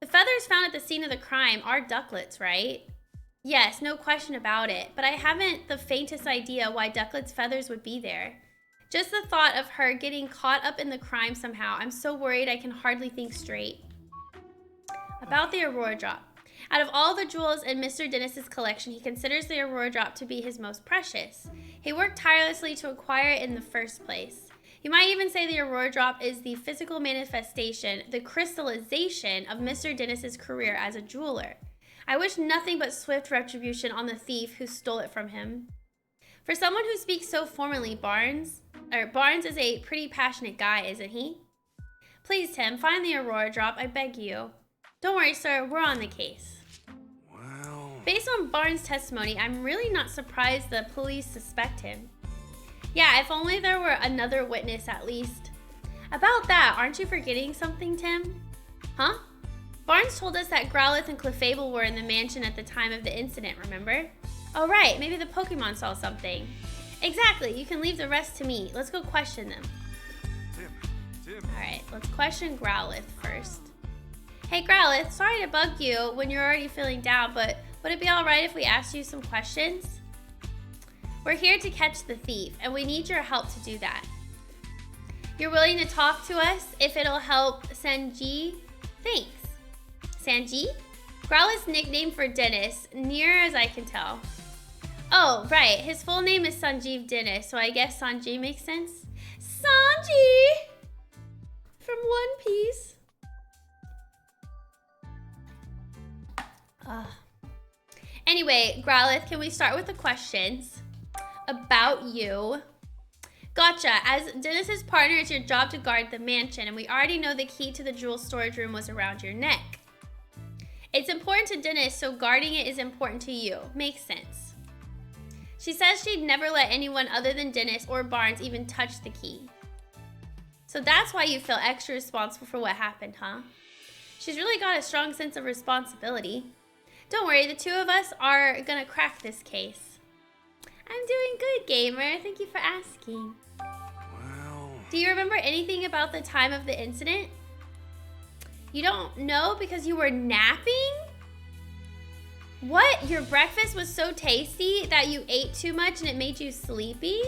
The feathers found at the scene of the crime are Ducklet's, right? Yes, no question about it, but I haven't the faintest idea why Ducklet's feathers would be there. Just the thought of her getting caught up in the crime somehow, I'm so worried I can hardly think straight. About the Aurora Drop. Out of all the jewels in Mr. Dennis's collection, he considers the Aurora Drop to be his most precious. He worked tirelessly to acquire it in the first place. You might even say the Aurora Drop is the physical manifestation, the crystallization of Mr. Dennis's career as a jeweler. I wish nothing but swift retribution on the thief who stole it from him. For someone who speaks so formally, Barnes is a pretty passionate guy, isn't he? Please, Tim, find the Aurora Drop, I beg you. Don't worry, sir, we're on the case. Well... Based on Barnes' testimony, I'm really not surprised the police suspect him. Yeah, if only there were another witness at least. About that, aren't you forgetting something, Tim? Huh? Barnes told us that Growlithe and Clefable were in the mansion at the time of the incident, remember? Oh right, maybe the Pokemon saw something. Exactly, you can leave the rest to me. Let's go question them. Tim. Alright, let's question Growlithe first. Hey Growlithe, sorry to bug you when you're already feeling down, but would it be alright if we asked you some questions? We're here to catch the thief, and we need your help to do that. You're willing to talk to us if it'll help Sanji? Thanks. Sanji? Growlithe's nickname for Dennis, near as I can tell. Oh, right. His full name is Sanjeev Dennis, so I guess Sanji makes sense. Sanji! From One Piece. Anyway, Growlithe, can we start with the questions about you? Gotcha. As Dennis's partner, it's your job to guard the mansion, and we already know the key to the jewel storage room was around your neck. It's important to Dennis, so guarding it is important to you. Makes sense. She says she'd never let anyone other than Dennis or Barnes even touch the key. So that's why you feel extra responsible for what happened, huh? She's really got a strong sense of responsibility. Don't worry, the two of us are gonna crack this case. I'm doing good, gamer. Thank you for asking. Well... Do you remember anything about the time of the incident? You don't know because you were napping? What? Your breakfast was so tasty that you ate too much and it made you sleepy?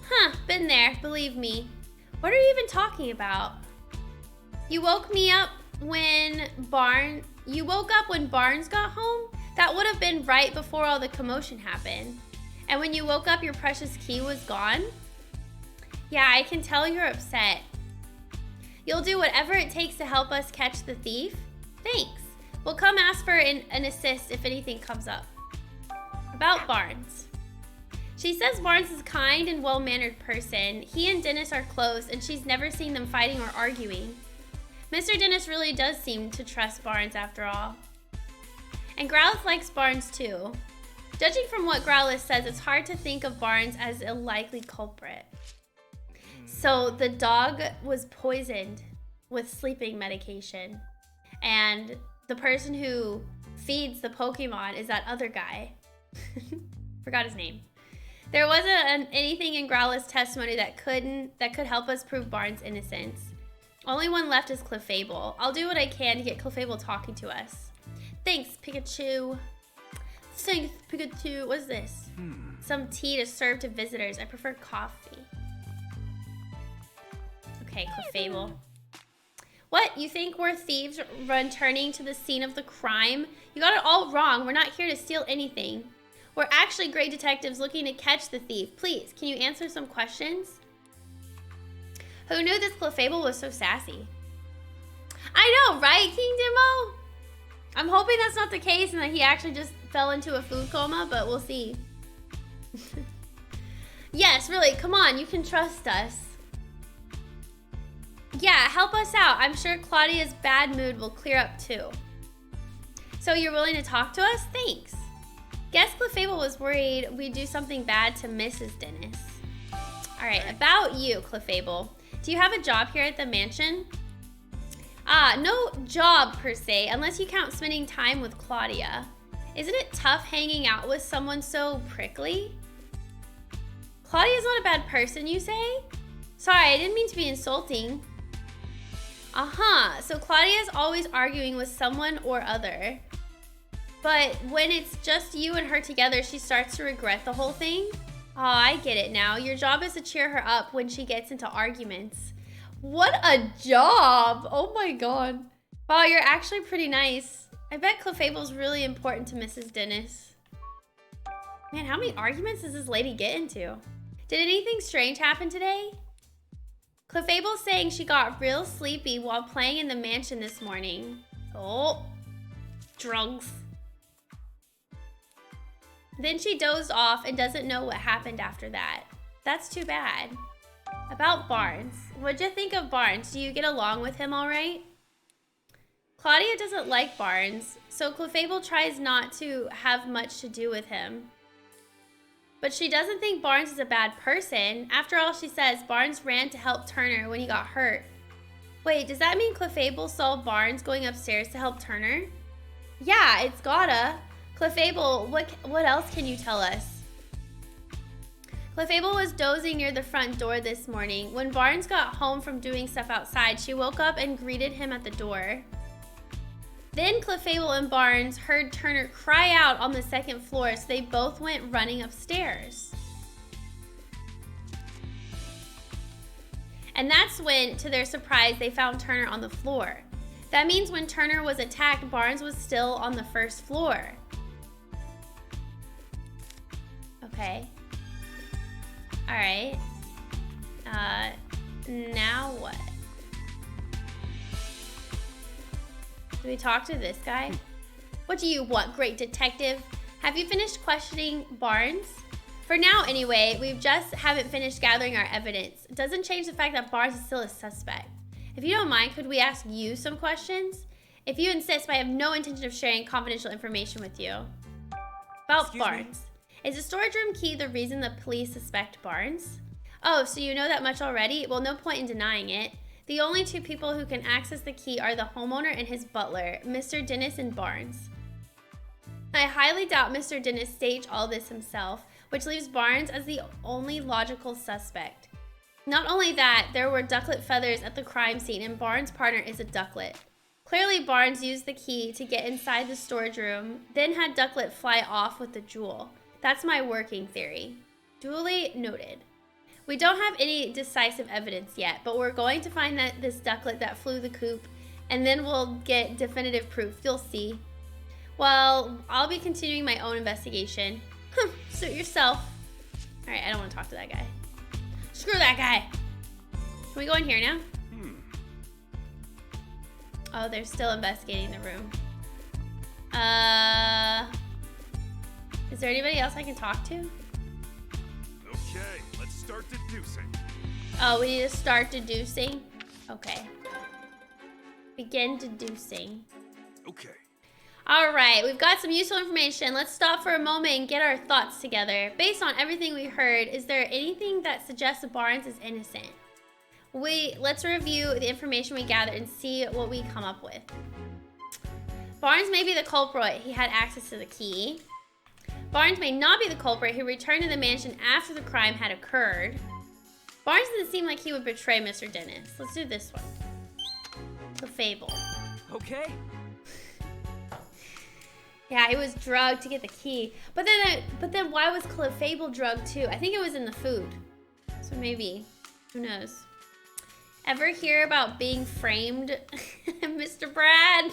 Huh, been there, believe me. What are you even talking about? You woke me up when You woke up when Barnes got home? That would have been right before all the commotion happened. And when you woke up, your precious key was gone? Yeah, I can tell you're upset. You'll do whatever it takes to help us catch the thief? Thanks. We'll come ask for an assist if anything comes up. About Barnes. She says Barnes is a kind and well-mannered person. He and Dennis are close, and she's never seen them fighting or arguing. Mr. Dennis really does seem to trust Barnes after all. And Growlithe likes Barnes too. Judging from what Growlithe says, it's hard to think of Barnes as a likely culprit. So the dog was poisoned with sleeping medication. And the person who feeds the Pokemon is that other guy. Forgot his name. There wasn't anything in Growlithe's testimony that could help us prove Barnes' innocence. Only one left is Clefable. I'll do what I can to get Clefable talking to us. Thanks, Pikachu. Thanks, Pikachu. What's this? Some tea to serve to visitors. I prefer coffee. Okay, Clefable. What? You think we're thieves returning to the scene of the crime? You got it all wrong. We're not here to steal anything. We're actually great detectives looking to catch the thief. Please, can you answer some questions? Who knew this Clefable was so sassy? I know, right, King Demo? I'm hoping that's not the case and that he actually just fell into a food coma, but we'll see. Yes, really, come on, you can trust us. Yeah, help us out. I'm sure Claudia's bad mood will clear up too. So you're willing to talk to us? Thanks. Guess Clefable was worried we'd do something bad to Mrs. Dennis. All right, about you, Clefable. Do you have a job here at the mansion? No job per se, unless you count spending time with Claudia. Isn't it tough hanging out with someone so prickly? Claudia's not a bad person, you say? Sorry, I didn't mean to be insulting. So Claudia's always arguing with someone or other. But when it's just you and her together, she starts to regret the whole thing? Oh, I get it now. Your job is to cheer her up when she gets into arguments. What a job! Oh my god. Wow, you're actually pretty nice. I bet Clefable's really important to Mrs. Dennis. Man, how many arguments does this lady get into? Did anything strange happen today? Clefable's saying she got real sleepy while playing in the mansion this morning. Oh, drugs. Then she dozed off and doesn't know what happened after that. That's too bad. About Barnes. What'd you think of Barnes? Do you get along with him all right? Claudia doesn't like Barnes, so Clefable tries not to have much to do with him. But she doesn't think Barnes is a bad person. After all, she says Barnes ran to help Turner when he got hurt. Wait, does that mean Clefable saw Barnes going upstairs to help Turner? Yeah, it's gotta. Clefable, what else can you tell us? Clefable was dozing near the front door this morning. When Barnes got home from doing stuff outside, she woke up and greeted him at the door. Then Clefable and Barnes heard Turner cry out on the second floor, so they both went running upstairs. And that's when, to their surprise, they found Turner on the floor. That means when Turner was attacked, Barnes was still on the first floor. Okay. Alright. Now what? Do we talk to this guy? What do you want, great detective? Have you finished questioning Barnes? For now, anyway, we just haven't finished gathering our evidence. It doesn't change the fact that Barnes is still a suspect. If you don't mind, could we ask you some questions? If you insist, I have no intention of sharing confidential information with you. About Barnes. Is the storage room key the reason the police suspect Barnes? Oh, so you know that much already? Well, no point in denying it. The only two people who can access the key are the homeowner and his butler, Mr. Dennis and Barnes. I highly doubt Mr. Dennis staged all this himself, which leaves Barnes as the only logical suspect. Not only that, there were ducklet feathers at the crime scene and Barnes' partner is a ducklet. Clearly, Barnes used the key to get inside the storage room, then had Ducklet fly off with the jewel. That's my working theory. Duly noted. We don't have any decisive evidence yet, but we're going to find this ducklet that flew the coop, and then we'll get definitive proof. You'll see. Well, I'll be continuing my own investigation. Suit yourself. All right, I don't want to talk to that guy. Screw that guy. Can we go in here now? Oh, they're still investigating the room. Is there anybody else I can talk to? Okay, let's start deducing. Oh, we need to start deducing? Okay. Begin deducing. Okay. All right, we've got some useful information. Let's stop for a moment and get our thoughts together. Based on everything we heard, is there anything that suggests Barnes is innocent? Let's review the information we gathered and see what we come up with. Barnes may be the culprit. He had access to the key. Barnes may not be the culprit who returned to the mansion after the crime had occurred. Barnes doesn't seem like he would betray Mr. Dennis. Let's do this one. The Fable. Okay. Yeah, he was drugged to get the key. But then why was Fable drugged too? I think it was in the food. So maybe. Who knows? Ever hear about being framed, Mr. Brad?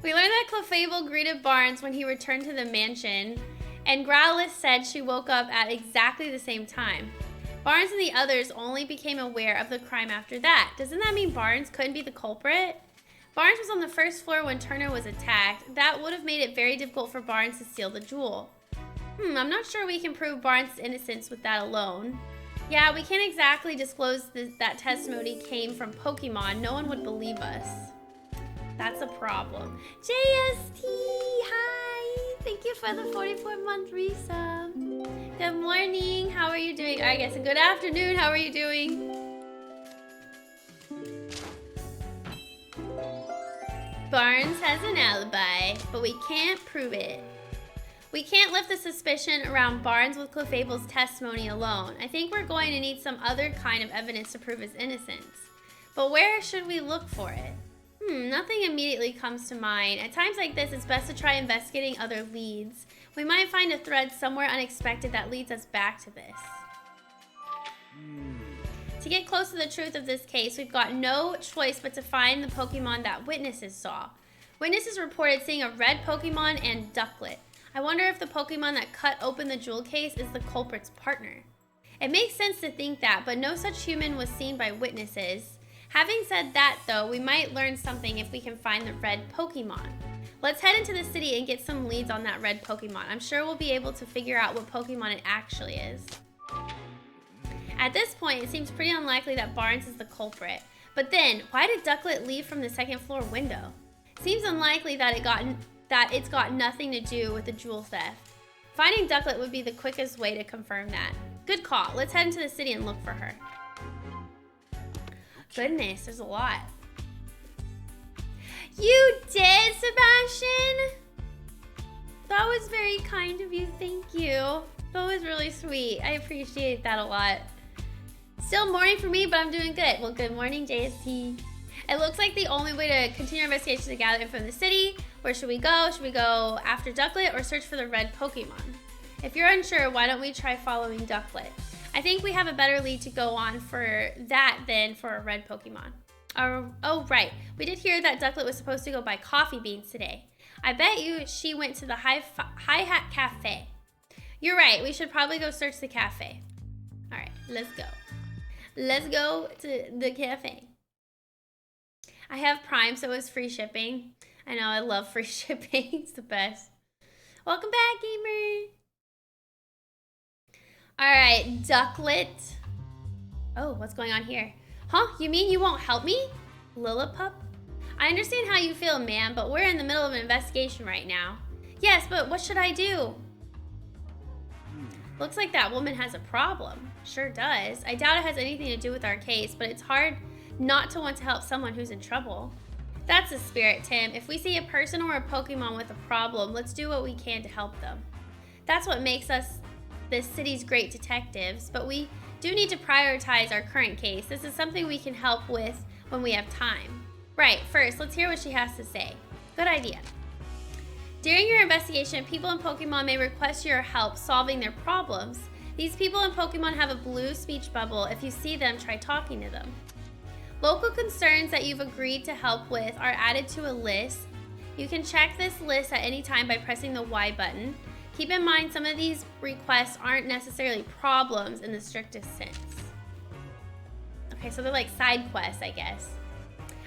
We learned that Clefable greeted Barnes when he returned to the mansion, and Growlithe said she woke up at exactly the same time. Barnes and the others only became aware of the crime after that. Doesn't that mean Barnes couldn't be the culprit? Barnes was on the first floor when Turner was attacked. That would have made it very difficult for Barnes to steal the jewel. I'm not sure we can prove Barnes' innocence with that alone. Yeah, we can't exactly disclose that testimony came from Pokemon. No one would believe us. That's a problem. JST, hi! Thank you for the 44-month resub. Good morning, how are you doing? I guess good afternoon, how are you doing? Barnes has an alibi, but we can't prove it. We can't lift the suspicion around Barnes with Clefable's testimony alone. I think we're going to need some other kind of evidence to prove his innocence. But where should we look for it? Nothing immediately comes to mind. At times like this, it's best to try investigating other leads. We might find a thread somewhere unexpected that leads us back to this. To get close to the truth of this case, we've got no choice but to find the Pokemon that witnesses saw. Witnesses reported seeing a red Pokemon and Ducklet. I wonder if the Pokemon that cut open the jewel case is the culprit's partner. It makes sense to think that, but no such human was seen by witnesses. Having said that, though, we might learn something if we can find the red Pokemon. Let's head into the city and get some leads on that red Pokemon. I'm sure we'll be able to figure out what Pokemon it actually is. At this point, it seems pretty unlikely that Barnes is the culprit. But then, why did Ducklet leave from the second floor window? Seems unlikely that it's got nothing to do with the jewel theft. Finding Ducklet would be the quickest way to confirm that. Good call. Let's head into the city and look for her. Goodness, there's a lot. You did, Sebastian? That was very kind of you. Thank you. That was really sweet. I appreciate that a lot. Still morning for me, but I'm doing good. Well, good morning, JST. It looks like the only way to continue our investigation is to gather info in the city. Where should we go? Should we go after Ducklet or search for the red Pokemon? If you're unsure, why don't we try following Ducklet? I think we have a better lead to go on for that than for a red Pokemon. Oh, right. We did hear that Ducklet was supposed to go buy coffee beans today. I bet you she went to the Hi-Hat Cafe. You're right. We should probably go search the cafe. All right, let's go. Let's go to the cafe. I have Prime, so it's free shipping. I know, I love free shipping. It's the best. Welcome back, gamer. All right, Ducklet. Oh, what's going on here? Huh? You mean you won't help me? Lillipup? I understand how you feel, ma'am, but we're in the middle of an investigation right now. Yes, but what should I do? Looks like that woman has a problem. Sure does. I doubt it has anything to do with our case, but it's hard not to want to help someone who's in trouble. That's the spirit, Tim. If we see a person or a Pokemon with a problem, let's do what we can to help them. That's what makes us this city's great detectives, but we do need to prioritize our current case. This is something we can help with when we have time. Right, first, let's hear what she has to say. Good idea. During your investigation, people in Pokemon may request your help solving their problems. These people in Pokemon have a blue speech bubble. If you see them, try talking to them. Local concerns that you've agreed to help with are added to a list. You can check this list at any time by pressing the Y button. Keep in mind, some of these requests aren't necessarily problems in the strictest sense. Okay, so they're like side quests, I guess.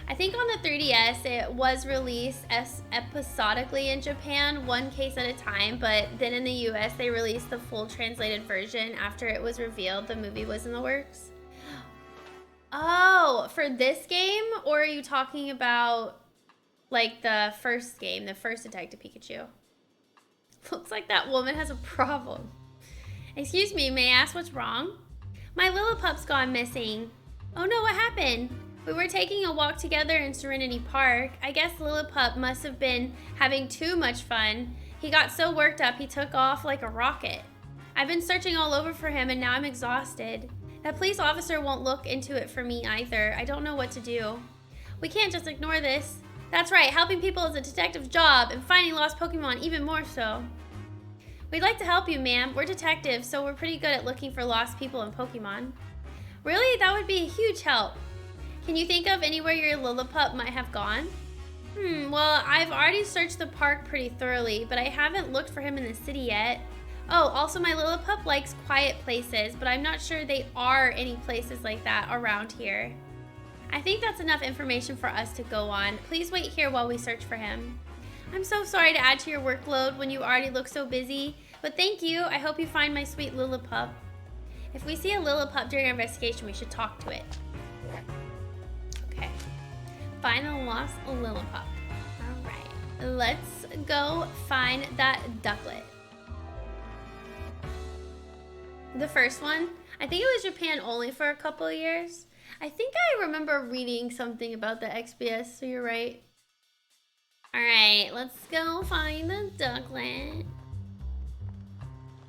I think on the 3DS, it was released episodically in Japan, one case at a time, but then in the US, they released the full translated version after it was revealed the movie was in the works. Oh, for this game? Or are you talking about like the first game, the first Detective Pikachu? Looks like that woman has a problem. Excuse me, may I ask what's wrong? My Lillipup's gone missing. Oh no, what happened? We were taking a walk together in Serenity Park. I guess Lillipup must have been having too much fun. He got so worked up he took off like a rocket. I've been searching all over for him and now I'm exhausted. That police officer won't look into it for me either. I don't know what to do. We can't just ignore this. That's right, helping people is a detective's job and finding lost Pokemon even more so. We'd like to help you, ma'am. We're detectives, so we're pretty good at looking for lost people and Pokemon. Really? That would be a huge help. Can you think of anywhere your Lillipup might have gone? Well, I've already searched the park pretty thoroughly, but I haven't looked for him in the city yet. Oh, also my Lillipup likes quiet places, but I'm not sure they are any places like that around here. I think that's enough information for us to go on. Please wait here while we search for him. I'm so sorry to add to your workload when you already look so busy, but thank you. I hope you find my sweet Lillipup. If we see a Lillipup during our investigation, we should talk to it. Okay. Find the lost Lillipup. Alright. Let's go find that Ducklet. The first one, I think it was Japan only for a couple of years. I think I remember reading something about the XBS, so you're right. Alright, let's go find the Ducklet.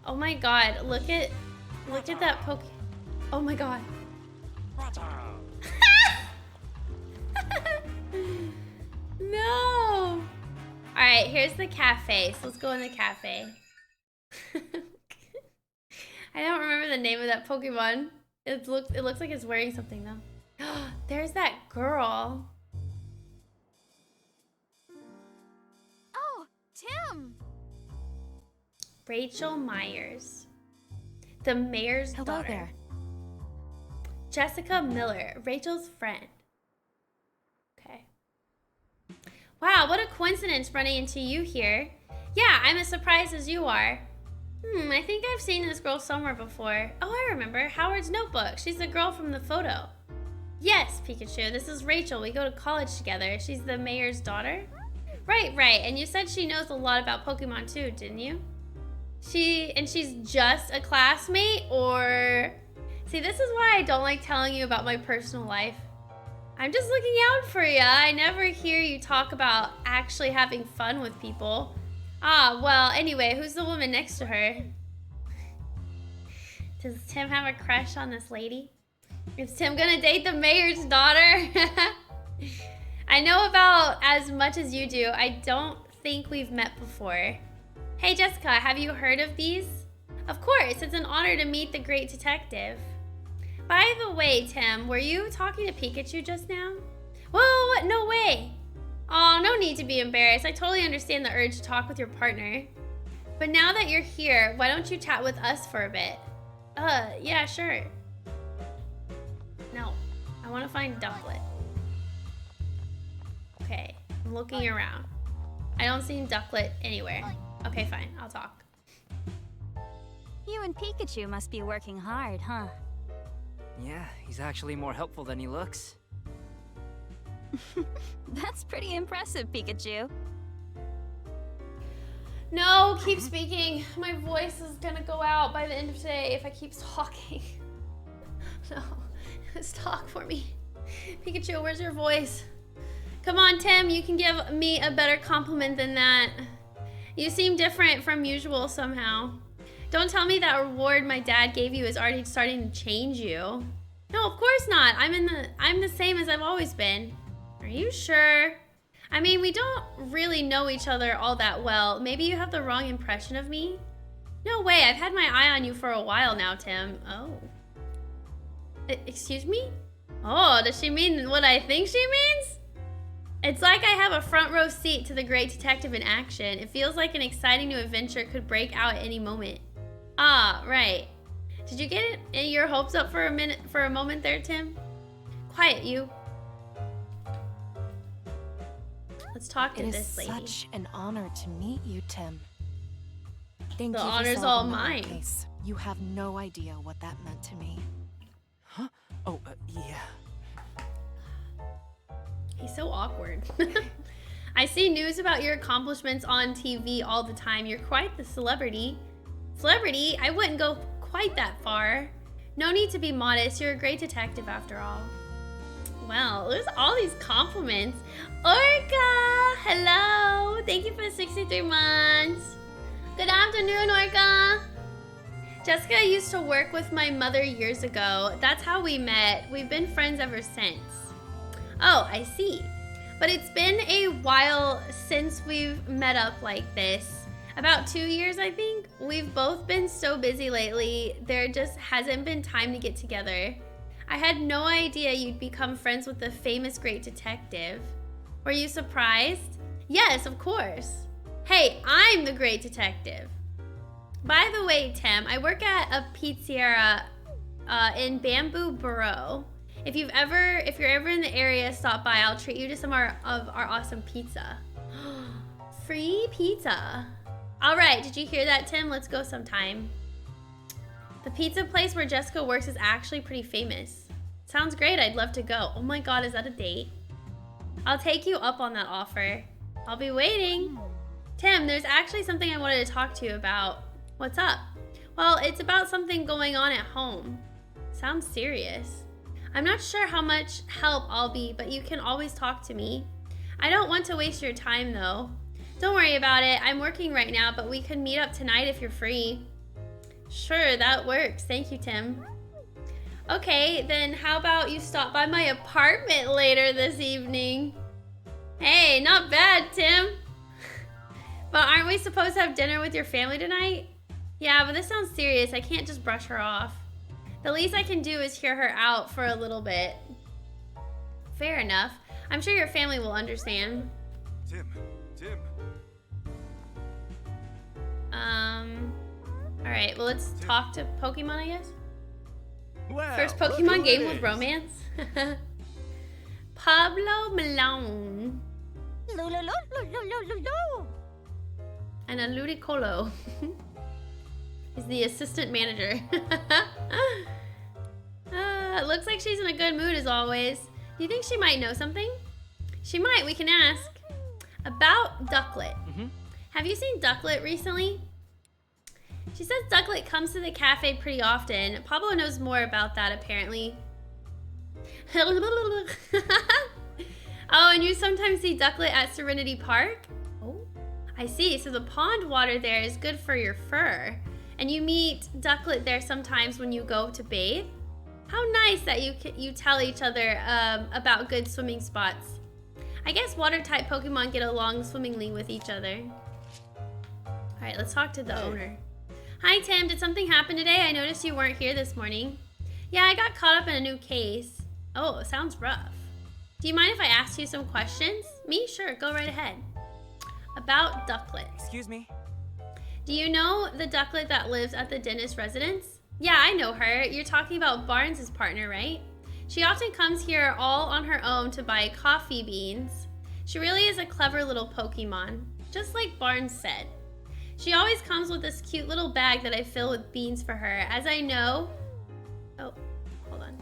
Oh my god, look at that Poke. Oh my god. No! Alright, here's the cafe. So let's go in the cafe. I don't remember the name of that Pokemon. It looks like it's wearing something though. There's that girl. Oh, Tim! Rachel Myers. The mayor's daughter. Hello there. Jessica Miller, Rachel's friend. Okay. Wow, what a coincidence running into you here. Yeah, I'm as surprised as you are. I think I've seen this girl somewhere before. Oh, I remember. Howard's notebook. She's the girl from the photo. Yes, Pikachu. This is Rachel. We go to college together. She's the mayor's daughter? Right. And you said she knows a lot about Pokemon too, didn't you? She's just a classmate, or... See, this is why I don't like telling you about my personal life. I'm just looking out for you. I never hear you talk about actually having fun with people. Ah, well, anyway, who's the woman next to her? Does Tim have a crush on this lady? Is Tim gonna date the mayor's daughter? I know about as much as you do. I don't think we've met before. Hey, Jessica, have you heard of these? Of course, it's an honor to meet the great detective. By the way, Tim, were you talking to Pikachu just now? Whoa, no way. Oh, no need to be embarrassed. I totally understand the urge to talk with your partner. But now that you're here, why don't you chat with us for a bit? Yeah, sure. No, I want to find Ducklet. Okay, I'm looking around. I don't see Ducklet anywhere. Okay, fine, I'll talk. You and Pikachu must be working hard, huh? Yeah, he's actually more helpful than he looks. That's pretty impressive, Pikachu. No, keep speaking. My voice is gonna go out by the end of today if I keep talking. No, just talk for me. Pikachu, where's your voice? Come on, Tim, you can give me a better compliment than that. You seem different from usual somehow. Don't tell me that reward my dad gave you is already starting to change you. No, of course not. I'm the same as I've always been. Are you sure? I mean, we don't really know each other all that well. Maybe you have the wrong impression of me? No way, I've had my eye on you for a while now, Tim. Oh. Excuse me? Oh, does she mean what I think she means? It's like I have a front row seat to the great detective in action. It feels like an exciting new adventure could break out at any moment. Ah, right. Did you get your hopes up for a moment there, Tim? Quiet, you. Let's talk to this lady. It is such an honor to meet you, Tim. Thank the you honor's for all solving the mine. case. You have no idea what that meant to me. Huh? Oh, yeah. He's so awkward. I see news about your accomplishments on TV all the time. You're quite the celebrity. Celebrity? I wouldn't go quite that far. No need to be modest. You're a great detective after all. Wow, there's all these compliments. Orca! Hello! Thank you for the 63 months. Good afternoon, Orca. Jessica used to work with my mother years ago. That's how we met. We've been friends ever since. Oh, I see. But it's been a while since we've met up like this. About 2 years, I think. We've both been so busy lately. There just hasn't been time to get together. I had no idea you'd become friends with the famous great detective. Were you surprised? Yes, of course. Hey, I'm the great detective. By the way, Tim, I work at a pizzeria in Bamboo Borough. If you're ever in the area, stop by. I'll treat you to some of our awesome pizza. Free pizza. All right, did you hear that, Tim? Let's go sometime. The pizza place where Jessica works is actually pretty famous. Sounds great, I'd love to go. Oh my God, is that a date? I'll take you up on that offer. I'll be waiting. Tim, there's actually something I wanted to talk to you about. What's up? Well, it's about something going on at home. Sounds serious. I'm not sure how much help I'll be, but you can always talk to me. I don't want to waste your time though. Don't worry about it. I'm working right now, but we could meet up tonight if you're free. Sure, that works. Thank you, Tim. Okay, then how about you stop by my apartment later this evening? Hey, not bad, Tim. But aren't we supposed to have dinner with your family tonight? Yeah, but this sounds serious. I can't just brush her off. The least I can do is hear her out for a little bit. Fair enough. I'm sure your family will understand. Tim. Alright, well let's talk to Pokemon, I guess. Well, First Pokemon game with romance. Pablo Malone. And a Ludicolo. He's the assistant manager. Looks like she's in a good mood as always. Do you think she might know something? She might, we can ask. About Ducklet. Have you seen Ducklet recently? She says Ducklet comes to the cafe pretty often. Pablo knows more about that apparently. Oh, and you sometimes see Ducklet at Serenity Park? Oh, I see. So the pond water there is good for your fur. And you meet Ducklet there sometimes when you go to bathe? How nice that you tell each other about good swimming spots. I guess water-type Pokemon get along swimmingly with each other. Alright, let's talk to the owner. Hi, Tim. Did something happen today? I noticed you weren't here this morning. Yeah, I got caught up in a new case. Oh, it sounds rough. Do you mind if I ask you some questions? Me? Sure, go right ahead. About Ducklet. Excuse me? Do you know the Ducklet that lives at the dentist residence? Yeah, I know her. You're talking about Barnes' partner, right? She often comes here all on her own to buy coffee beans. She really is a clever little Pokemon, just like Barnes said. She always comes with this cute little bag that I fill with beans for her. As I know... Oh, hold on.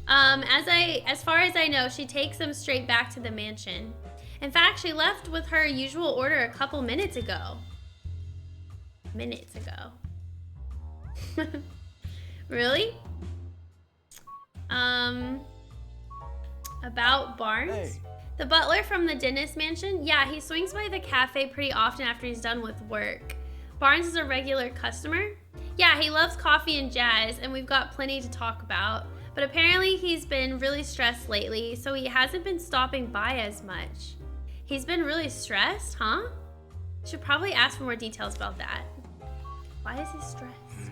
As far as I know, she takes them straight back to the mansion. In fact, she left with her usual order a couple minutes ago. Really? About Barnes? Hey. The butler from the dentist mansion? Yeah, he swings by the cafe pretty often after he's done with work. Barnes is a regular customer? Yeah, he loves coffee and jazz, and we've got plenty to talk about. But apparently he's been really stressed lately, so he hasn't been stopping by as much. He's been really stressed, huh? Should probably ask for more details about that. Why is he stressed?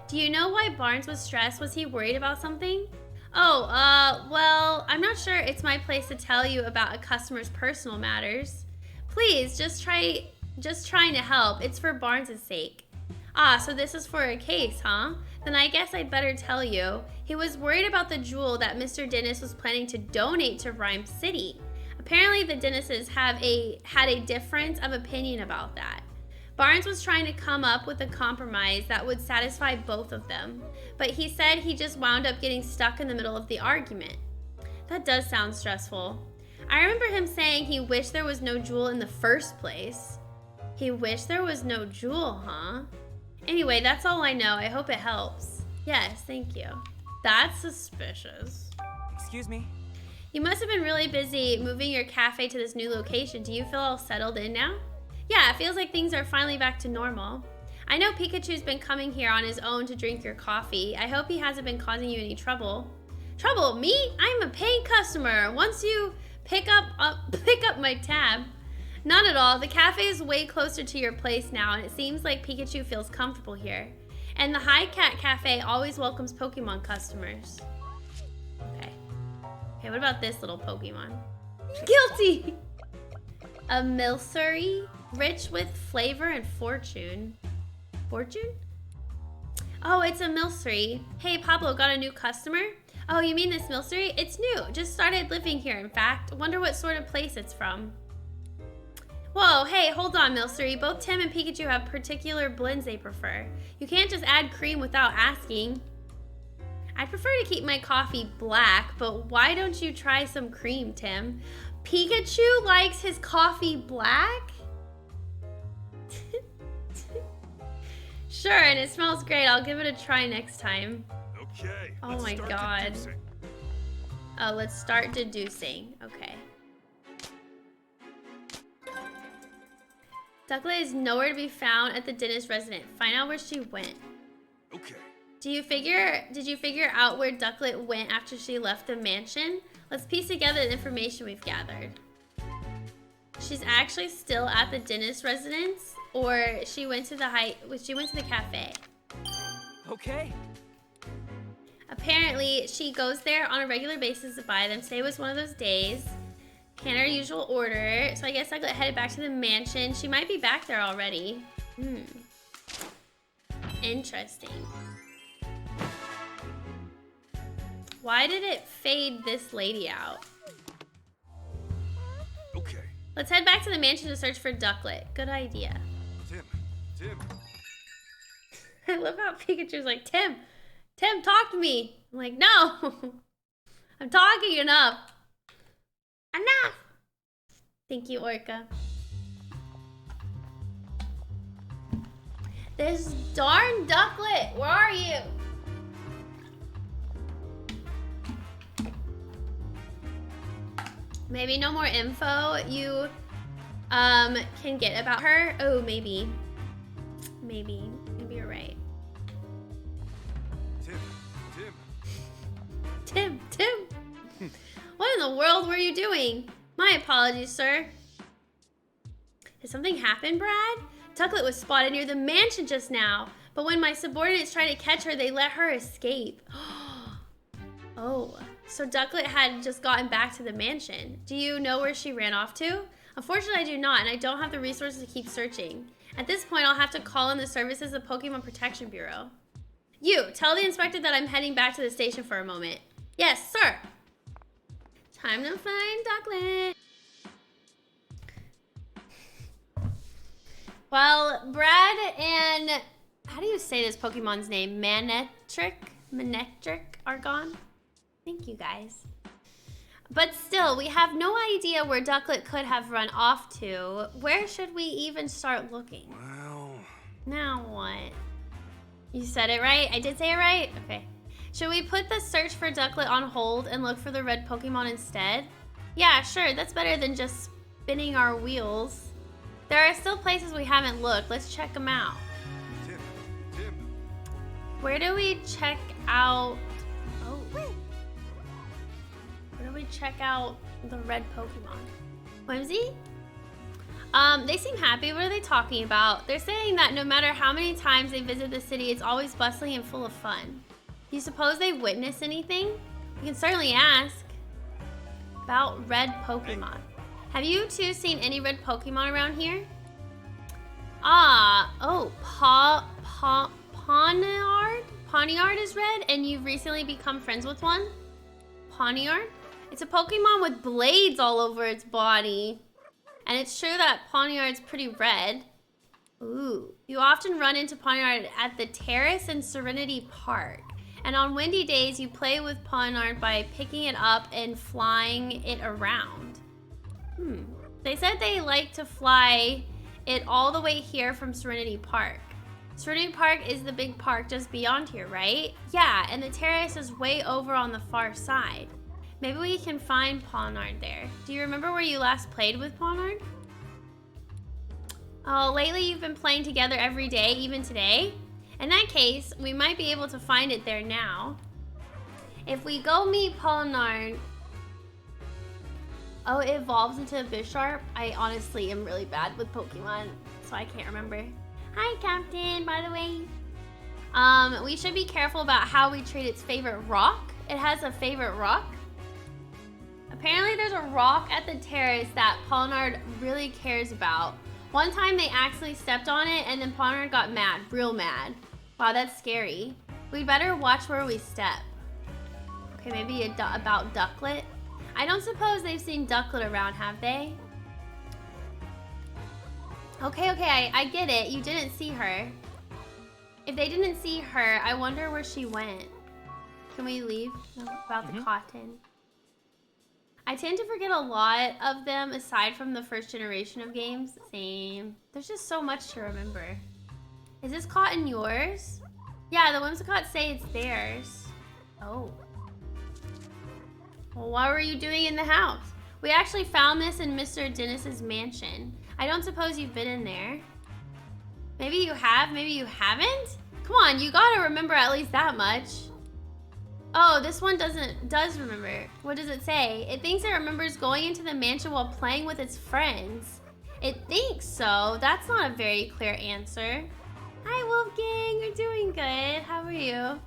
Do you know why Barnes was stressed? Was he worried about something? Oh, well, I'm not sure it's my place to tell you about a customer's personal matters. Please, just trying to help. It's for Barnes' sake. Ah, so this is for a case, huh? Then I guess I'd better tell you. He was worried about the jewel that Mr. Dennis was planning to donate to Rhyme City. Apparently, the Dennises had a difference of opinion about that. Barnes was trying to come up with a compromise that would satisfy both of them, but he said he just wound up getting stuck in the middle of the argument. That does sound stressful. I remember him saying he wished there was no jewel in the first place. He wished there was no jewel, huh? Anyway, that's all I know. I hope it helps. Yes, thank you. That's suspicious. Excuse me? You must have been really busy moving your cafe to this new location. Do you feel all settled in now? Yeah, it feels like things are finally back to normal. I know Pikachu's been coming here on his own to drink your coffee. I hope he hasn't been causing you any trouble. Trouble? Me? I'm a paying customer. Once you pick up my tab. Not at all. The cafe is way closer to your place now, and it seems like Pikachu feels comfortable here. And the High Cat Cafe always welcomes Pokemon customers. Okay. Okay, what about this little Pokemon? Guilty! A Misskyliee, rich with flavor and fortune. Fortune? Oh, it's a Misskyliee. Hey, Pablo, got a new customer? Oh, you mean this Misskyliee? It's new. Just started living here, in fact. Wonder what sort of place it's from. Whoa, hey, hold on, Misskyliee. Both Tim and Pikachu have particular blends they prefer. You can't just add cream without asking. I prefer to keep my coffee black, but why don't you try some cream, Tim? Pikachu likes his coffee black? Sure, and it smells great. I'll give it a try next time. Okay. Oh my god. Oh, let's start deducing. Okay. Ducklet is nowhere to be found at the Dennis residence. Find out where she went. Okay. Did you figure out where Ducklet went after she left the mansion? Let's piece together the information we've gathered. She's actually still at the Dennis residence, or she went to the cafe. Okay. Apparently, she goes there on a regular basis to buy them. Today was one of those days. Can't her usual order. So I guess I got headed back to the mansion. She might be back there already. Interesting. Why did it fade this lady out? Okay. Let's head back to the mansion to search for Ducklet. Good idea. Tim. I love how Pikachu's like, Tim, talk to me. I'm like, no. I'm talking enough. Enough. Thank you, Orca. This darn Ducklet, where are you? Maybe no more info you can get about her. Oh, maybe you're right. Tim. What in the world were you doing? My apologies, sir. Did something happen, Brad? Ducklet was spotted near the mansion just now, but when my subordinates tried to catch her, they let her escape. Oh, so Ducklet had just gotten back to the mansion. Do you know where she ran off to? Unfortunately, I do not, and I don't have the resources to keep searching. At this point, I'll have to call in the services of Pokemon Protection Bureau. You, tell the inspector that I'm heading back to the station for a moment. Yes, sir. Time to find Ducklet. Well, Brad and... How do you say this Pokemon's name? Manectric are gone? Thank you, guys. But still, we have no idea where Ducklet could have run off to. Where should we even start looking? Well... Now what? You said it right? I did say it right? Okay. Should we put the search for Ducklet on hold and look for the red Pokemon instead? Yeah, sure. That's better than just spinning our wheels. There are still places we haven't looked. Let's check them out. Tim. Where do we check out... Oh. Where do we check out the red Pokemon? Whimsy? They seem happy. What are they talking about? They're saying that no matter how many times they visit the city, it's always bustling and full of fun. Do you suppose they've witnessed anything? We can certainly ask. About red Pokemon. Have you two seen any red Pokemon around here? Pawniard? Pawniard is red, and you've recently become friends with one? Pawniard? It's a Pokemon with blades all over its body. And it's true that Pawniard's pretty red. Ooh. You often run into Pawniard at the Terrace and Serenity Park. And on windy days, you play with Pawniard by picking it up and flying it around. They said they like to fly it all the way here from Serenity Park. Serenity Park is the big park just beyond here, right? Yeah, and the terrace is way over on the far side. Maybe we can find Pawniard there. Do you remember where you last played with Pawniard? Oh, lately you've been playing together every day, even today? In that case, we might be able to find it there now. If we go meet Pawniard... Oh, it evolves into a Bisharp? I honestly am really bad with Pokemon, so I can't remember. Hi, Captain, by the way. We should be careful about how we treat its favorite rock. It has a favorite rock. Apparently there's a rock at the terrace that Pawniard really cares about. One time they accidentally stepped on it and then Pawniard got mad, real mad. Wow, that's scary. We'd better watch where we step. Okay, maybe about Ducklet. I don't suppose they've seen Ducklet around, have they? Okay, I get it. You didn't see her. If they didn't see her, I wonder where she went. Can we leave? No, about the cotton. I tend to forget a lot of them aside from the first generation of games. Same. There's just so much to remember. Is this cotton yours? Yeah, the Whimsicott say it's theirs. Oh. Well, what were you doing in the house? We actually found this in Mr. Dennis's mansion. I don't suppose you've been in there. Maybe you have, maybe you haven't? Come on, you gotta remember at least that much. Oh, this one does remember. What does it say? It thinks it remembers going into the mansion while playing with its friends. It thinks so. That's not a very clear answer. Hi, Wolfgang. You're doing good. How are you?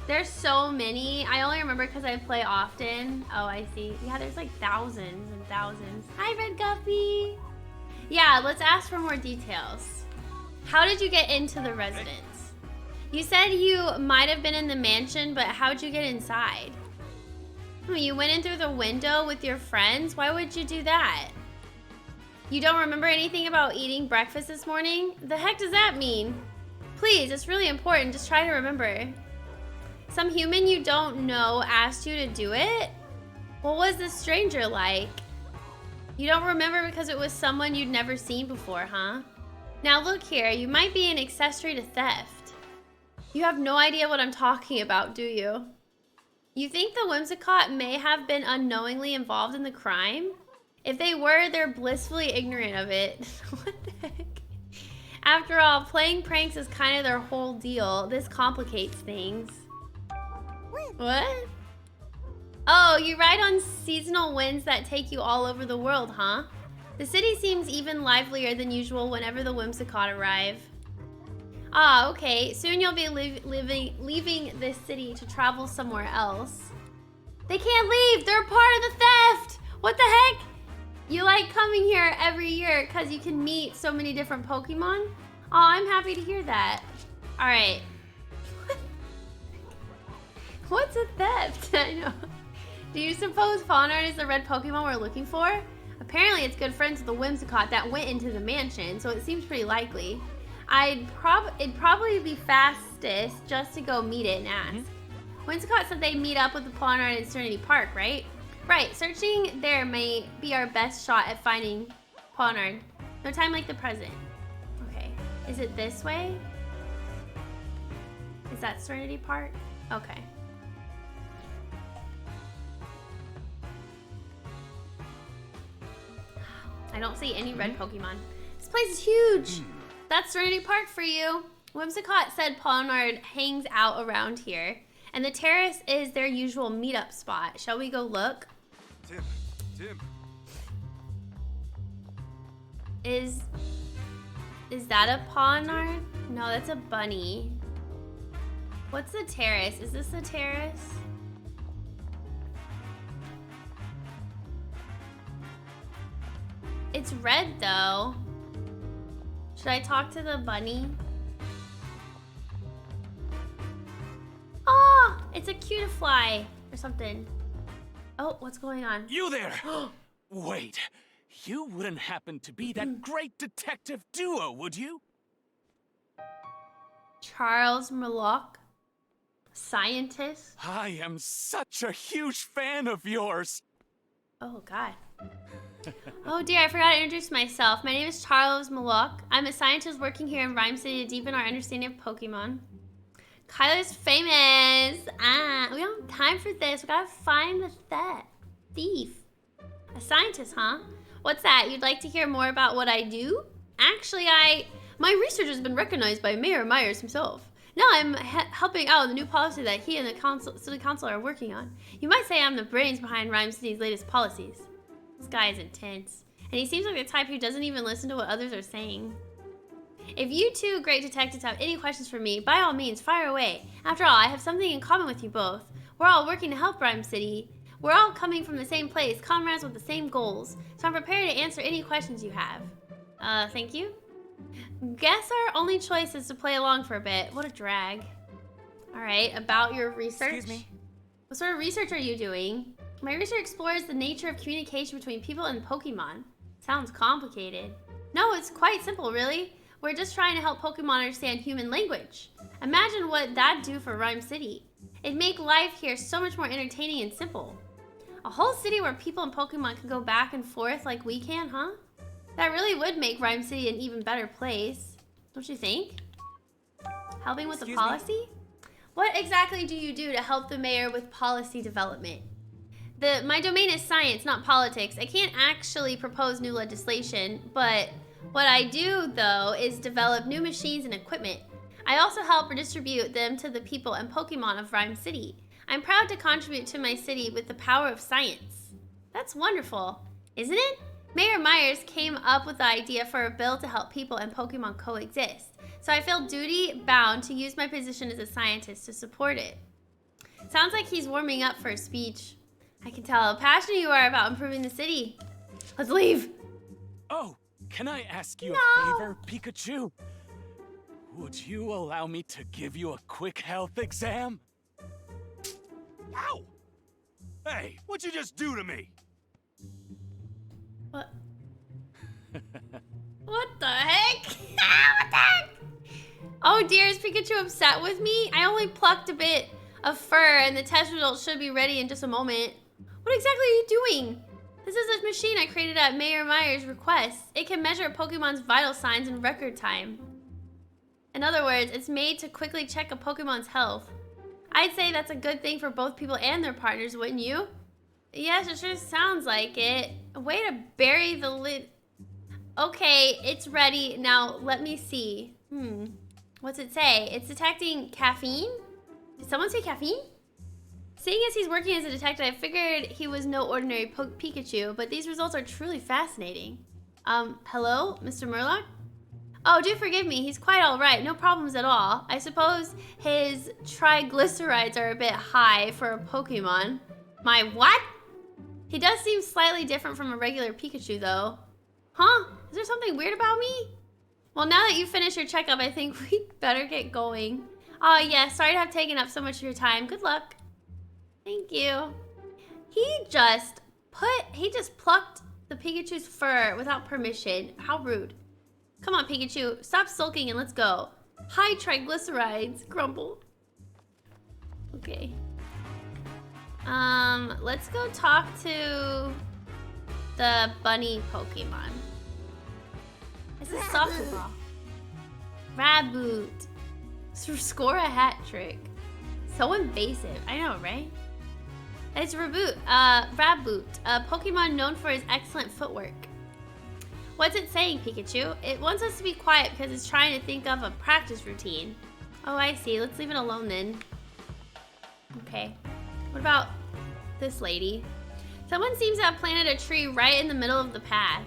There's so many. I only remember because I play often. Oh, I see. Yeah, there's like thousands and thousands. Hi, Red Guppy. Yeah, let's ask for more details. How did you get into the residence? You said you might have been in the mansion, but how'd you get inside? You went in through the window with your friends? Why would you do that? You don't remember anything about eating breakfast this morning? The heck does that mean? Please, it's really important. Just try to remember. Some human you don't know asked you to do it? What was this stranger like? You don't remember because it was someone you'd never seen before, huh? Now look here, you might be an accessory to theft. You have no idea what I'm talking about, do you? You think the Whimsicott may have been unknowingly involved in the crime? If they were, they're blissfully ignorant of it. What the heck? After all, playing pranks is kind of their whole deal. This complicates things. What? Oh, you ride on seasonal winds that take you all over the world, huh? The city seems even livelier than usual whenever the Whimsicott arrive. Ah, okay. Soon you'll be leaving this city to travel somewhere else. They can't leave! They're part of the theft! What the heck? You like coming here every year because you can meet so many different Pokemon? Oh, I'm happy to hear that. Alright. What's a theft? I know. Do you suppose Pawniard is the red Pokemon we're looking for? Apparently it's good friends with the Whimsicott that went into the mansion, so it seems pretty likely. It'd probably be fastest just to go meet it and ask. Whimsicott said they meet up with the Pawniard in Serenity Park, right? Right, searching there may be our best shot at finding Pawniard. No time like the present. Okay, is it this way? Is that Serenity Park? Okay. I don't see any red Pokemon. This place is huge. That's Serenity Park for you. Whimsicott said Pawniard hangs out around here, and the terrace is their usual meetup spot. Shall we go look? Tim. Is that a Pawnard? No, that's a bunny. What's the terrace? Is this the terrace? It's red though. Should I talk to the bunny? Oh, it's a Cutifly or something. Oh, what's going on? You there! Wait, you wouldn't happen to be that great detective duo, would you? Charles Murlock, scientist. I am such a huge fan of yours. Oh God. Oh dear, I forgot to introduce myself. My name is Charles Murlock. I'm a scientist working here in Rhyme City to deepen our understanding of Pokemon. Kylie's famous. We don't have time for this. We gotta find the thief. A scientist, huh? What's that? You'd like to hear more about what I do? Actually, my research has been recognized by Mayor Myers himself. Now I'm helping out the new policy that he and the city council are working on. You might say I'm the brains behind Rhyme City's latest policies. This guy is intense. And he seems like the type who doesn't even listen to what others are saying. If you two great detectives have any questions for me, by all means, fire away. After all, I have something in common with you both. We're all working to help Rhyme City. We're all coming from the same place, comrades with the same goals. So I'm prepared to answer any questions you have. Thank you. Guess our only choice is to play along for a bit. What a drag. Alright, about your research. Excuse me. What sort of research are you doing? My research explores the nature of communication between people and Pokemon. Sounds complicated. No, it's quite simple, really. We're just trying to help Pokemon understand human language. Imagine what that'd do for Rhyme City. It'd make life here so much more entertaining and simple. A whole city where people and Pokemon can go back and forth like we can, huh? That really would make Rhyme City an even better place. Don't you think? Helping with the policy? What exactly do you do to help the mayor with policy development? My domain is science, not politics. I can't actually propose new legislation, but what I do, though, is develop new machines and equipment. I also help redistribute them to the people and Pokemon of Rhyme City. I'm proud to contribute to my city with the power of science. That's wonderful, isn't it? Mayor Myers came up with the idea for a bill to help people and Pokemon coexist. So I feel duty-bound to use my position as a scientist to support it. Sounds like he's warming up for a speech. I can tell how passionate you are about improving the city. Let's leave. Oh, can I ask you a favor, Pikachu? Would you allow me to give you a quick health exam? Ow! Hey, what'd you just do to me? What? What the heck? What the heck? Oh dear, is Pikachu upset with me? I only plucked a bit of fur and the test results should be ready in just a moment. What exactly are you doing? This is a machine I created at Mayor Myers' request. It can measure a Pokemon's vital signs in record time. In other words, it's made to quickly check a Pokemon's health. I'd say that's a good thing for both people and their partners, wouldn't you? Yes, it sure sounds like it. A way to bury the lid. Okay, it's ready. Now, let me see. What's it say? It's detecting caffeine? Did someone say caffeine? Seeing as he's working as a detective, I figured he was no ordinary Pikachu, but these results are truly fascinating. Hello, Mr. Murlock? Oh, do forgive me. He's quite all right. No problems at all. I suppose his triglycerides are a bit high for a Pokemon. My what? He does seem slightly different from a regular Pikachu, though. Huh? Is there something weird about me? Well, now that you've finished your checkup, I think we'd better get going. Oh, yeah. Sorry to have taken up so much of your time. Good luck. Thank you. He just plucked the Pikachu's fur without permission. How rude. Come on, Pikachu. Stop sulking and let's go. High triglycerides. Grumble. Okay. Let's go talk to the bunny Pokemon. It's a soccer ball. Raboot. Score a hat trick. So invasive. I know, right? It's Raboot, a Pokemon known for his excellent footwork. What's it saying, Pikachu? It wants us to be quiet because it's trying to think of a practice routine. Oh, I see. Let's leave it alone then. Okay. What about this lady? Someone seems to have planted a tree right in the middle of the path.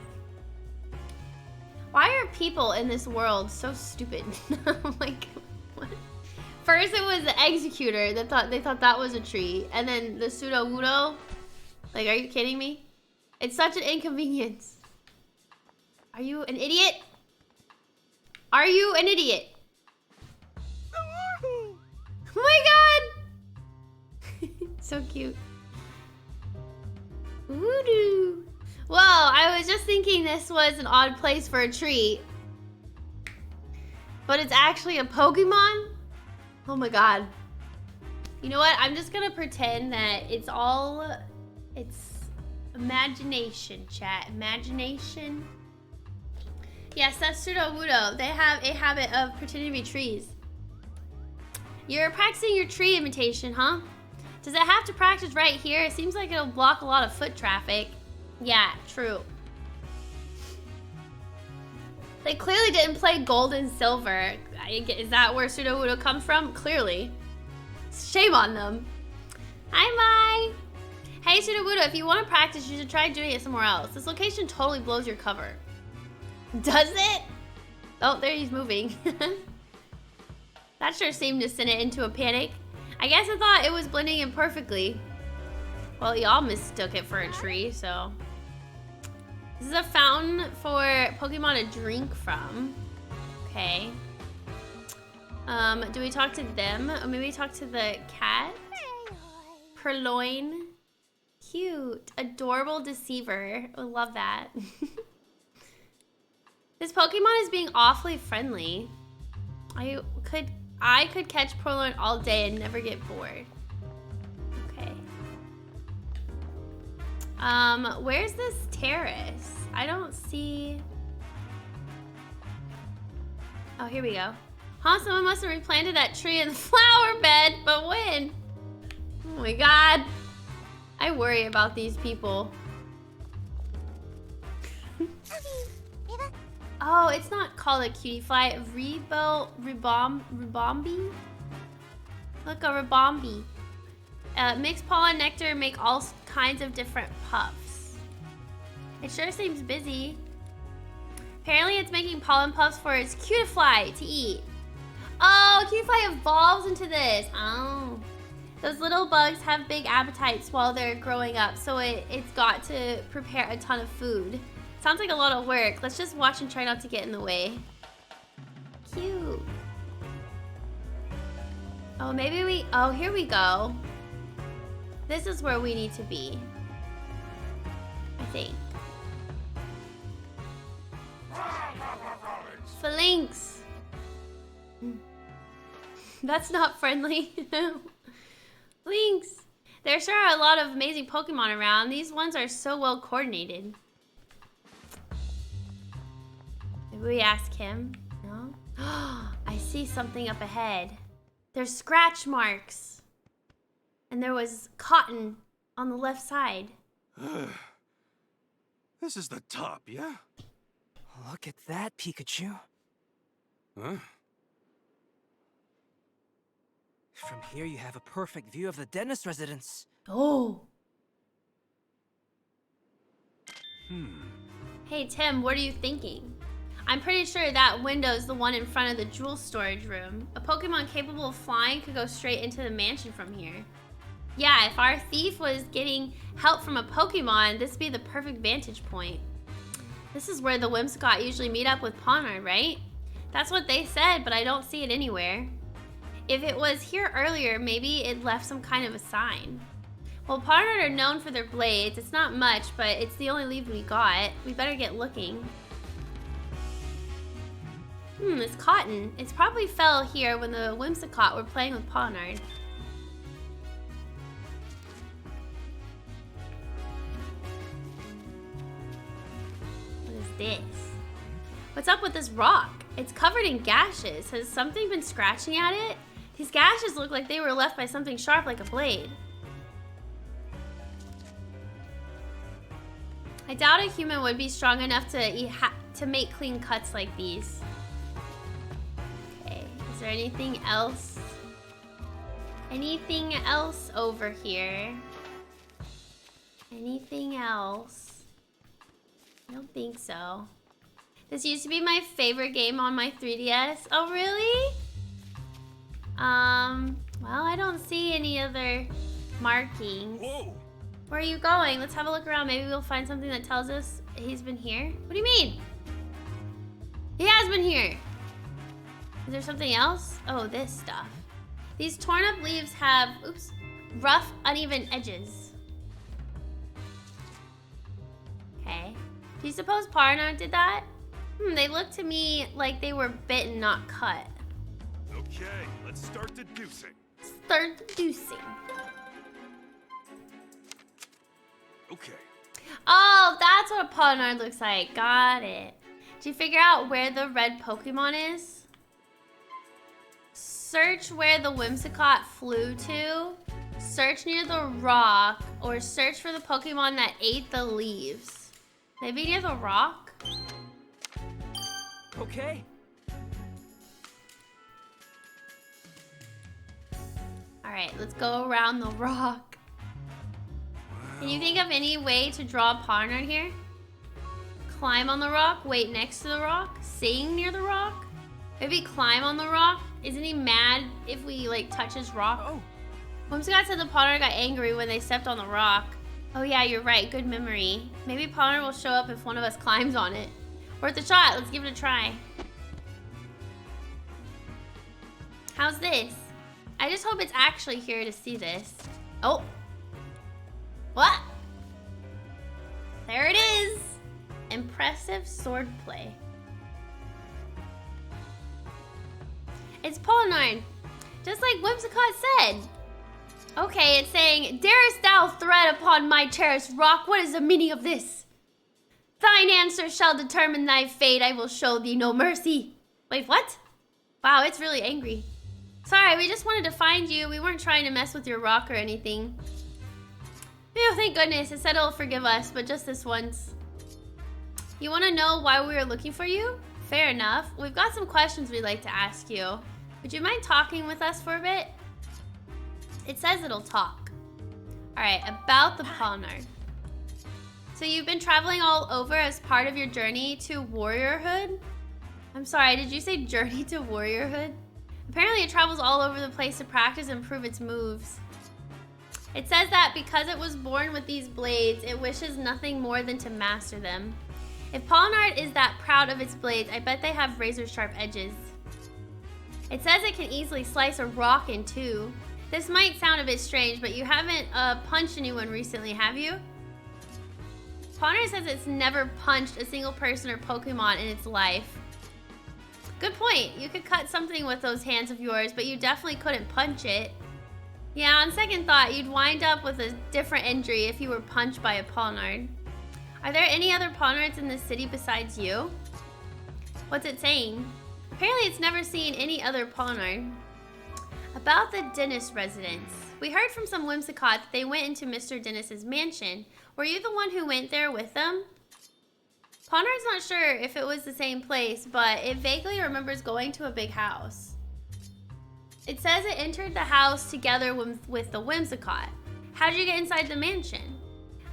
Why are people in this world so stupid? Like, what? First it was the executor that they thought that was a tree, and then the pseudo-wudo. Like, are you kidding me? It's such an inconvenience. Are you an idiot? Are you an idiot? Oh my god! So cute. Voodoo. Well, I was just thinking this was an odd place for a tree. But it's actually a Pokemon? Oh my god. You know what? I'm just gonna pretend that it's imagination, chat. Imagination. Yes, that's Pseudo-Wudo. They have a habit of pretending to be trees. You're practicing your tree imitation, huh? Does it have to practice right here? It seems like it'll block a lot of foot traffic. Yeah, true. They clearly didn't play gold and silver. Is that where Pseudo-Wudo comes from? Clearly. Shame on them. Hi, Mai. Hey, Pseudo-Wudo, if you want to practice, you should try doing it somewhere else. This location totally blows your cover. Does it? Oh, there he's moving. That sure seemed to send it into a panic. I guess I thought it was blending in perfectly. Well, y'all mistook it for a tree, so. This is a fountain for Pokemon to drink from. Okay. Do we talk to them? Or maybe talk to the cat? Purloine. Cute. Adorable deceiver. I love that. This Pokemon is being awfully friendly. I could catch Purloine all day and never get bored. Okay. Where's this terrace? I don't see. Oh, here we go. Huh, someone must have replanted that tree in the flower bed, but when? Oh my god. I worry about these people. Oh, it's not called a cutie fly. Ribombi? Look, a Ribombi. Mix pollen nectar, make all kinds of different puffs. It sure seems busy. Apparently it's making pollen puffs for its Cutifly to eat. Oh, Cutifly evolves into this. Oh. Those little bugs have big appetites while they're growing up, so it's got to prepare a ton of food. Sounds like a lot of work. Let's just watch and try not to get in the way. Cute. Oh, maybe oh, here we go. This is where we need to be. I think. Phalanx. That's not friendly. Phalanx. There sure are a lot of amazing Pokemon around. These ones are so well coordinated. Maybe we ask him? No? I see something up ahead. There's scratch marks. And there was cotton on the left side. This is the top, yeah? Look at that, Pikachu. Huh? From here you have a perfect view of the dentist residence. Oh. Hey Tim, what are you thinking? I'm pretty sure that window's the one in front of the jewel storage room. A Pokemon capable of flying could go straight into the mansion from here. Yeah, if our thief was getting help from a Pokemon, this would be the perfect vantage point. This is where the Whimsicott usually meet up with Pawniard, right? That's what they said, but I don't see it anywhere. If it was here earlier, maybe it left some kind of a sign. Well, Pawniard are known for their blades. It's not much, but it's the only lead we got. We better get looking. It's cotton. It's probably fell here when the Whimsicott were playing with Pawniard. What is this? What's up with this rock? It's covered in gashes. Has something been scratching at it? These gashes look like they were left by something sharp like a blade. I doubt a human would be strong enough to make clean cuts like these. Okay, is there anything else? Anything else over here? Anything else? I don't think so. This used to be my favorite game on my 3DS. Oh, really? Well, I don't see any other markings. Whoa! Where are you going? Let's have a look around. Maybe we'll find something that tells us he's been here. What do you mean? He has been here. Is there something else? Oh, this stuff. These torn up leaves have, oops, rough, uneven edges. Okay. Do you suppose Parna did that? They look to me like they were bitten, not cut. Okay, let's start deducing. Start deducing. Okay. Oh, that's what a Polynard looks like. Got it. Did you figure out where the red Pokemon is? Search where the Whimsicott flew to. Search near the rock. Or search for the Pokemon that ate the leaves. Maybe near the rock? Okay. Alright, let's go around the rock. Can you think of any way to draw a Polynard here? Climb on the rock, wait next to the rock, sing near the rock? Maybe climb on the rock? Isn't he mad if we like touch his rock? Oh. Whimsicott said the Polynard got angry when they stepped on the rock. Oh yeah, you're right, good memory. Maybe Polynard will show up if one of us climbs on it. Worth a shot, let's give it a try. How's this? I just hope it's actually here to see this. Oh. What? There it is. Impressive swordplay. It's Polynard, just like Whimsicott said. Okay, it's saying, darest thou tread upon my cherished rock? What is the meaning of this? Thine answer shall determine thy fate. I will show thee no mercy. Wait, what? Wow, it's really angry. Sorry, we just wanted to find you. We weren't trying to mess with your rock or anything. Phew, thank goodness. It said it'll forgive us, but just this once. You want to know why we were looking for you? Fair enough. We've got some questions we'd like to ask you. Would you mind talking with us for a bit? It says it'll talk. Alright, about the Polynard. So you've been traveling all over as part of your journey to warriorhood? I'm sorry, did you say journey to warriorhood? Apparently it travels all over the place to practice and prove its moves. It says that because it was born with these blades, it wishes nothing more than to master them. If Polynard is that proud of its blades, I bet they have razor-sharp edges. It says it can easily slice a rock in two. This might sound a bit strange, but you haven't punched anyone recently, have you? Polynard says it's never punched a single person or Pokemon in its life. Good point. You could cut something with those hands of yours, but you definitely couldn't punch it. Yeah, on second thought, you'd wind up with a different injury if you were punched by a Polynard. Are there any other Polynards in this city besides you? What's it saying? Apparently it's never seen any other Polynard. About the Dennis residence. We heard from some Whimsicott that they went into Mr. Dennis's mansion. Were you the one who went there with them? Polynard's not sure if it was the same place, but it vaguely remembers going to a big house. It says it entered the house together with the Whimsicott. How did you get inside the mansion?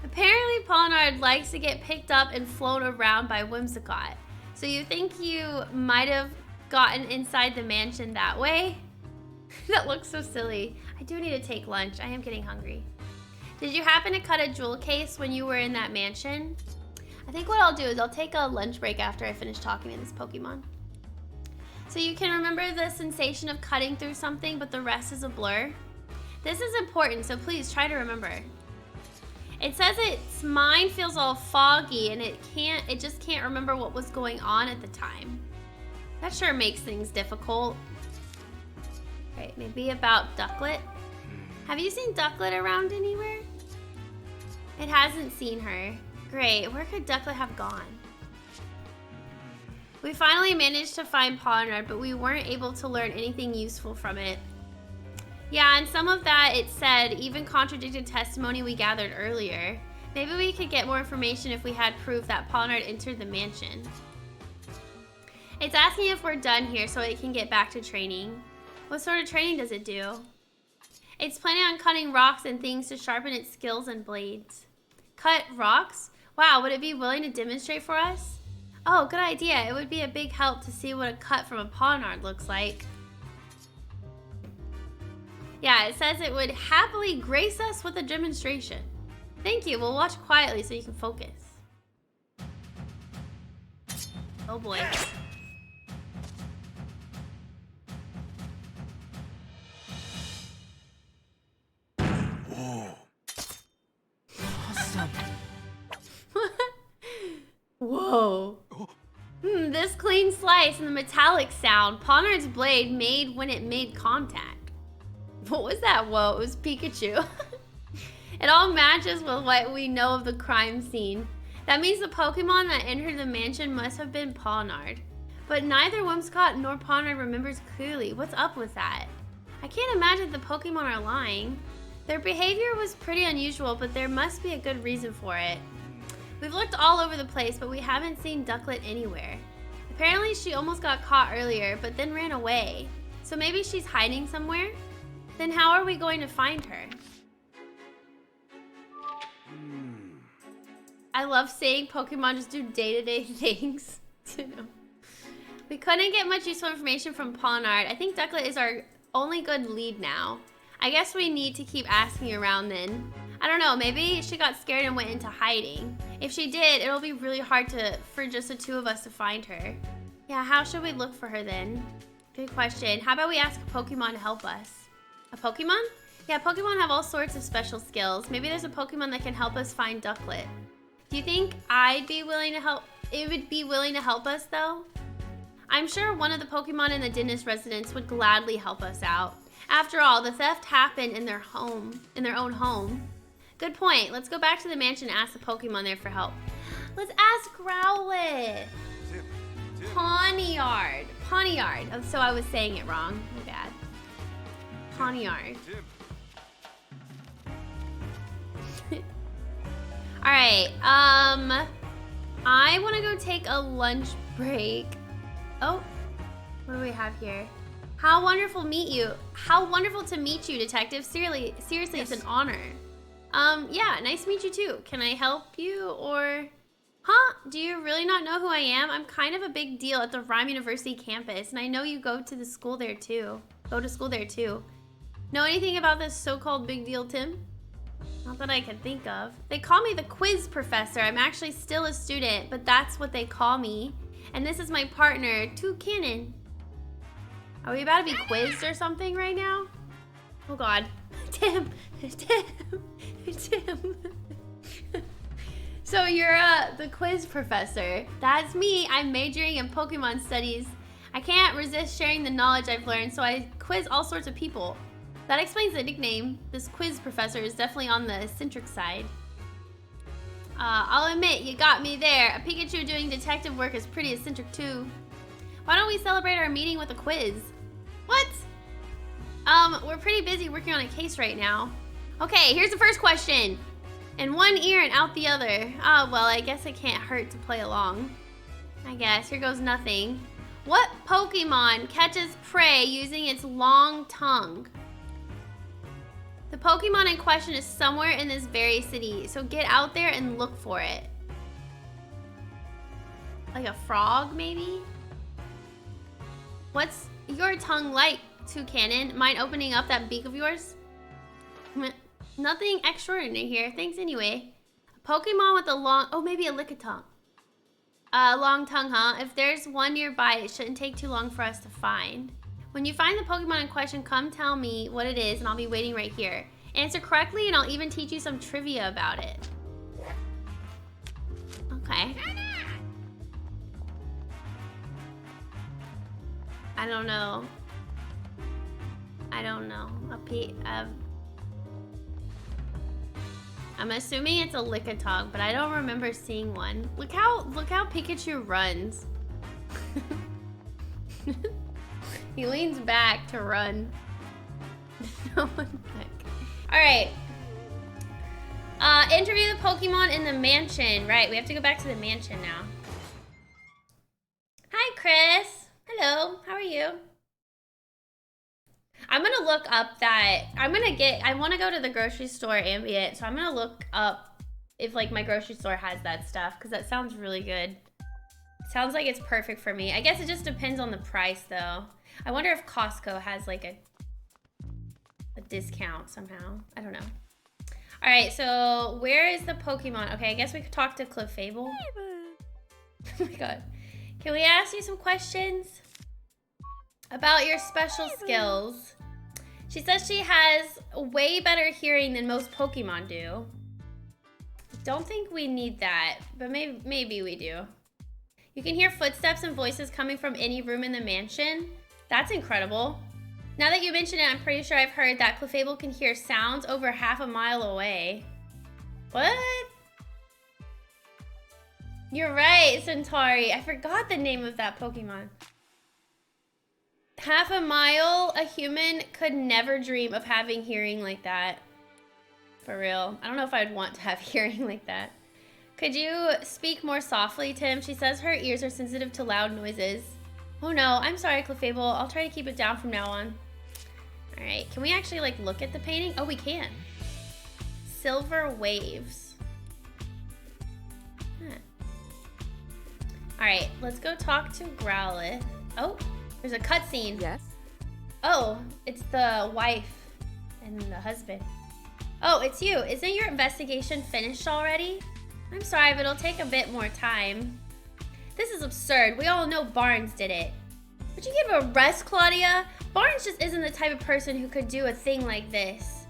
Apparently Polynard likes to get picked up and flown around by Whimsicott. So you think you might have gotten inside the mansion that way? That looks so silly. I do need to take lunch. I am getting hungry. Did you happen to cut a jewel case when you were in that mansion? I think what I'll do is I'll take a lunch break after I finish talking to this Pokemon. So you can remember the sensation of cutting through something, but the rest is a blur? This is important, so please try to remember. It says its mind feels all foggy and it just can't remember what was going on at the time. That sure makes things difficult. Right, maybe about Ducklet. Have you seen Ducklet around anywhere? It hasn't seen her. Great, where could Ducklet have gone? We finally managed to find Polynard, but we weren't able to learn anything useful from it. Yeah, and some of that, it said, even contradicted testimony we gathered earlier. Maybe we could get more information if we had proof that Polynard entered the mansion. It's asking if we're done here so it can get back to training. What sort of training does it do? It's planning on cutting rocks and things to sharpen its skills and blades. Cut rocks? Wow, would it be willing to demonstrate for us? Oh, good idea. It would be a big help to see what a cut from a Pawniard looks like. Yeah, it says it would happily grace us with a demonstration. Thank you. We'll watch quietly so you can focus. Oh boy. Whoa. Awesome. Whoa. This clean slice and the metallic sound Pawniard's blade made when it made contact. What was that? Whoa, it was Pikachu. It all matches with what we know of the crime scene. That means the Pokemon that entered the mansion must have been Pawniard. But neither Whimsicott nor Pawniard remembers Kyliee. What's up with that? I can't imagine the Pokemon are lying. Their behavior was pretty unusual, but there must be a good reason for it. We've looked all over the place, but we haven't seen Ducklet anywhere. Apparently she almost got caught earlier, but then ran away. So maybe she's hiding somewhere? Then how are we going to find her? I love seeing Pokemon just do day-to-day things. We couldn't get much useful information from Pawniard. I think Ducklet is our only good lead now. I guess we need to keep asking around then. I don't know, maybe she got scared and went into hiding. If she did, it'll be really hard for just the two of us to find her. Yeah, how should we look for her then? Good question. How about we ask a Pokemon to help us? A Pokemon? Yeah, Pokemon have all sorts of special skills. Maybe there's a Pokemon that can help us find Ducklet. Do you think I'd be willing to help? It would be willing to help us though? I'm sure one of the Pokemon in the dentist residence would gladly help us out. After all, the theft happened in their own home. Good point. Let's go back to the mansion and ask the Pokemon there for help. Let's ask Growlithe. Pawniard. Pawniard. Oh, so I was saying it wrong. My bad. Pawniard. Alright, I want to go take a lunch break. Oh, what do we have here? How wonderful to meet you, Detective. Seriously, yes. It's an honor. Yeah, nice to meet you too. Can I help you or... Huh? Do you really not know who I am? I'm kind of a big deal at the Rhyme University campus, and I know you go to school there too. Know anything about this so-called big deal, Tim? Not that I can think of. They call me the quiz professor. I'm actually still a student, but that's what they call me. And this is my partner, Toucannon. Are we about to be quizzed or something right now? Oh God. Tim. So you're the quiz professor. That's me. I'm majoring in Pokemon studies. I can't resist sharing the knowledge I've learned, so I quiz all sorts of people. That explains the nickname. This quiz professor is definitely on the eccentric side. I'll admit, you got me there. A Pikachu doing detective work is pretty eccentric too. Why don't we celebrate our meeting with a quiz? What? We're pretty busy working on a case right now. Okay, here's the first question. In one ear and out the other. Oh, well, I guess it can't hurt to play along. I guess. Here goes nothing. What Pokemon catches prey using its long tongue? The Pokemon in question is somewhere in this very city, so get out there and look for it. Like a frog, maybe? What's your tongue like, Toucannon? Mind opening up that beak of yours? Nothing extraordinary here. Thanks anyway. A Pokemon with a long... Oh, maybe a Lickitung. Long tongue, huh? If there's one nearby, it shouldn't take too long for us to find. When you find the Pokemon in question, come tell me what it is, and I'll be waiting right here. Answer correctly, and I'll even teach you some trivia about it. Okay. I don't know. I'm assuming it's a Lickitung, but I don't remember seeing one. Look how Pikachu runs. He leans back to run. No one's back. Alright. Interview the Pokemon in the mansion. Right, we have to go back to the mansion now. Hi, Chris. Hello, how are you? I'm gonna look up that, I want to go to the grocery store ambient, so I'm gonna look up if like my grocery store has that stuff, because that sounds really good. Sounds like it's perfect for me. I guess it just depends on the price though. I wonder if Costco has like a discount somehow. I don't know. All right, so where is the Pokemon? Okay, I guess we could talk to Clefable. Oh my god. Can we ask you some questions about your special skills? She says she has way better hearing than most Pokemon do. Don't think we need that, but maybe we do. You can hear footsteps and voices coming from any room in the mansion. That's incredible. Now that you mention it, I'm pretty sure I've heard that Clefable can hear sounds over half a mile away. What? You're right, Centauri. I forgot the name of that Pokemon. Half a mile, a human could never dream of having hearing like that. For real. I don't know if I'd want to have hearing like that. Could you speak more softly, Tim? She says her ears are sensitive to loud noises. Oh no, I'm sorry, Clefable. I'll try to keep it down from now on. All right, can we actually like look at the painting? Oh, we can. Silver waves. Huh. All right, let's go talk to Growlithe. Oh, there's a cutscene. Yes? Oh, it's the wife and the husband. Oh, it's you. Isn't your investigation finished already? I'm sorry, but it'll take a bit more time. This is absurd. We all know Barnes did it. Would you give a rest, Claudia? Barnes just isn't the type of person who could do a thing like this.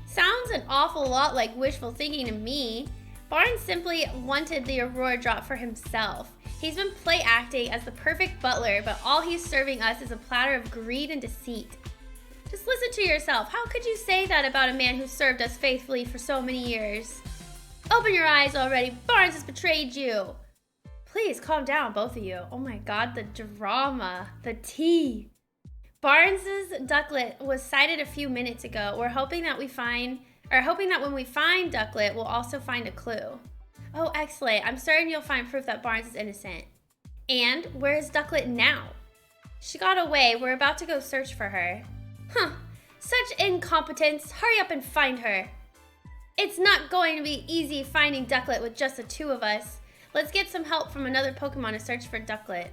Sounds an awful lot like wishful thinking to me. Barnes simply wanted the Aurora drop for himself. He's been play acting as the perfect butler, but all he's serving us is a platter of greed and deceit. Just listen to yourself. How could you say that about a man who served us faithfully for so many years? Open your eyes already. Barnes has betrayed you. Please calm down, both of you. Oh my god, the drama. The tea. Barnes's ducklet was sighted a few minutes ago. We're hoping that when we find Ducklet, we'll also find a clue. Oh, excellent. I'm certain you'll find proof that Barnes is innocent. And where is Ducklet now? She got away. We're about to go search for her. Huh. Such incompetence. Hurry up and find her. It's not going to be easy finding Ducklet with just the two of us. Let's get some help from another Pokemon to search for Ducklet.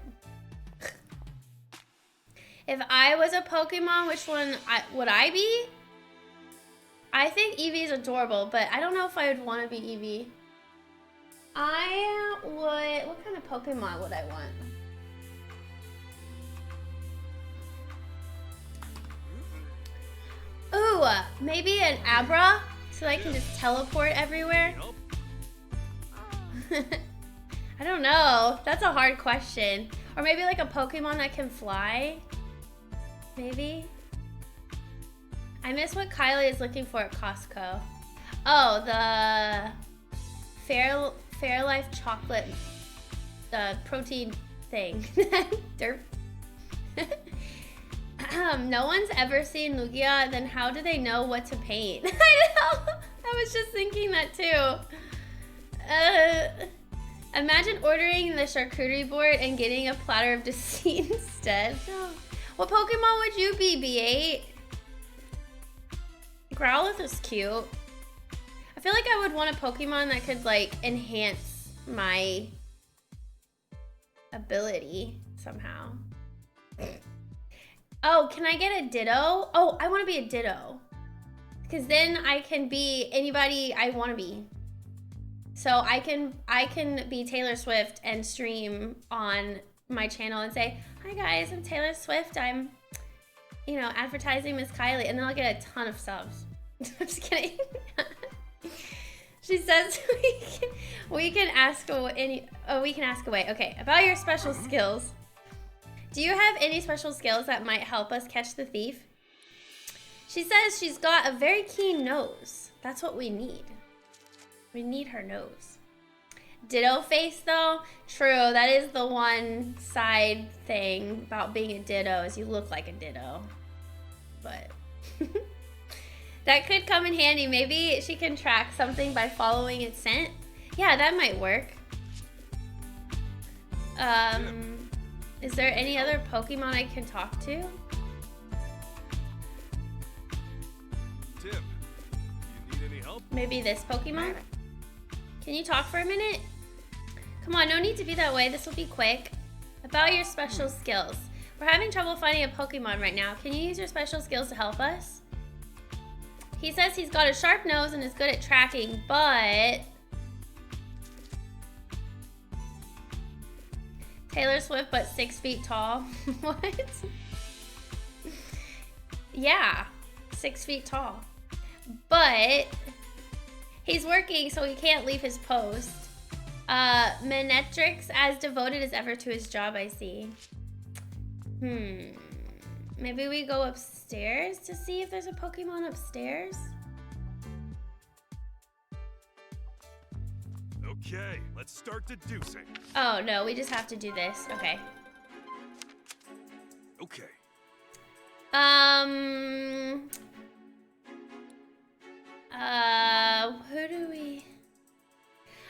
If I was a Pokemon, which one would I be? I think Eevee is adorable, but I don't know if I would want to be Eevee. What kind of Pokemon would I want? Ooh, maybe an Abra, so I can just teleport everywhere. I don't know. That's a hard question. Or maybe like a Pokemon that can fly. Maybe. I miss what Kylie is looking for at Costco. Oh, the Fairlife chocolate, the protein thing. Derp. No one's ever seen Lugia, then how do they know what to paint? I know. I was just thinking that too. Imagine ordering the charcuterie board and getting a platter of deceit instead. No. What Pokemon would you be, B8? Growlithe is cute. I feel like I would want a Pokemon that could like enhance my ability somehow. Oh, can I get a Ditto? Oh, I want to be a Ditto. Because then I can be anybody I want to be. So I can be Taylor Swift and stream on my channel and say, hi guys, I'm Taylor Swift. I'm, you know, advertising Misskyliee, and then I'll get a ton of subs. I'm just kidding. She says we can ask away. Okay, about your special skills. Do you have any special skills that might help us catch the thief? She says she's got a very keen nose. That's what we need. We need her nose. Ditto face though? True, that is the one side thing about being a Ditto is you look like a Ditto. But that could come in handy. Maybe she can track something by following its scent. Yeah, that might work. Is there any other Pokemon I can talk to? Tim, you need any help? Maybe this Pokemon? Can you talk for a minute? Come on, no need to be that way. This will be quick. About your special skills. We're having trouble finding a Pokemon right now. Can you use your special skills to help us? He says he's got a sharp nose and is good at tracking, but... Taylor Swift, but 6 feet tall. What? Yeah, 6 feet tall. But he's working, so he can't leave his post. Manetrix, as devoted as ever to his job, I see. Maybe we go upstairs to see if there's a Pokemon upstairs? Okay, let's start deducing. Oh, no, we just have to do this. Okay. Okay. Who do we...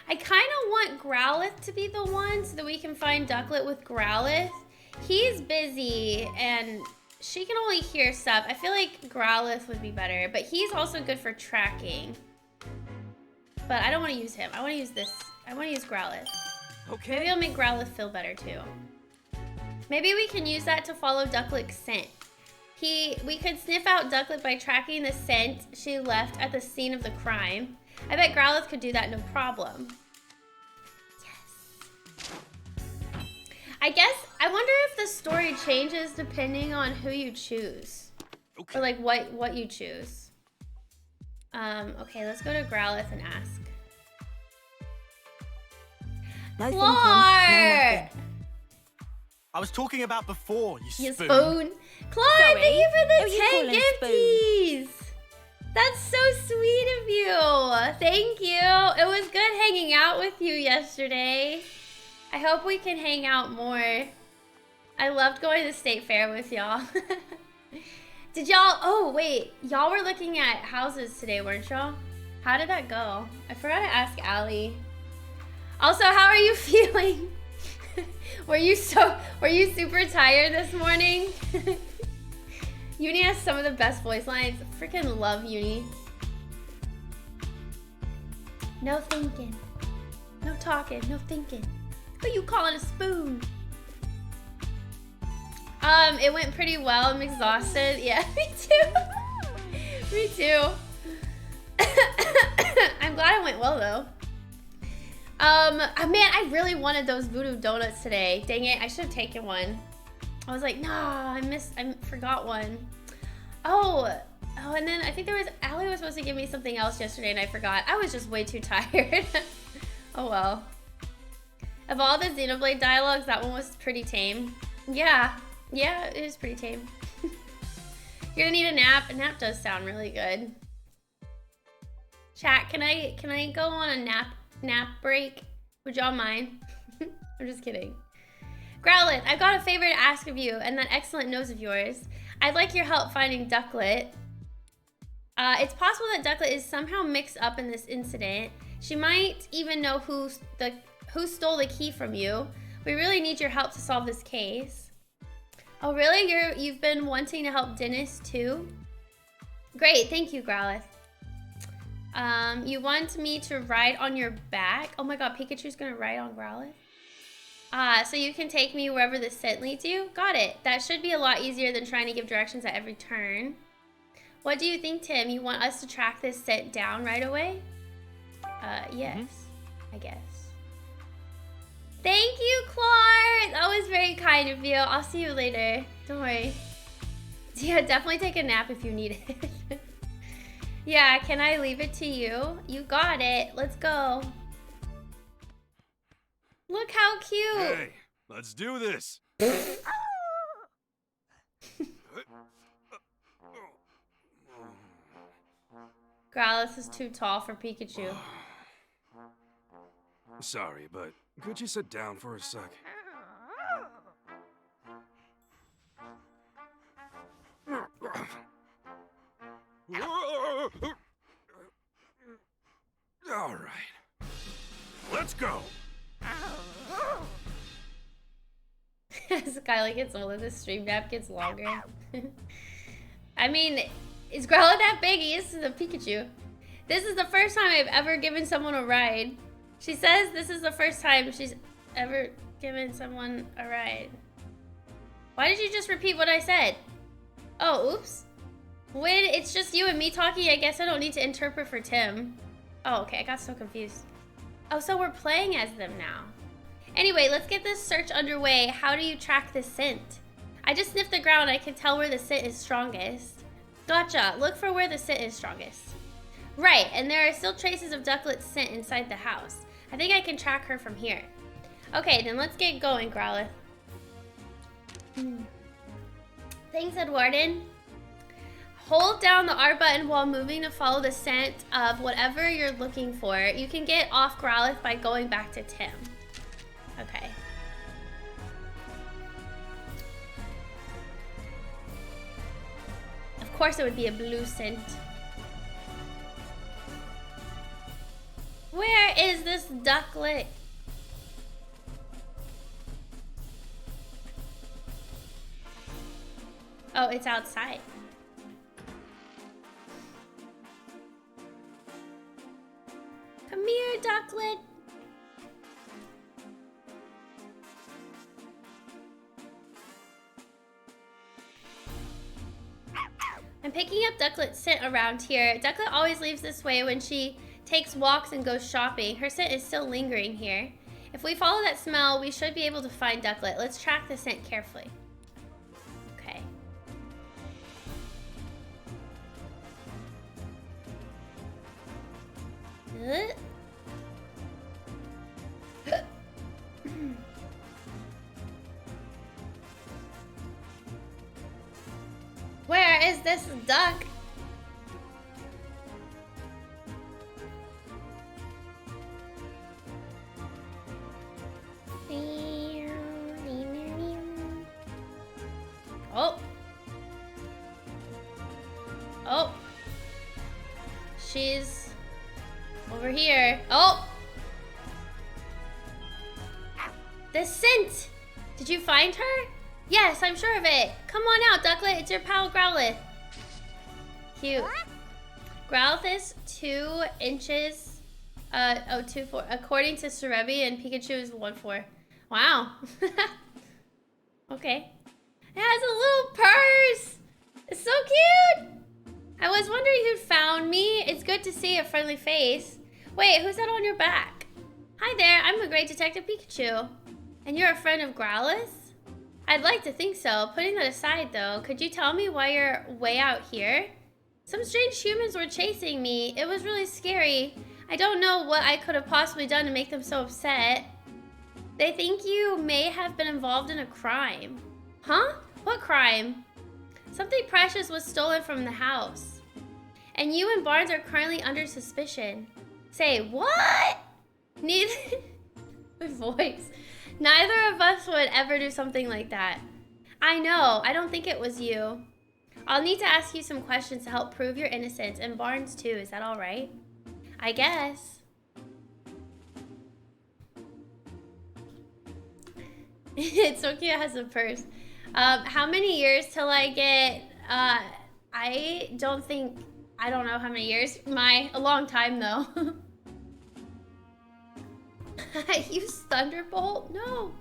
I kind of want Growlithe to be the one so that we can find Ducklet with Growlithe. He's busy and she can only hear stuff. I feel like Growlithe would be better, but he's also good for tracking. But I don't want to use him. I want to use this. I want to use Growlithe. Okay. Maybe I'll make Growlithe feel better too. Maybe we can use that to follow Ducklet's scent. We could sniff out Ducklet by tracking the scent she left at the scene of the crime. I bet Growlithe could do that no problem. Yes. I guess, I wonder if the story changes depending on who you choose. Okay. Or like what you choose. Okay, let's go to Growlithe and ask. No Clark! I was talking about before, you spoon. Clark, Sorry. thank you for the Who 10 gifties! That's so sweet of you. Thank you. It was good hanging out with you yesterday. I hope we can hang out more. I loved going to the state fair with y'all. Did y'all, oh wait, y'all were looking at houses today, weren't y'all? How did that go? I forgot to ask Allie. Also, how are you feeling? Were you super tired this morning? Uni has some of the best voice lines. Freaking love Uni. No thinking. No talking. No thinking. Who you calling a spoon? It went pretty well. I'm exhausted. Yeah, me too. Me too. I'm glad it went well though. Man, I really wanted those voodoo donuts today. Dang it, I should have taken one. I was like, nah, I forgot one. Oh, and then I think Allie was supposed to give me something else yesterday and I forgot. I was just way too tired. Oh well. Of all the Xenoblade dialogues, that one was pretty tame. Yeah, it is pretty tame. You're gonna need a nap. A nap does sound really good. Chat, can I go on a nap break? Would y'all mind? I'm just kidding. Growlithe, I've got a favor to ask of you and that excellent nose of yours. I'd like your help finding Ducklet. It's possible that Ducklet is somehow mixed up in this incident. She might even know who stole the key from you. We really need your help to solve this case. Oh really? You've been wanting to help Dennis too? Great, thank you, Growlithe. You want me to ride on your back? Oh my god, Pikachu's gonna ride on Growlithe? So you can take me wherever the scent leads you? Got it. That should be a lot easier than trying to give directions at every turn. What do you think, Tim? You want us to track this scent down right away? Yes, I guess. Thank you, Clark! That was very kind of you. I'll see you later. Don't worry. Yeah, definitely take a nap if you need it. Yeah, can I leave it to you? You got it. Let's go. Look how cute. Hey, let's do this. Growlithe is too tall for Pikachu. Sorry, but could you sit down for a sec? All right. Let's go. As Kyliee gets older, the stream nap gets longer. I mean, is Growlithe that big? He is a Pikachu. This is the first time I've ever given someone a ride. She says this is the first time she's ever given someone a ride. Why did you just repeat what I said? Oh, oops. When it's just you and me talking, I guess I don't need to interpret for Tim. Oh, okay, I got so confused. Oh, so we're playing as them now. Anyway, let's get this search underway. How do you track the scent? I just sniffed the ground. I can tell where the scent is strongest. Gotcha. Look for where the scent is strongest. Right, and there are still traces of Ducklet's scent inside the house. I think I can track her from here. Okay, then let's get going, Growlithe. Thanks, Edwarden. Hold down the R button while moving to follow the scent of whatever you're looking for. You can get off Growlithe by going back to Tim. Okay. Of course it would be a blue scent. Where is this Ducklet? Oh, it's outside. Come here, Ducklet. I'm picking up Ducklet's scent around here. Ducklet always leaves this way when she takes walks and goes shopping. Her scent is still lingering here. If we follow that smell, we should be able to find Ducklet. Let's track the scent carefully. Okay. Where is this duck? Oh. Oh. She's over here. Oh. The scent. Did you find her? Yes, I'm sure of it. Come on out, Ducklet. It's your pal, Growlithe. Cute. Growlithe is 2 inches. 2'4". According to Cerebi, and Pikachu is 1'4". Wow. Okay. It has a little purse. It's so cute. I was wondering who'd found me. It's good to see a friendly face. Wait, who's that on your back? Hi there, I'm the great Detective Pikachu. And you're a friend of Growlithe? I'd like to think so. Putting that aside, though, could you tell me why you're way out here? Some strange humans were chasing me. It was really scary. I don't know what I could have possibly done to make them so upset. They think you may have been involved in a crime. Huh? What crime? Something precious was stolen from the house. And you and Barnes are currently under suspicion. Say, what? Neither... My voice. Neither of us would ever do something like that. I know. I don't think it was you. I'll need to ask you some questions to help prove your innocence, and Barnes too. Is that all right? I guess. It's so cute. It has a purse. How many years till I get... I don't know how many years. A long time though. I use Thunderbolt? No.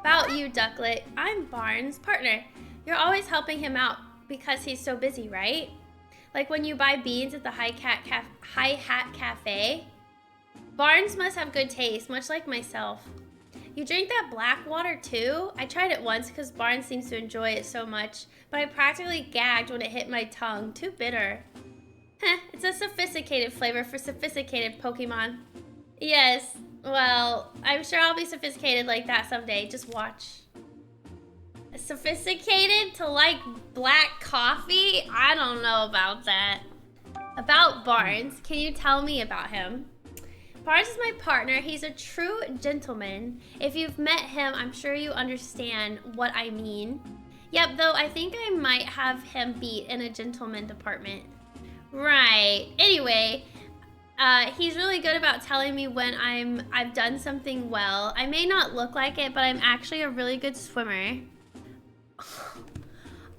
About you, Ducklet. I'm Barnes' partner. You're always helping him out because he's so busy, right? Like when you buy beans at the High Hat Cafe. Barnes must have good taste, much like myself. You drink that black water too? I tried it once because Barnes seems to enjoy it so much, but I practically gagged when it hit my tongue. Too bitter. Heh, it's a sophisticated flavor for sophisticated Pokemon. Yes. Well, I'm sure I'll be sophisticated like that someday. Just watch. Sophisticated to like black coffee? I don't know about that. About Barnes, can you tell me about him? Barnes is my partner. He's a true gentleman. If you've met him, I'm sure you understand what I mean. Yep, though I think I might have him beat in a gentleman department. Right. Anyway... he's really good about telling me when I've done something well. I may not look like it, but I'm actually a really good swimmer.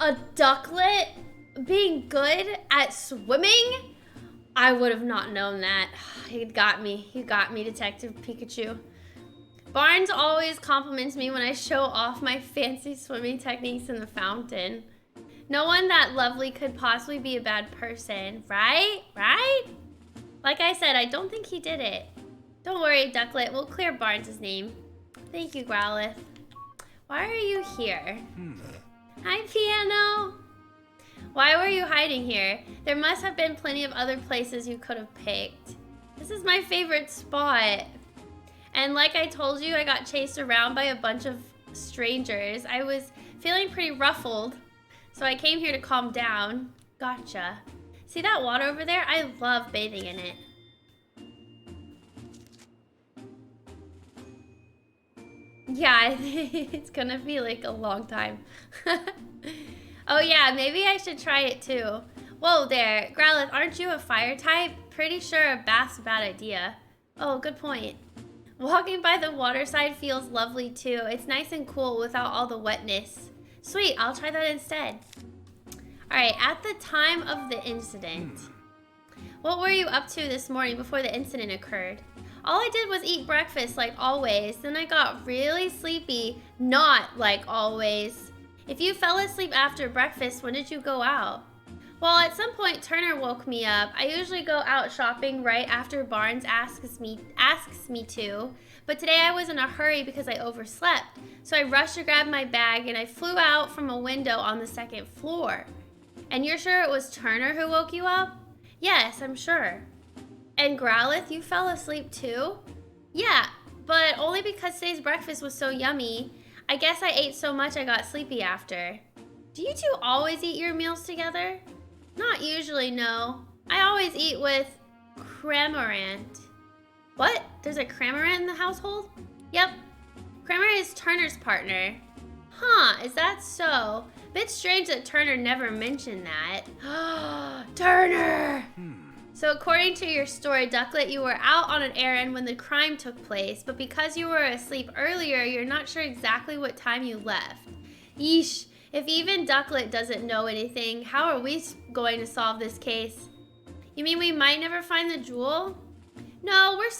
A Ducklet being good at swimming? I would have not known that. He got me. You got me, Detective Pikachu. Barnes always compliments me when I show off my fancy swimming techniques in the fountain. No one that lovely could possibly be a bad person, right? Right? Like I said, I don't think he did it. Don't worry, Ducklet. We'll clear Barnes' name. Thank you, Growlithe. Why are you here? Hi, Piano. Why were you hiding here? There must have been plenty of other places you could have picked. This is my favorite spot. And like I told you, I got chased around by a bunch of strangers. I was feeling pretty ruffled, so I came here to calm down. Gotcha. See that water over there? I love bathing in it. Yeah, it's gonna be like a long time. Oh yeah, maybe I should try it too. Whoa there, Growlithe, aren't you a fire type? Pretty sure a bath's a bad idea. Oh, good point. Walking by the waterside feels lovely too. It's nice and cool without all the wetness. Sweet, I'll try that instead. Alright, at the time of the incident. What were you up to this morning before the incident occurred? All I did was eat breakfast like always. Then I got really sleepy, not like always. If you fell asleep after breakfast, when did you go out? Well, at some point Turner woke me up. I usually go out shopping right after Barnes asks me to, but today I was in a hurry because I overslept. So I rushed to grab my bag and I flew out from a window on the 2nd floor. And you're sure it was Turner who woke you up? Yes, I'm sure. And Growlithe, you fell asleep too? Yeah, but only because today's breakfast was so yummy. I guess I ate so much I got sleepy after. Do you two always eat your meals together? Not usually, no. I always eat with Cramorant. What? There's a Cramorant in the household? Yep. Cramorant is Turner's partner. Huh, is that so? Bit strange that Turner never mentioned that. Turner! So according to your story, Ducklet, you were out on an errand when the crime took place, but because you were asleep earlier, you're not sure exactly what time you left. Yeesh, if even Ducklet doesn't know anything, how are we going to solve this case? You mean we might never find the jewel? No, we've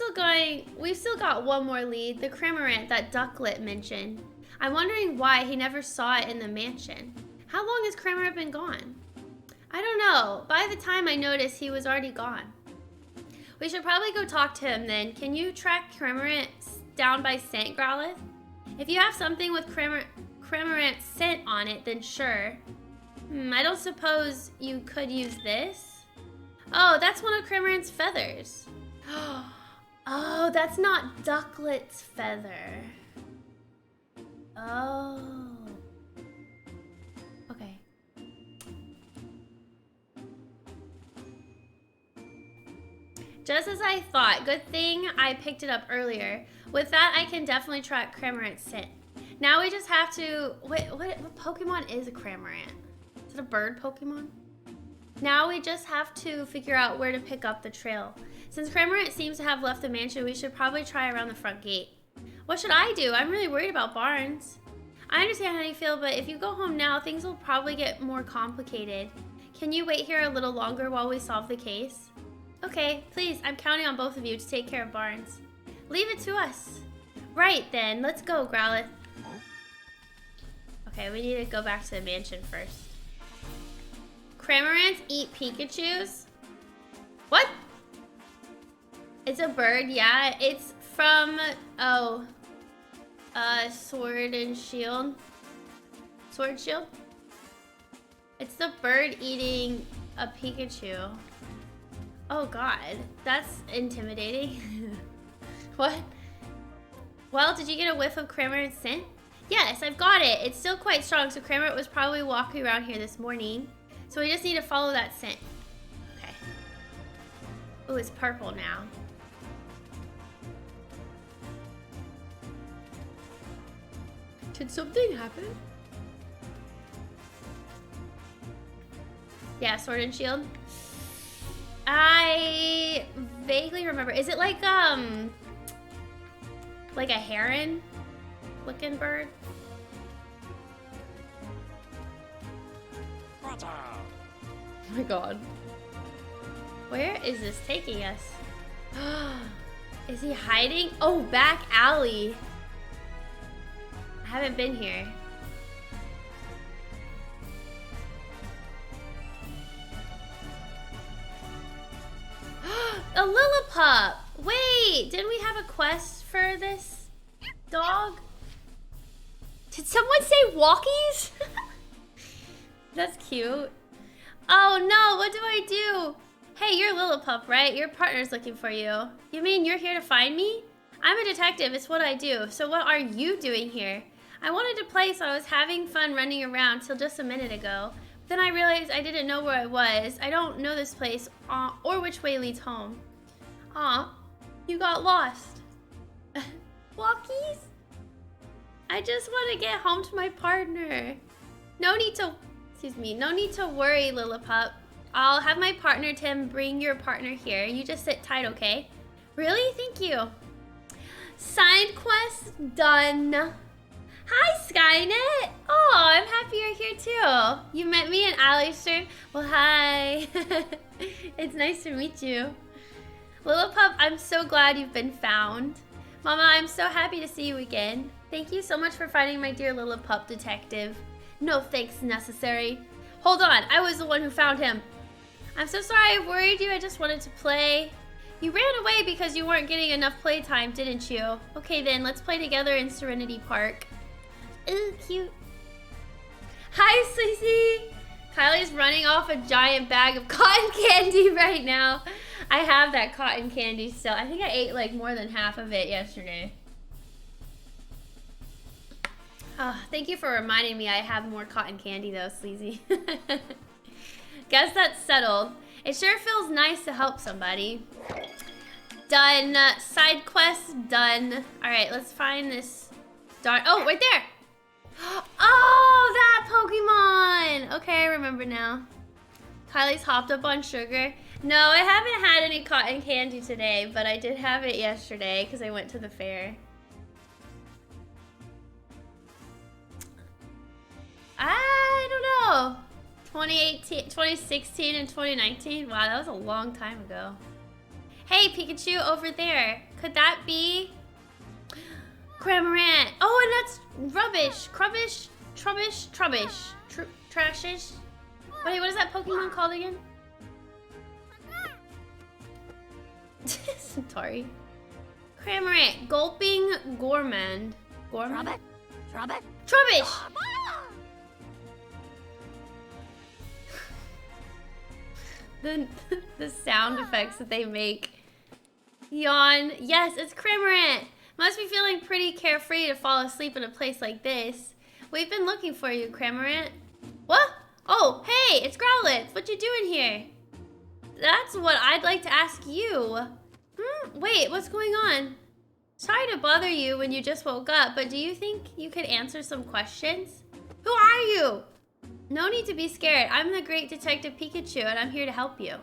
still got one more lead, the Cramorant that Ducklet mentioned. I'm wondering why he never saw it in the mansion. How long has Cramorant been gone? I don't know. By the time I noticed, he was already gone. We should probably go talk to him then. Can you track Cramorant down by scent, Growlithe? If you have something with Cramorant scent on it, then sure. I don't suppose you could use this? Oh, that's one of Cramorant's feathers. Oh, that's not Ducklet's feather. Oh. Okay. Just as I thought. Good thing I picked it up earlier. With that, I can definitely track Cramorant's scent. Now we just have to... Wait, what Pokemon is a Cramorant? Is it a bird Pokemon? Now we just have to figure out where to pick up the trail. Since Cramorant seems to have left the mansion, we should probably try around the front gate. What should I do? I'm really worried about Barnes. I understand how you feel, but if you go home now, things will probably get more complicated. Can you wait here a little longer while we solve the case? Okay, please, I'm counting on both of you to take care of Barnes. Leave it to us. Right then, let's go, Growlithe. Okay, we need to go back to the mansion first. Cramorants eat Pikachus? What? It's a bird, yeah. It's from, Sword and Shield. Sword Shield? It's the bird eating a Pikachu. Oh god, that's intimidating. What? Well, did you get a whiff of Cramorant's scent? Yes, I've got it. It's still quite strong, so Cramorant was probably walking around here this morning. So we just need to follow that scent. Okay. Oh, it's purple now. Did something happen? Yeah, Sword and Shield. I vaguely remember. Is it like a heron looking bird? Oh my god. Where is this taking us? Is he hiding? Oh, back alley. I haven't been here. A Lillipup! Wait, didn't we have a quest for this dog? Did someone say walkies? That's cute. Oh no, what do I do? Hey, you're Lillipup, right? Your partner's looking for you. You mean you're here to find me? I'm a detective, it's what I do. So what are you doing here? I wanted to play, so I was having fun running around till just a minute ago. Then I realized I didn't know where I was. I don't know this place or which way leads home. Aw, you got lost. Walkies? I just want to get home to my partner. No need to worry, Lillipup. I'll have my partner Tim bring your partner here. You just sit tight, okay? Really? Thank you. Side quest done. Hi, Skynet. Oh, I'm happy you're here too. You met me in Allie's stream. Well, hi. It's nice to meet you. Lillipup, I'm so glad you've been found. Mama, I'm so happy to see you again. Thank you so much for finding my dear Lillipup detective. No thanks necessary. Hold on, I was the one who found him. I'm so sorry I worried you, I just wanted to play. You ran away because you weren't getting enough playtime, didn't you? Okay then, let's play together in Serenity Park. Ooh, cute. Hi, Sleazy. Kylie's running off a giant bag of cotton candy right now. I have that cotton candy still. I think I ate like more than half of it yesterday. Oh, thank you for reminding me I have more cotton candy though, Sleazy. Guess that's settled. It sure feels nice to help somebody. Done. Side quest done. All right, let's find this darn. Oh, right there. Oh, that Pokemon. Okay, I remember now. Kylie's hopped up on sugar. No, I haven't had any cotton candy today, but I did have it yesterday because I went to the fair. I don't know. 2018, 2016 and 2019. Wow, that was a long time ago. Hey, Pikachu over there. Could that be Cramorant? Oh, and that's Rubbish. Crubbish, Trubbish, Trubbish. Trashish. Wait, what is that Pokemon called again? Sorry. Cramorant. Gulping Gourmand. Gourmand? Trubbish! The sound effects that they make. Yawn. Yes, it's Cramorant. Must be feeling pretty carefree to fall asleep in a place like this. We've been looking for you, Cramorant. What? Oh, hey, it's Growlithe. What you doing here? That's what I'd like to ask you. Wait, what's going on? Sorry to bother you when you just woke up, but do you think you could answer some questions? Who are you? No need to be scared. I'm the great detective Pikachu, and I'm here to help you.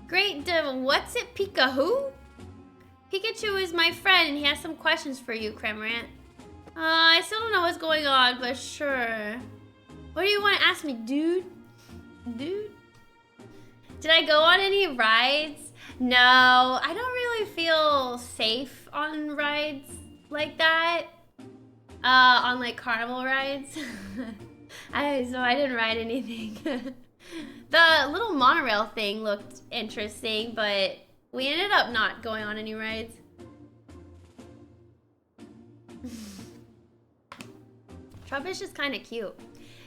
Great, what's it, Pika who? Pikachu is my friend, and he has some questions for you, Cramorant. I still don't know what's going on, but sure. What do you want to ask me, dude? Dude? Did I go on any rides? No, I don't really feel safe on rides like that. On like carnival rides. So I didn't ride anything. The little monorail thing looked interesting, but we ended up not going on any rides. Trubbish is kind of cute.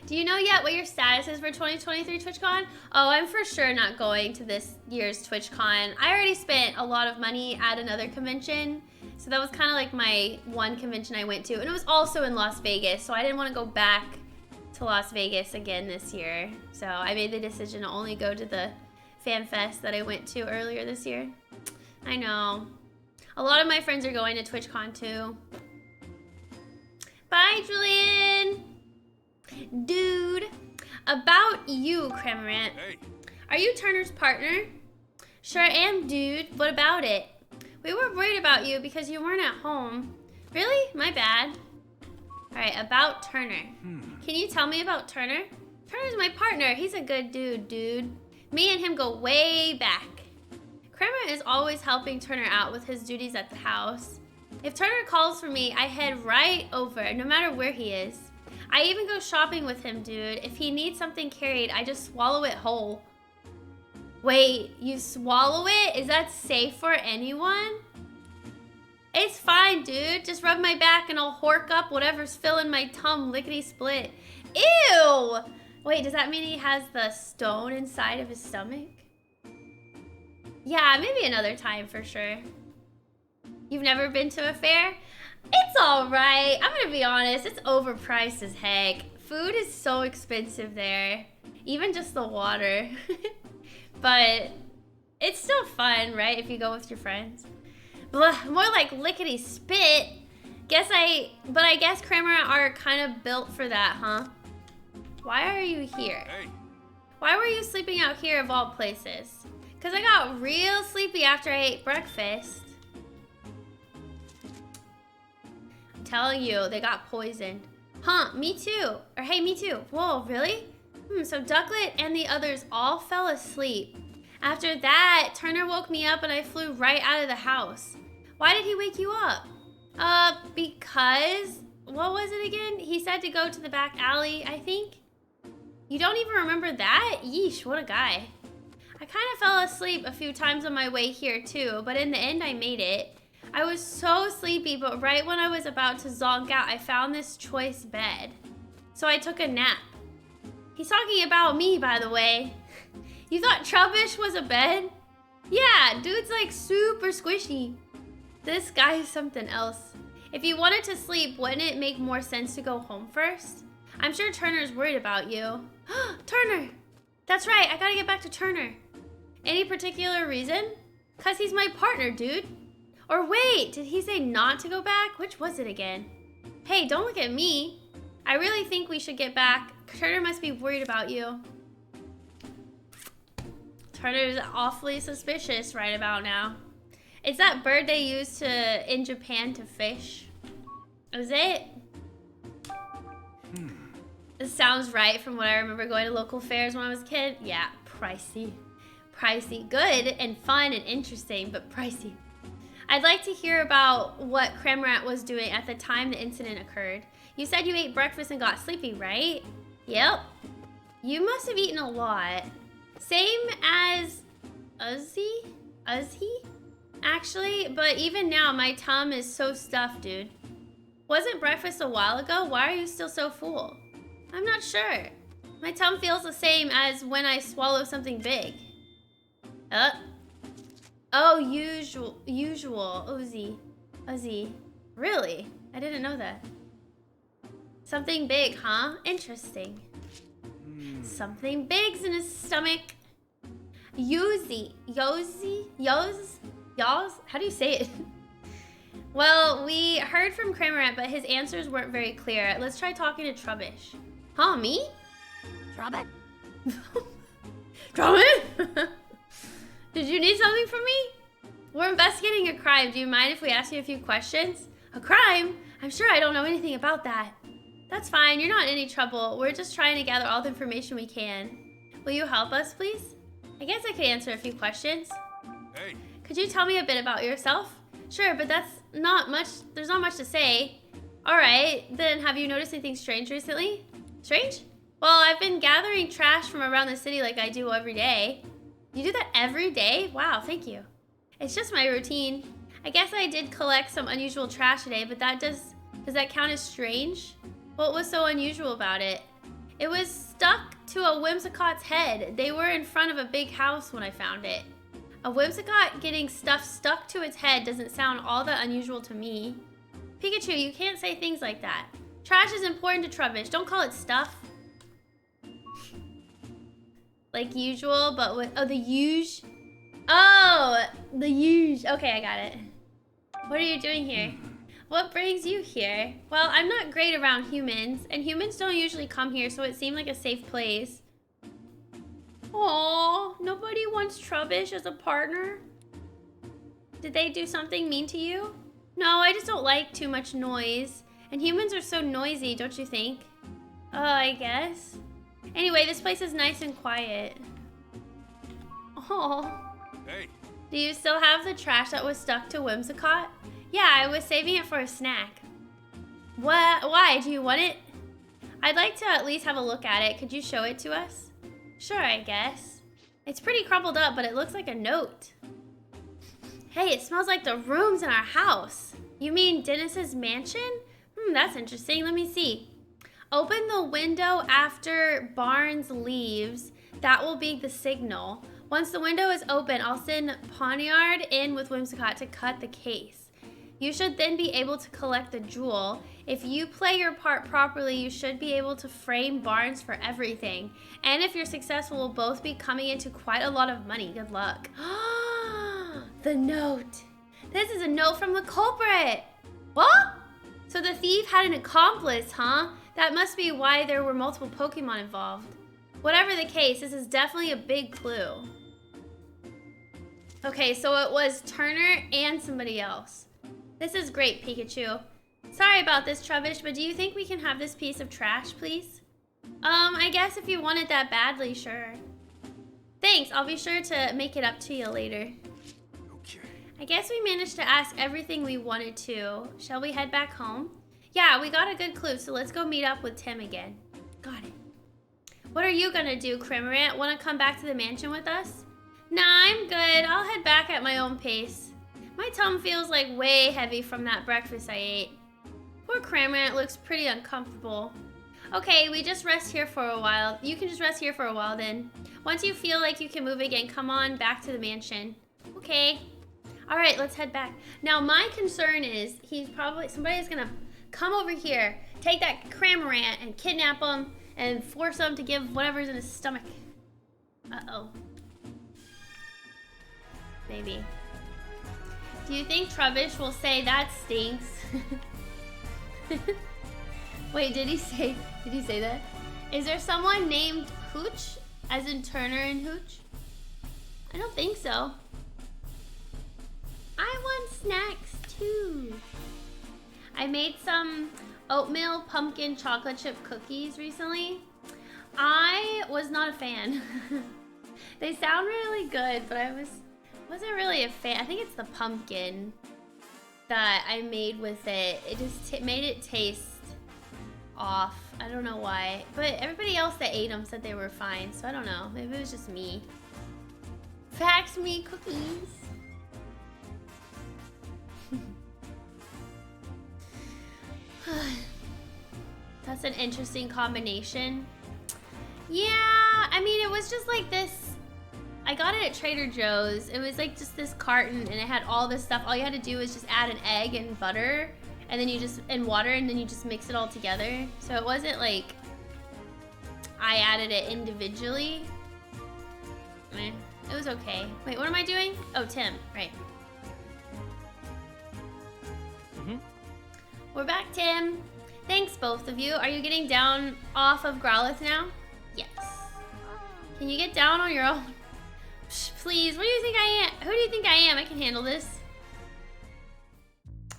Do you know yet what your status is for 2023 TwitchCon? Oh, I'm for sure not going to this year's TwitchCon. I already spent a lot of money at another convention, so that was kind of like my one convention I went to, and it was also in Las Vegas, so I didn't want to go back to Las Vegas again this year. So I made the decision to only go to the fan fest that I went to earlier this year. I know. A lot of my friends are going to TwitchCon too. Bye, Julian! Dude, about you, Cramorant. Hey. Are you Turner's partner? Sure am, dude. What about it? We were worried about you because you weren't at home. Really? My bad. Alright, about Turner. Can you tell me about Turner? Turner's my partner. He's a good dude. Me and him go way back. Kramer is always helping Turner out with his duties at the house. If Turner calls for me, I head right over, no matter where he is. I even go shopping with him, dude. If he needs something carried, I just swallow it whole. Wait, you swallow it? Is that safe for anyone? It's fine, dude. Just rub my back and I'll hork up whatever's filling my tum lickety-split. Ew! Wait, does that mean he has the stone inside of his stomach? Yeah, maybe another time for sure. You've never been to a fair? It's alright. I'm gonna be honest, it's overpriced as heck. Food is so expensive there. Even just the water. But it's still fun, right? If you go with your friends. Blah, more like lickety spit. But I guess Kramer are kind of built for that, huh? Why are you here? Hey. Why were you sleeping out here of all places? Because I got real sleepy after I ate breakfast. I'm telling you, they got poisoned. Huh, me too. Or hey, me too. Whoa, really? So Ducklet and the others all fell asleep. After that, Turner woke me up and I flew right out of the house. Why did he wake you up? Because, what was it again? He said to go to the back alley, I think. You don't even remember that? Yeesh, what a guy. I kind of fell asleep a few times on my way here too, but in the end I made it. I was so sleepy, but right when I was about to zonk out, I found this choice bed. So I took a nap. He's talking about me, by the way. You thought Trubbish was a bed? Yeah, dude's like super squishy. This guy is something else. If you wanted to sleep, wouldn't it make more sense to go home first? I'm sure Turner's worried about you. Turner! That's right, I gotta get back to Turner. Any particular reason? 'Cause he's my partner, dude. Or wait, did he say not to go back? Which was it again? Hey, don't look at me. I really think we should get back. Turner must be worried about you. Turner's awfully suspicious right about now. It's that bird they use in Japan to fish. Is it? This sounds right from what I remember going to local fairs when I was a kid. Yeah, pricey. Pricey. Good and fun and interesting, but pricey. I'd like to hear about what Kremrat was doing at the time the incident occurred. You said you ate breakfast and got sleepy, right? Yep. You must have eaten a lot. Same as Uzi? Actually, but even now my tum is so stuffed, dude. Wasn't breakfast a while ago? Why are you still so full? I'm not sure. My tum feels the same as when I swallow something big. Oh, usual. Uzi. Really? I didn't know that. Something big, huh? Interesting. Something big's in his stomach. Yoz? How do you say it? Well, we heard from Kramerant, but his answers weren't very clear. Let's try talking to Trubbish. Huh, me? Trubbit? Trubbit? Did you need something from me? We're investigating a crime. Do you mind if we ask you a few questions? A crime? I'm sure I don't know anything about that. That's fine. You're not in any trouble. We're just trying to gather all the information we can. Will you help us, please? I guess I could answer a few questions. Hey. Could you tell me a bit about yourself? Sure, but that's not much. There's not much to say. All right, then have you noticed anything strange recently? Strange? Well, I've been gathering trash from around the city like I do every day. You do that every day? Wow, thank you. It's just my routine. I guess I did collect some unusual trash today, but does that count as strange? What was so unusual about it? It was stuck to a Whimsicott's head. They were in front of a big house when I found it. A Whimsicott getting stuff stuck to its head doesn't sound all that unusual to me. Pikachu, you can't say things like that. Trash is important to Trubbish. Don't call it stuff. Like usual, but with... Oh, the huge... Oh, the huge. Okay, I got it. What are you doing here? What brings you here? Well, I'm not great around humans, and humans don't usually come here, so it seemed like a safe place. Aww, nobody wants Trubbish as a partner? Did they do something mean to you? No, I just don't like too much noise. And humans are so noisy, don't you think? Oh, I guess. Anyway, this place is nice and quiet. Oh. Hey. Do you still have the trash that was stuck to Whimsicott? Yeah, I was saving it for a snack. What? Why? Do you want it? I'd like to at least have a look at it. Could you show it to us? Sure, I guess. It's pretty crumpled up, but it looks like a note. Hey, it smells like the rooms in our house. You mean Dennis's mansion? That's interesting. Let me see. Open the window after Barnes leaves. That will be the signal. Once the window is open, I'll send Poniard in with Whimsicott to cut the case. You should then be able to collect the jewel. If you play your part properly, you should be able to frame Barnes for everything. And if you're successful, we'll both be coming into quite a lot of money. Good luck. The note. This is a note from the culprit. What? So the thief had an accomplice, huh? That must be why there were multiple Pokemon involved. Whatever the case, this is definitely a big clue. Okay, so it was Turner and somebody else. This is great, Pikachu. Sorry about this, Trubbish, but do you think we can have this piece of trash, please? I guess if you want it that badly, sure. Thanks, I'll be sure to make it up to you later. Okay. I guess we managed to ask everything we wanted to. Shall we head back home? Yeah, we got a good clue, so let's go meet up with Tim again. Got it. What are you gonna do, Crimorant? Wanna come back to the mansion with us? Nah, I'm good. I'll head back at my own pace. My tongue feels like way heavy from that breakfast I ate. Poor Crimorant looks pretty uncomfortable. Okay, we just rest here for a while. You can just rest here for a while then. Once you feel like you can move again, come on back to the mansion. Okay. All right, let's head back. Now, my concern is somebody's gonna come over here, take that Cramorant and kidnap him and force him to give whatever's in his stomach. Uh-oh. Maybe. Do you think Trubbish will say that stinks? Wait, did he say that? Is there someone named Hooch, as in Turner and Hooch? I don't think so. I want snacks too. I made some oatmeal pumpkin chocolate chip cookies recently. I was not a fan. They sound really good, but I wasn't really a fan. I think it's the pumpkin that I made with it. It just made it taste off. I don't know why. But everybody else that ate them said they were fine, so I don't know. Maybe it was just me. Fax me cookies. That's an interesting combination. Yeah, I mean, it was just like this. I got it at Trader Joe's. It was like just this carton and it had all this stuff. All you had to do was just add an egg and butter and then and water, and then you just mix it all together. So it wasn't like I added it individually. It was okay. Wait, what am I doing? Oh, Tim, right. We're back, Tim. Thanks, both of you. Are you getting down off of Growlithe now? Yes. Can you get down on your own? Psh, please, what do you think I am? Who do you think I am? I can handle this.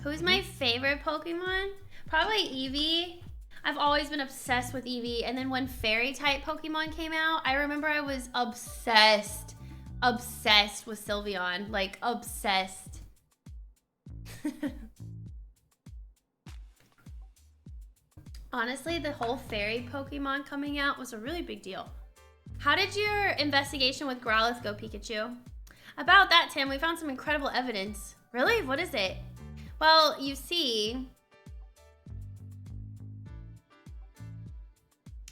Who's my favorite Pokemon? Probably Eevee. I've always been obsessed with Eevee. And then when Fairy-type Pokemon came out, I remember I was obsessed with Sylveon. Like, obsessed. Honestly, the whole fairy Pokemon coming out was a really big deal. How did your investigation with Growlithe go, Pikachu? About that, Tim, we found some incredible evidence. Really? What is it? Well, you see,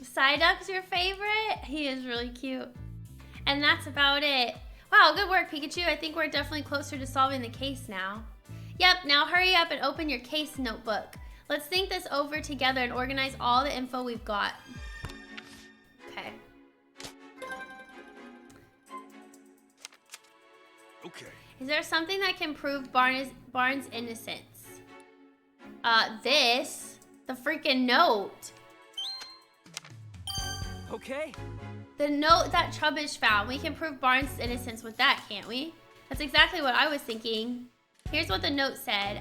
Psyduck's your favorite? He is really cute. And that's about it. Wow, good work, Pikachu. I think we're definitely closer to solving the case now. Yep, now hurry up and open your case notebook. Let's think this over together and organize all the info we've got. Okay. Okay. Is there something that can prove Barnes' innocence? The freaking note. Okay. The note that Trubbish found. We can prove Barnes' innocence with that, can't we? That's exactly what I was thinking. Here's what the note said.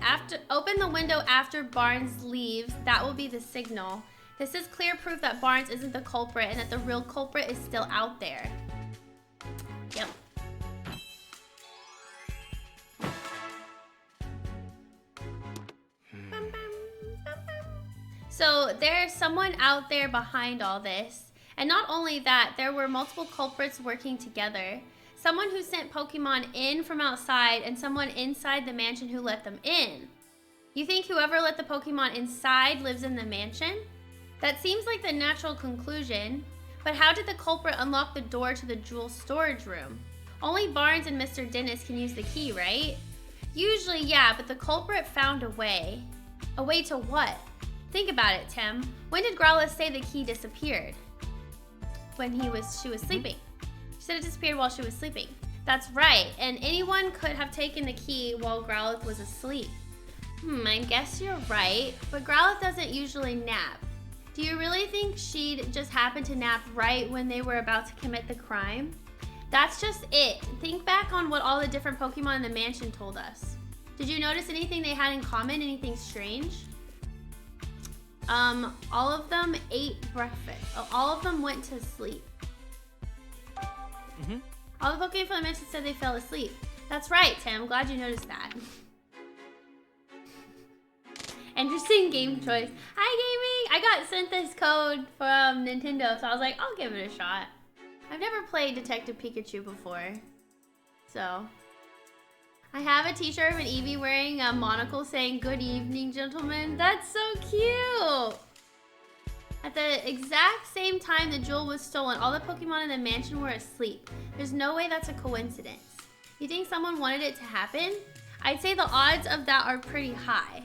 Open the window after Barnes leaves. That will be the signal. This is clear proof that Barnes isn't the culprit and that the real culprit is still out there. Yep. So there's someone out there behind all this. And not only that, there were multiple culprits working together. Someone who sent Pokemon in from outside and someone inside the mansion who let them in. You think whoever let the Pokemon inside lives in the mansion? That seems like the natural conclusion. But how did the culprit unlock the door to the jewel storage room? Only Barnes and Mr. Dennis can use the key, right? Usually, yeah, but the culprit found a way. A way to what? Think about it, Tim. When did Growlithe say the key disappeared? When she was sleeping. She said it disappeared while she was sleeping. That's right, and anyone could have taken the key while Growlithe was asleep. I guess you're right, but Growlithe doesn't usually nap. Do you really think she'd just happen to nap right when they were about to commit the crime? That's just it. Think back on what all the different Pokemon in the mansion told us. Did you notice anything they had in common? Anything strange? All of them ate breakfast. All of them went to sleep. All the Pokemon from the mansion said they fell asleep. That's right, Tim. Glad you noticed that. Interesting game choice. Hi, Gaming! I got sent this code from Nintendo, so I was like, I'll give it a shot. I've never played Detective Pikachu before, so. I have a t-shirt of an Eevee wearing a monocle saying, "Good evening, gentlemen." That's so cute! At the exact same time the jewel was stolen, all the Pokemon in the mansion were asleep. There's no way that's a coincidence. You think someone wanted it to happen? I'd say the odds of that are pretty high.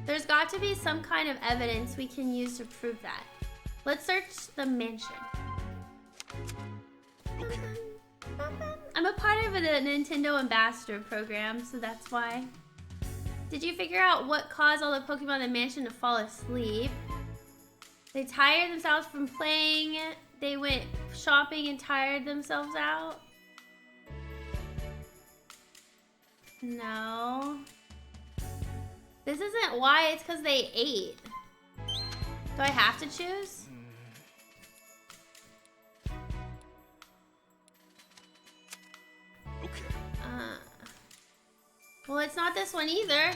There's got to be some kind of evidence we can use to prove that. Let's search the mansion. Okay. I'm a part of a Nintendo Ambassador program, so that's why. Did you figure out what caused all the Pokemon in the mansion to fall asleep? They tired themselves from playing. They went shopping and tired themselves out. No. This isn't why, it's because they ate. Do I have to choose? Okay. Well, it's not this one either.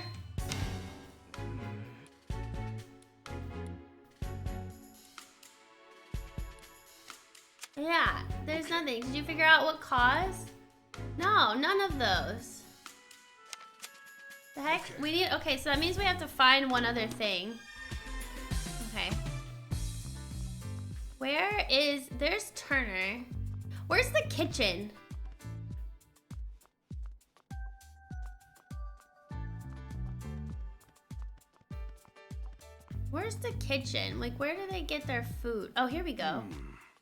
Yeah, there's nothing. Did you figure out what caused? No, none of those. The heck? Okay. We need, okay, so that means we have to find one other thing. Okay. There's Turner. Where's the kitchen? Where's the kitchen? Like, where do they get their food? Oh, here we go.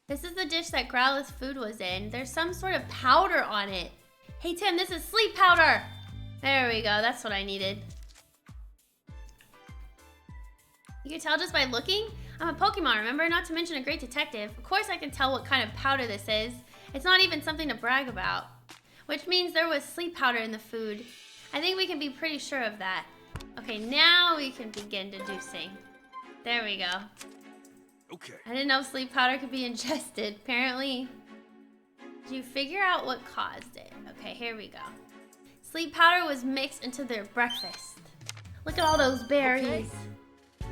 This is the dish that Growlithe's food was in. There's some sort of powder on it. Hey, Tim, this is sleep powder. There we go. That's what I needed. You can tell just by looking. I'm a Pokemon, remember? Not to mention a great detective. Of course I can tell what kind of powder this is. It's not even something to brag about. Which means there was sleep powder in the food. I think we can be pretty sure of that. Okay, now we can begin deducing. There we go. Okay. I didn't know sleep powder could be ingested. Apparently. Did you figure out what caused it? Okay, here we go. Sleep powder was mixed into their breakfast. Look at all those berries. Okay.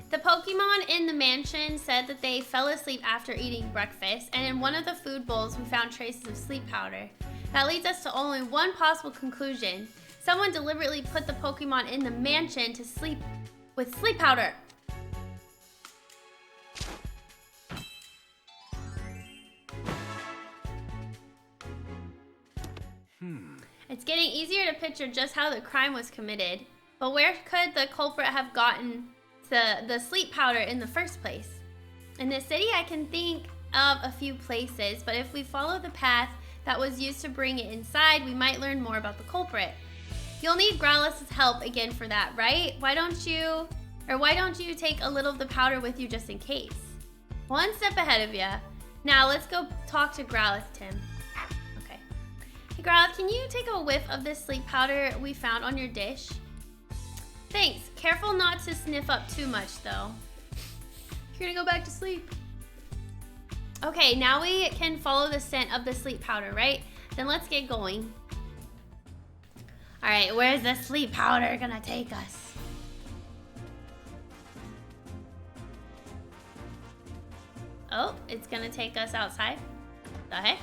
The Pokemon in the mansion said that they fell asleep after eating breakfast, and in one of the food bowls we found traces of sleep powder. That leads us to only one possible conclusion. Someone deliberately put the Pokemon in the mansion to sleep with sleep powder. It's getting easier to picture just how the crime was committed, but where could the culprit have gotten the sleep powder in the first place? In this city, I can think of a few places, but if we follow the path that was used to bring it inside, we might learn more about the culprit. You'll need Growlithe's help again for that, right? Why don't you take a little of the powder with you just in case? One step ahead of you. Now let's go talk to Growlithe, Tim. Okay. Hey Growlithe, can you take a whiff of this sleep powder we found on your dish? Thanks. Careful not to sniff up too much though. You're gonna go back to sleep. Okay, now we can follow the scent of the sleep powder, right? Then let's get going. All right, where's the sleep powder gonna take us? Oh, it's gonna take us outside. The heck?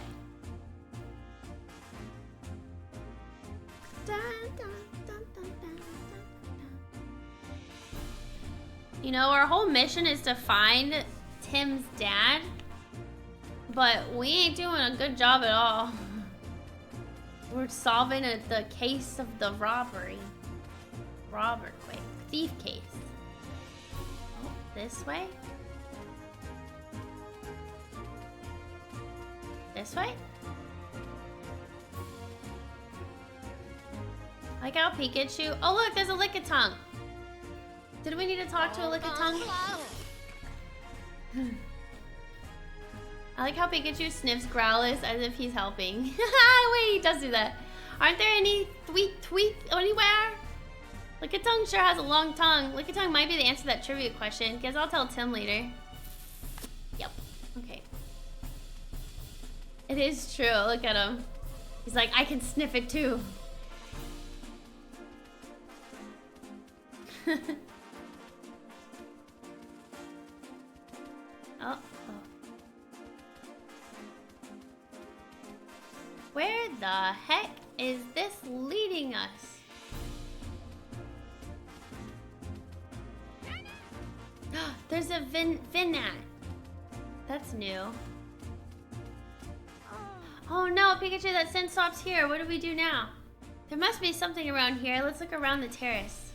Dun, dun, dun, dun, dun, dun, dun. You know, our whole mission is to find Tim's dad, but we ain't doing a good job at all. We're solving the case of the robbery. Thief case. Oh, this way? This way? I like how Pikachu. Oh look, there's a Lickitung. Did we need to talk to a Lickitung? I like how Pikachu sniffs Growlithe as if he's helping. Wait, he does do that. Aren't there any tweet anywhere? Lickitung sure has a long tongue. Lickitung might be the answer to that trivia question. Guess I'll tell Tim later. Yep. Okay. It is true. Look at him. He's like, I can sniff it too. Oh. Where the heck is this leading us? There's a Vinat. That's new. Oh no, Pikachu, that scent stops here. What do we do now? There must be something around here. Let's look around the terrace.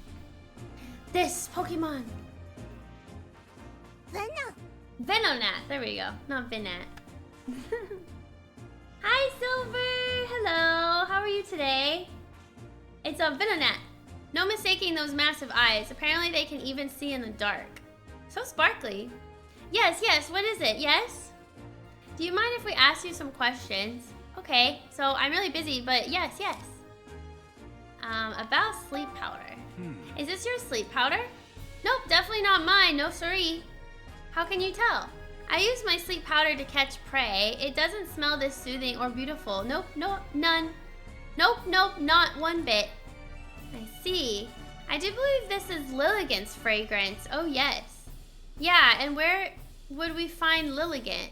This Pokemon. Venonat. There we go. Not Vinat. Hi, Silver. Hello. How are you today? It's a Venonat. No mistaking those massive eyes. Apparently they can even see in the dark. So sparkly. Yes, yes. What is it? Yes? Do you mind if we ask you some questions? Okay. So I'm really busy, but yes, yes. About sleep powder. Is this your sleep powder? Nope, definitely not mine. No siree. How can you tell? I use my sleep powder to catch prey. It doesn't smell this soothing or beautiful. Nope, nope, none. Nope, nope, not one bit. I see. I do believe this is Lilligant's fragrance. Oh, yes. Yeah, and where would we find Lilligant?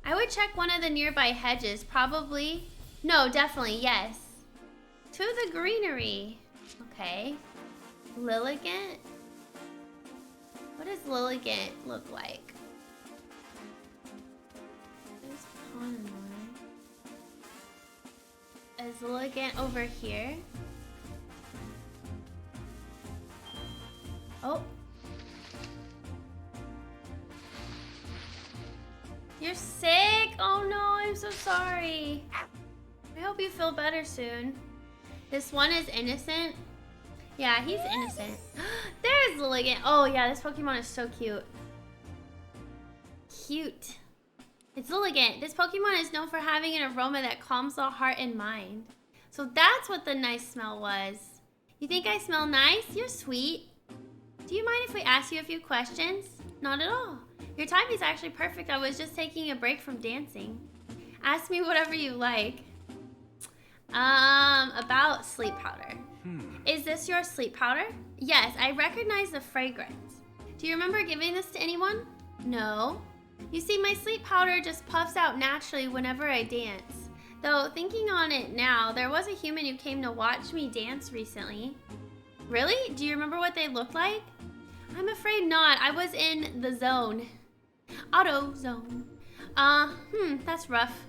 I would check one of the nearby hedges, probably. No, definitely, yes. To the greenery. Okay. Lilligant? What does Lilligant look like? There's Pawnemore. Is Lilligant over here? Oh. You're sick? Oh no, I'm so sorry. I hope you feel better soon. This one is innocent. Yeah, he's innocent. There's Lilligant. Oh yeah, this Pokemon is so cute. Cute. It's Lilligant. This Pokemon is known for having an aroma that calms the heart and mind. So that's what the nice smell was. You think I smell nice? You're sweet. Do you mind if we ask you a few questions? Not at all. Your timing's actually perfect. I was just taking a break from dancing. Ask me whatever you like. About sleep powder. Is this your sleep powder? Yes, I recognize the fragrance. Do you remember giving this to anyone? No. You see, my sleep powder just puffs out naturally whenever I dance. Though, thinking on it now, there was a human who came to watch me dance recently. Really? Do you remember what they looked like? I'm afraid not. I was in the zone. Auto zone. That's rough.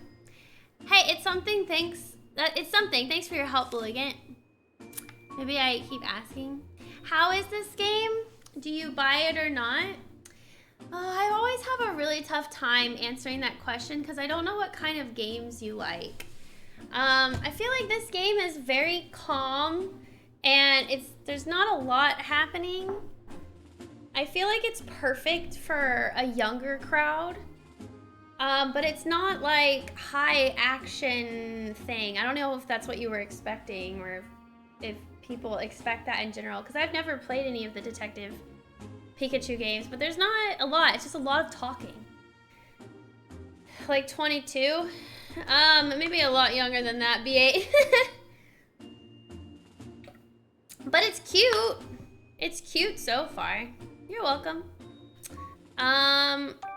Hey, it's something, thanks. Thanks for your help, Lilligant. Maybe I keep asking. How is this game? Do you buy it or not? I always have a really tough time answering that question because I don't know what kind of games you like. I feel like this game is very calm and there's not a lot happening. I feel like it's perfect for a younger crowd. But it's not like high action thing. I don't know if that's what you were expecting or if people expect that in general, because I've never played any of the Detective Pikachu games, but there's not a lot. It's just a lot of talking. Like 22? Maybe a lot younger than that, B8. But it's cute. It's cute so far. You're welcome.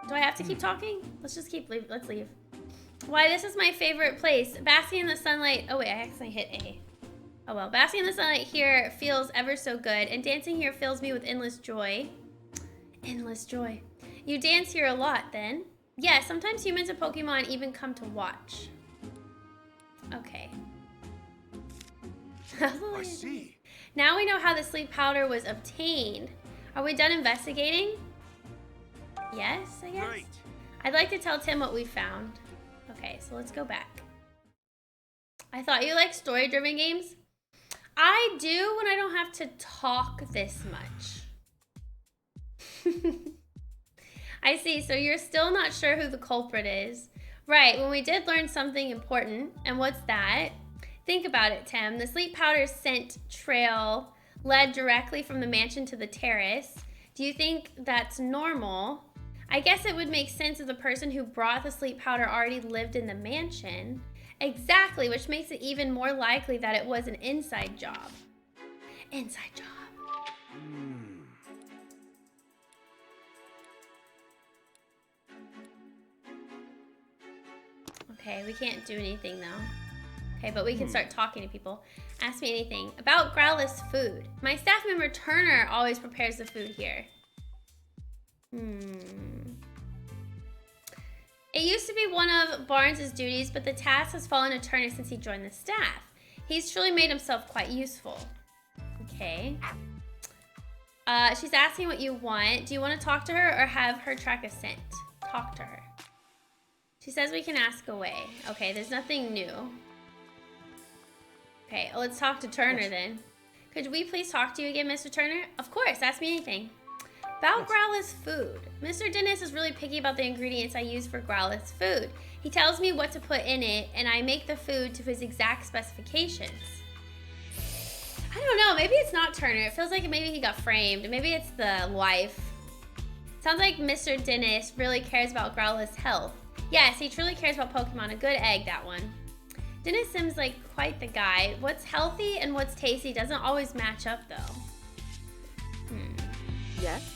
Do I have to keep talking? Let's just let's leave. Why, this is my favorite place. Basking in the sunlight. Oh wait, I accidentally hit A. Oh well, basking in the sunlight here feels ever so good, and dancing here fills me with endless joy. Endless joy. You dance here a lot, then? Yeah, sometimes humans and Pokemon even come to watch. Okay. I see. Now we know how the sleep powder was obtained. Are we done investigating? Yes, I guess. Great. I'd like to tell Tim what we found. Okay, so let's go back. I thought you liked story-driven games. I do when I don't have to talk this much. I see, so you're still not sure who the culprit is. Right, when we did learn something important, and what's that? Think about it, Tim. The sleep powder scent trail led directly from the mansion to the terrace. Do you think that's normal? I guess it would make sense if the person who brought the sleep powder already lived in the mansion. Exactly, which makes it even more likely that it was an inside job. Inside job. Okay, we can't do anything though. Okay, but we can start talking to people. Ask me anything. About Growlithe's food. My staff member Turner always prepares the food here. It used to be one of Barnes' duties, but the task has fallen to Turner since he joined the staff. He's truly made himself quite useful. Okay. She's asking what you want. Do you want to talk to her or have her track a scent? Talk to her. She says we can ask away. Okay, there's nothing new. Okay, let's talk to Turner then. Could we please talk to you again, Mr. Turner? Of course, ask me anything. About Growlithe's food. Mr. Dennis is really picky about the ingredients I use for Growlithe's food. He tells me what to put in it, and I make the food to his exact specifications. I don't know, maybe it's not Turner. It feels like maybe he got framed. Maybe it's the wife. Sounds like Mr. Dennis really cares about Growlithe's health. Yes, he truly cares about Pokemon. A good egg, that one. Dennis seems like quite the guy. What's healthy and what's tasty doesn't always match up, though. Yes?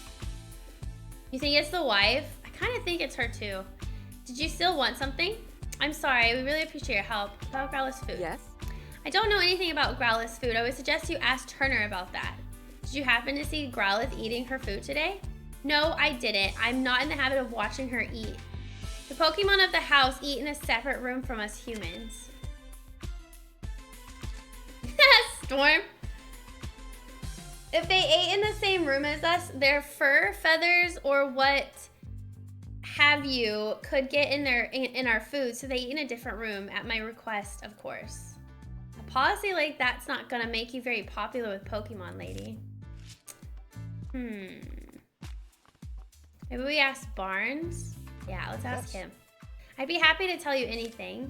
You think it's the wife? I kind of think it's her, too. Did you still want something? I'm sorry. We really appreciate your help. About Growlithe's food. Yes? I don't know anything about Growlithe's food. I would suggest you ask Turner about that. Did you happen to see Growlithe eating her food today? No, I didn't. I'm not in the habit of watching her eat. The Pokemon of the house eat in a separate room from us humans. Storm. If they ate in the same room as us, their fur, feathers, or what have you could get in our food, so they eat in a different room at my request, of course. A policy like that's not gonna make you very popular with Pokemon, lady. Maybe we ask Barnes? Yeah, let's ask him. I'd be happy to tell you anything.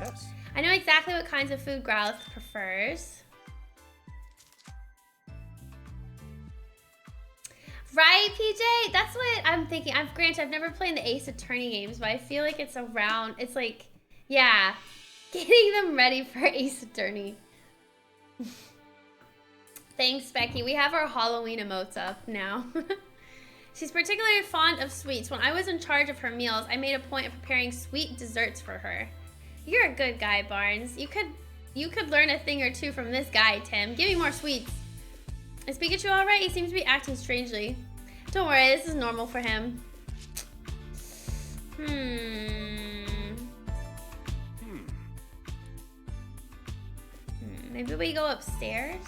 Yes. I know exactly what kinds of food Growlithe prefers. Right, PJ? That's what I'm thinking. Granted, I've never played the Ace Attorney games, but I feel like it's around. It's like, yeah, getting them ready for Ace Attorney. Thanks, Becky. We have our Halloween emotes up now. She's particularly fond of sweets. When I was in charge of her meals, I made a point of preparing sweet desserts for her. You're a good guy, Barnes. You could learn a thing or two from this guy, Tim. Give me more sweets. Is Pikachu alright? He seems to be acting strangely. Don't worry, this is normal for him. Maybe we go upstairs?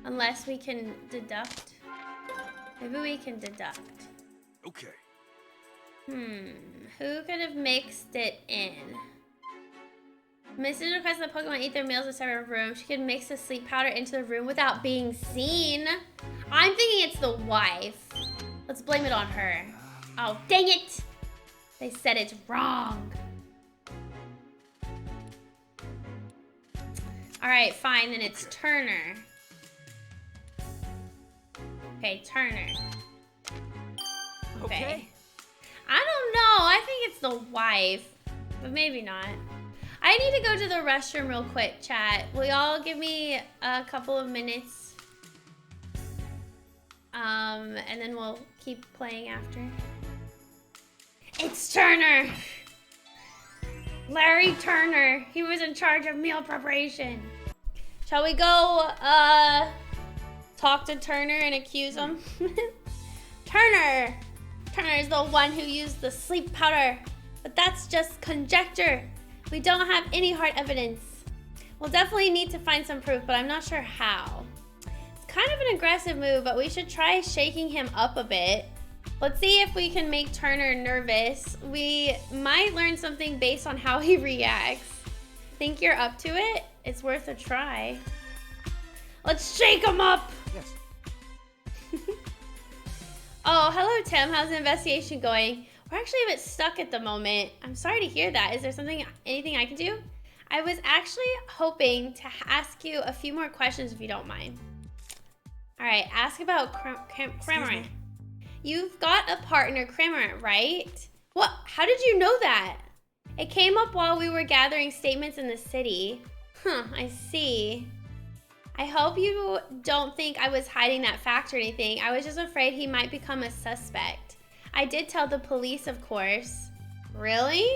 Unless we can deduct. Maybe we can deduct. Okay. Who could have mixed it in? Mrs. requests that Pokemon eat their meals in a separate room. She could mix the sleep powder into the room without being seen. I'm thinking it's the wife. Let's blame it on her. Oh, dang it! They said it's wrong. Alright, fine, then it's Turner. Okay, Turner. Okay. I don't know. I think it's the wife, but maybe not. I need to go to the restroom real quick, chat. Will y'all give me a couple of minutes? And then we'll keep playing after. It's Turner. Larry Turner. He was in charge of meal preparation. Shall we go talk to Turner and accuse him? Turner is the one who used the sleep powder. But that's just conjecture. We don't have any hard evidence. We'll definitely need to find some proof, but I'm not sure how. It's kind of an aggressive move, but we should try shaking him up a bit. Let's see if we can make Turner nervous. We might learn something based on how he reacts. Think you're up to it? It's worth a try. Let's shake him up! Yes. Oh, hello Tim. How's the investigation going? We're actually a bit stuck at the moment. I'm sorry to hear that. Is there anything I can do? I was actually hoping to ask you a few more questions if you don't mind. All right, ask about Cramorant. You've got a partner, Cramorant, right? What? How did you know that? It came up while we were gathering statements in the city. Huh, I see. I hope you don't think I was hiding that fact or anything. I was just afraid he might become a suspect. I did tell the police, of course. Really?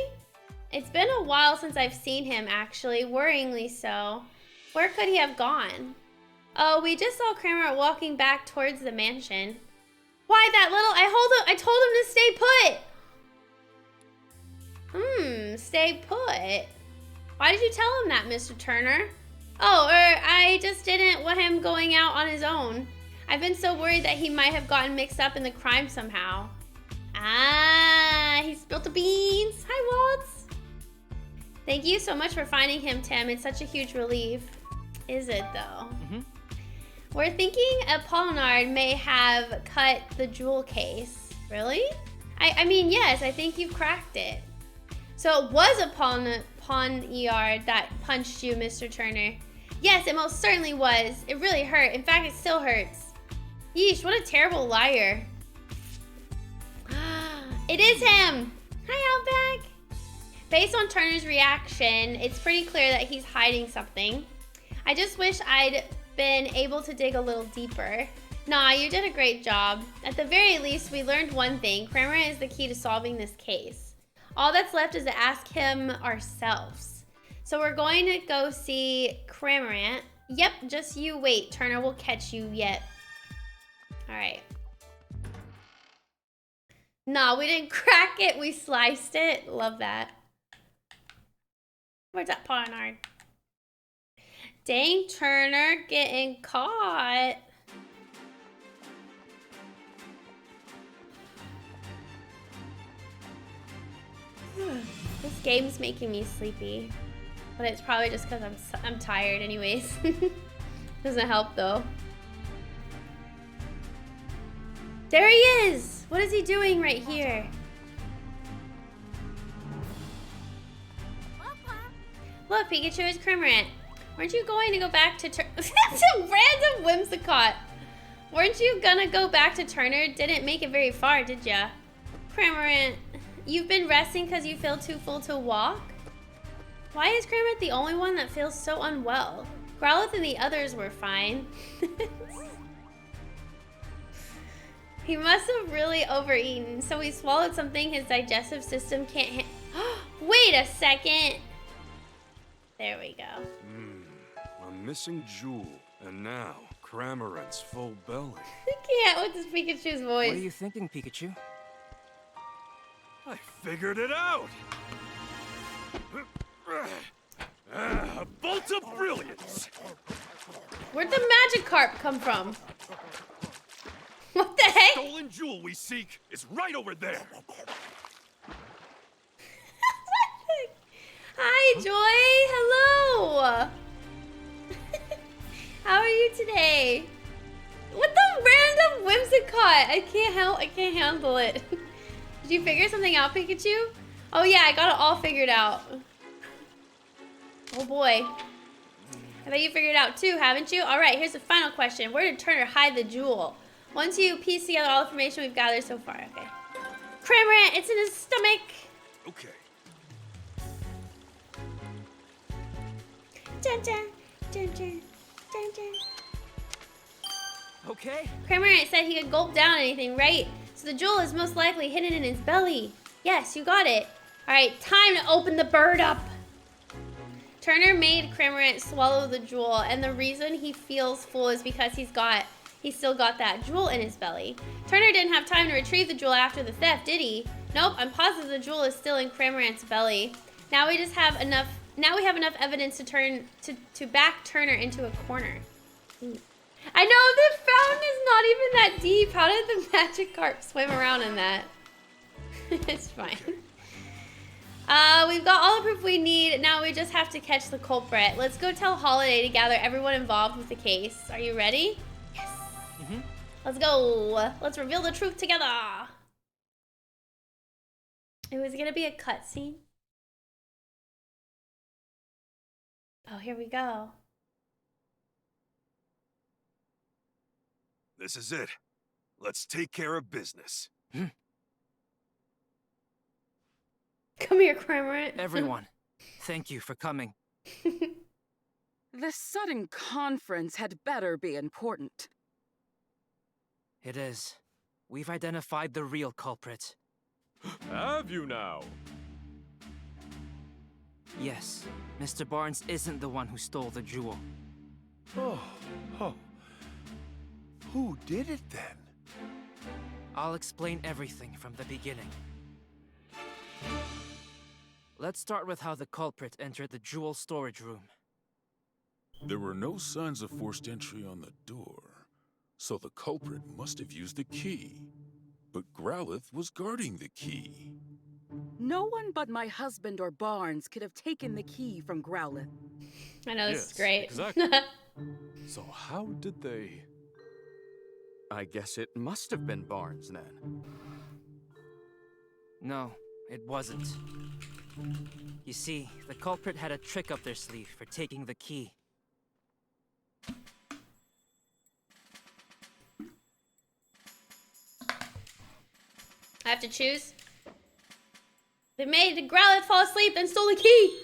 It's been a while since I've seen him, actually, worryingly so. Where could he have gone? Oh, we just saw Kramer walking back towards the mansion. Why that little? I told him to stay put. Stay put. Why did you tell him that, Mr. Turner? Oh, I just didn't want him going out on his own. I've been so worried that he might have gotten mixed up in the crime somehow. Ah, he spilled the beans. Hi, Waltz. Thank you so much for finding him, Tim. It's such a huge relief. Is it, though? Mm-hmm. We're thinking Apollinaire may have cut the jewel case. Really? I mean, yes, I think you've cracked it. So it was Apollinaire that punched you, Mr. Turner. Yes, it most certainly was. It really hurt. In fact, it still hurts. Yeesh, what a terrible liar. It is him! Hi, Outback! Based on Turner's reaction, it's pretty clear that he's hiding something. I just wish I'd been able to dig a little deeper. Nah, you did a great job. At the very least, we learned one thing. Kramer is the key to solving this case. All that's left is to ask him ourselves. So we're going to go see Cramorant. Yep, just you wait. Turner will catch you yet. All right. No, we didn't crack it. We sliced it. Love that. Where's that Apollinaire? Dang, Turner getting caught. This game's making me sleepy, but it's probably just because I'm tired anyways. Doesn't help though. There he is! What is he doing right here? Look, Pikachu is Cramorant. Weren't you going to go back to That's a random Whimsicott. Weren't you gonna go back to Turner? Didn't make it very far, did ya? Cramorant, you've been resting because you feel too full to walk? Why is Cramorant the only one that feels so unwell? Growlithe and the others were fine. He must have really overeaten, so he swallowed something his digestive system can't handle. Wait a second. There we go. A missing jewel, and now Cramorant's full belly. I can't with this Pikachu's voice. What are you thinking, Pikachu? I figured it out! A bolt of brilliance! Where'd the Magikarp come from? What the heck? The stolen jewel we seek is right over there. Hi, Joy. Hello. How are you today? What the random Whimsicott? I can't handle it. Did you figure something out, Pikachu? Oh yeah, I got it all figured out. Oh boy. I bet you figured it out too, haven't you? All right, here's the final question. Where did Turner hide the jewel? Once you piece together all the information we've gathered so far, okay. Cramorant, it's in his stomach. Okay. Dun, dun, dun, dun, dun, dun. Okay. Cramorant said he could gulp down anything, right? So the jewel is most likely hidden in his belly. Yes, you got it. All right, time to open the bird up. Turner made Cramorant swallow the jewel, and the reason he feels full is because he's still got that jewel in his belly. Turner didn't have time to retrieve the jewel after the theft, did he? Nope, I'm positive the jewel is still in Cramorant's belly. Now we just have enough. Now we have enough evidence to back Turner into a corner. Ooh. I know the fountain is not even that deep. How did the Magikarp swim around in that? It's fine. We've got all the proof we need. Now we just have to catch the culprit. Let's go tell Holiday to gather everyone involved with the case. Are you ready? Yes. Mm-hmm. Let's go. Let's reveal the truth together. It was gonna be a cutscene. Oh, here we go. This is it. Let's take care of business. Come here, Cramorant. Everyone, thank you for coming. This sudden conference had better be important. It is. We've identified the real culprit. Have you now? Yes, Mr. Barnes isn't the one who stole the jewel. Oh. Who did it then? I'll explain everything from the beginning. Let's start with how the culprit entered the jewel storage room. There were no signs of forced entry on the door, so the culprit must have used the key. But Growlithe was guarding the key. No one but my husband or Barnes could have taken the key from Growlithe. I know, this is great. Exactly. So how did they... I guess it must have been Barnes then. No, it wasn't. You see, the culprit had a trick up their sleeve for taking the key. I have to choose. They made Growlithe fall asleep and stole the key.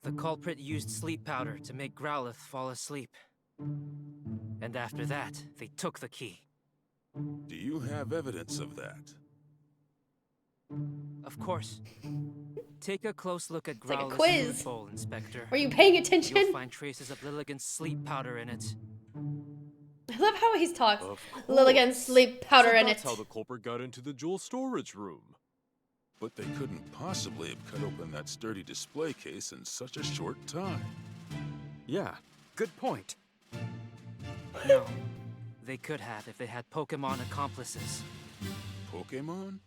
The culprit used sleep powder to make Growlithe fall asleep. And after that, they took the key. Do you have evidence of that? Of course. Take a close look at It's like a Growlithe's quiz. food bowl, Inspector. Were you paying attention? You'll find traces of Lilligant's sleep powder in it. I love how he talks. Of Lilligant's sleep powder in it. That's how the culprit got into the jewel storage room. But they couldn't possibly have cut open that sturdy display case in such a short time. Yeah, good point. No. They could have if they had Pokemon accomplices. Pokemon?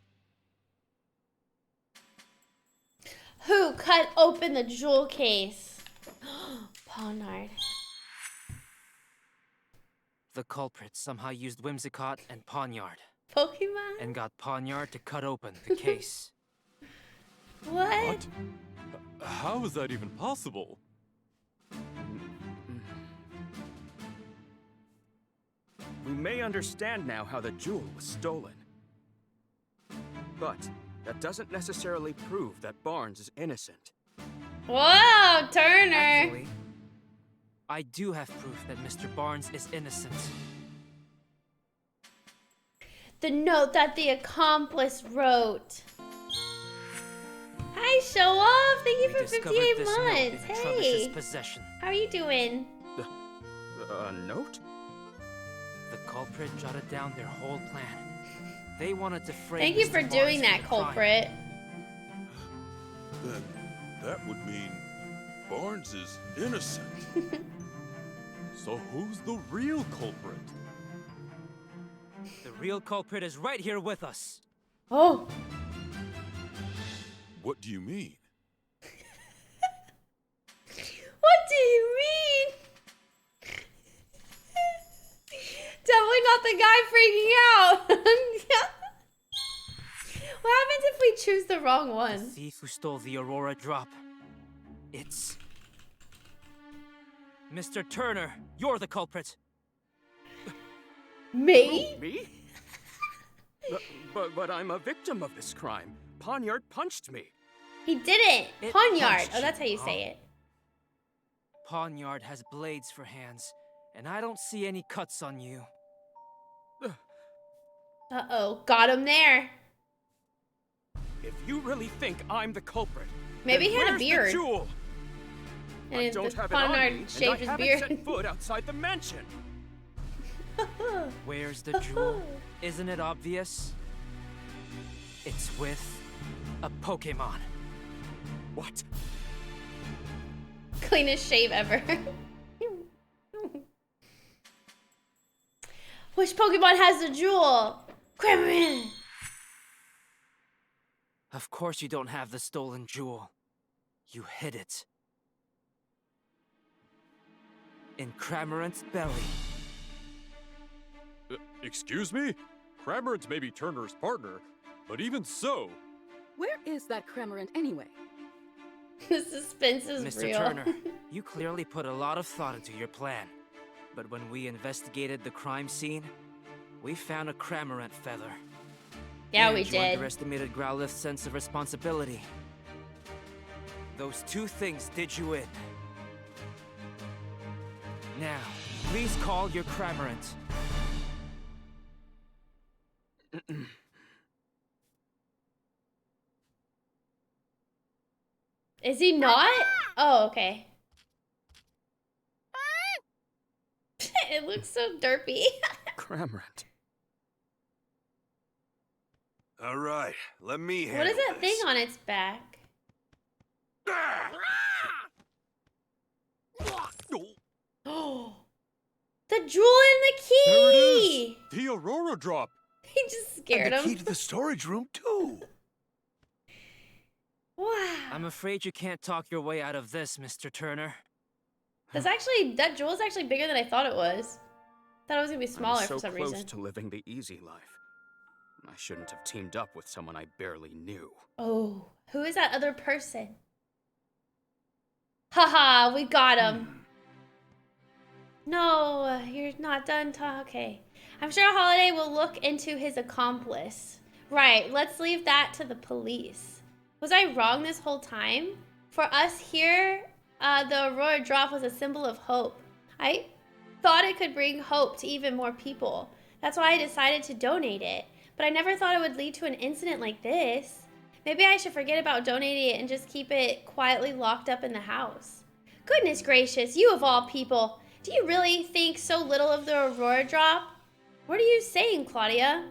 Who cut open the jewel case? Pawniard. The culprit somehow used Whimsicott and Pawniard. Pokemon? And got Pawniard to cut open the case. What? How is that even possible? We may understand now how the jewel was stolen. But that doesn't necessarily prove that Barnes is innocent. Whoa, Turner! Actually, I do have proof that Mr. Barnes is innocent. The note that the accomplice wrote. Hi, Show Off! Thank you for 58 months! Hey! Possession. How are you doing? A note? The culprit jotted down their whole plan. They wanted to frame Thank you Mr. for Barnes doing that, the culprit. Then that would mean Barnes is innocent. So who's the real culprit? The real culprit is right here with us. Oh. What do you mean? What do you mean? Definitely not the guy freaking out. What happens if we choose the wrong The one? thief who stole the Aurora drop. It's... Mr. Turner, you're the culprit. Me? Me? But I'm a victim of this crime. Pawniard punched me. He didn't. It Pawniard. punched Oh, that's how you you, say huh? it. Pawniard has blades for hands, and I don't see any cuts on you. Uh-oh. Got him there. If you really think I'm the culprit, maybe he had a where's beard. The jewel? And I don't have it on me, and I haven't set foot outside the mansion. Where's the jewel? Isn't it obvious? It's with a Pokemon. What? Cleanest shave ever. Which Pokemon has the jewel? Cramoran! Of course you don't have the stolen jewel. You hid it. In Cramorant's belly. Excuse me? Cramorant may be Turner's partner, but even so... Where is that Cramorant anyway? The suspense is Mr. real. Turner, you clearly put a lot of thought into your plan. But when we investigated the crime scene, we found a Cramorant feather. Yeah, and we you did. Underestimated Growlithe's sense of responsibility. Those two things did you in. Now, please call your Cramorant. Is he not? Oh, okay. It looks so derpy. Cramorant. All right, let me handle What is that this. thing on its back? Oh, the jewel and the key! There it is! The Aurora drop! He just scared and the him. key to the storage room, too. Wow. I'm afraid you can't talk your way out of this, Mr. Turner. That jewel's actually bigger than I thought it was. Thought it was gonna be smaller for some I'm so close reason. to living the easy life. I shouldn't have teamed up with someone I barely knew. Oh, who is that other person? Haha, we got him. No, you're not done okay. I'm sure Holiday will look into his accomplice. Right, let's leave that to the police. Was I wrong this whole time? For us here, the Aurora drop was a symbol of hope. I thought it could bring hope to even more people. That's why I decided to donate it. But I never thought it would lead to an incident like this. Maybe I should forget about donating it and just keep it quietly locked up in the house. Goodness gracious, you of all people. Do you really think so little of the Aurora drop? What are you saying, Claudia?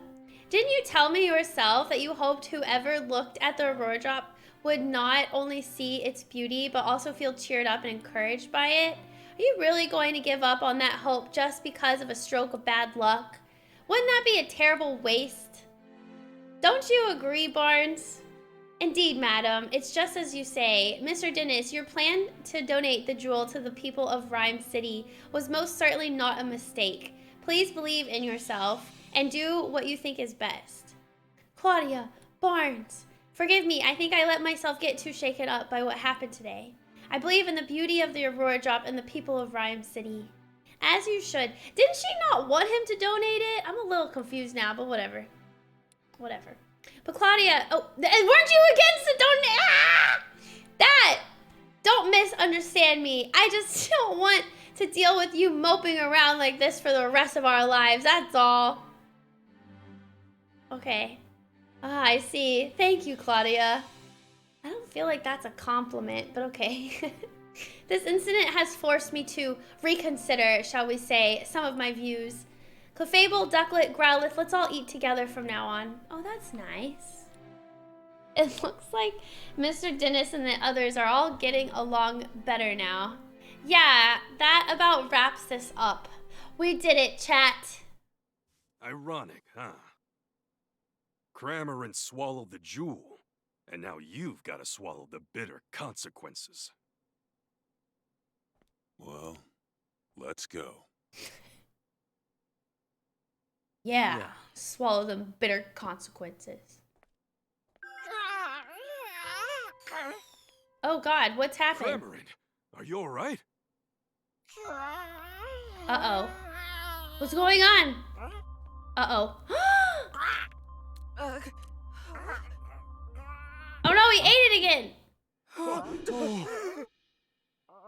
Didn't you tell me yourself that you hoped whoever looked at the Aurora drop would not only see its beauty, but also feel cheered up and encouraged by it? Are you really going to give up on that hope just because of a stroke of bad luck? Wouldn't that be a terrible waste? Don't you agree, Barnes? Indeed, madam. It's just as you say. Mr. Dennis, your plan to donate the jewel to the people of Rhyme City was most certainly not a mistake. Please believe in yourself and do what you think is best. Claudia, Barnes, forgive me. I think I let myself get too shaken up by what happened today. I believe in the beauty of the Aurora drop and the people of Rhyme City. As you should. Didn't she not want him to donate it? I'm a little confused now, but whatever. Whatever. But Claudia, oh, and weren't you against the donate? Ah! Don't misunderstand me. I just don't want to deal with you moping around like this for the rest of our lives. That's all. Okay. Ah, I see. Thank you, Claudia. I don't feel like that's a compliment, but okay. This incident has forced me to reconsider, shall we say, some of my views. Clefable, Ducklet, Growlithe, let's all eat together from now on. Oh, that's nice. It looks like Mr. Dennis and the others are all getting along better now. Yeah, that about wraps this up. We did it, chat. Ironic, huh? Cramorant swallowed the jewel, and now you've got to swallow the bitter consequences. Well, let's go. Yeah, swallow the bitter consequences. Oh God, what's happening? Cramorant, are you alright? Uh-oh. What's going on? Uh-oh. Oh no, he ate it again!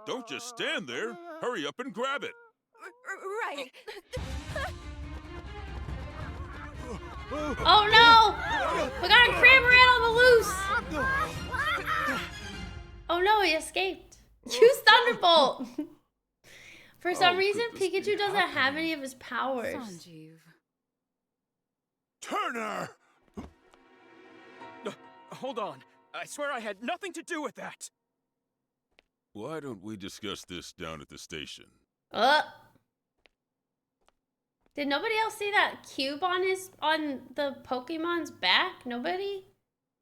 Don't just stand there. Hurry up and grab it. Right. Oh no! We got a Cramorant on the loose! Oh no, he escaped. Use Thunderbolt! For some reason, Pikachu doesn't have any of his powers. Sanjeev. Turner! Hold on. I swear I had nothing to do with that. Why don't we discuss this down at the station? Did nobody else see that cube on the Pokemon's back? Nobody?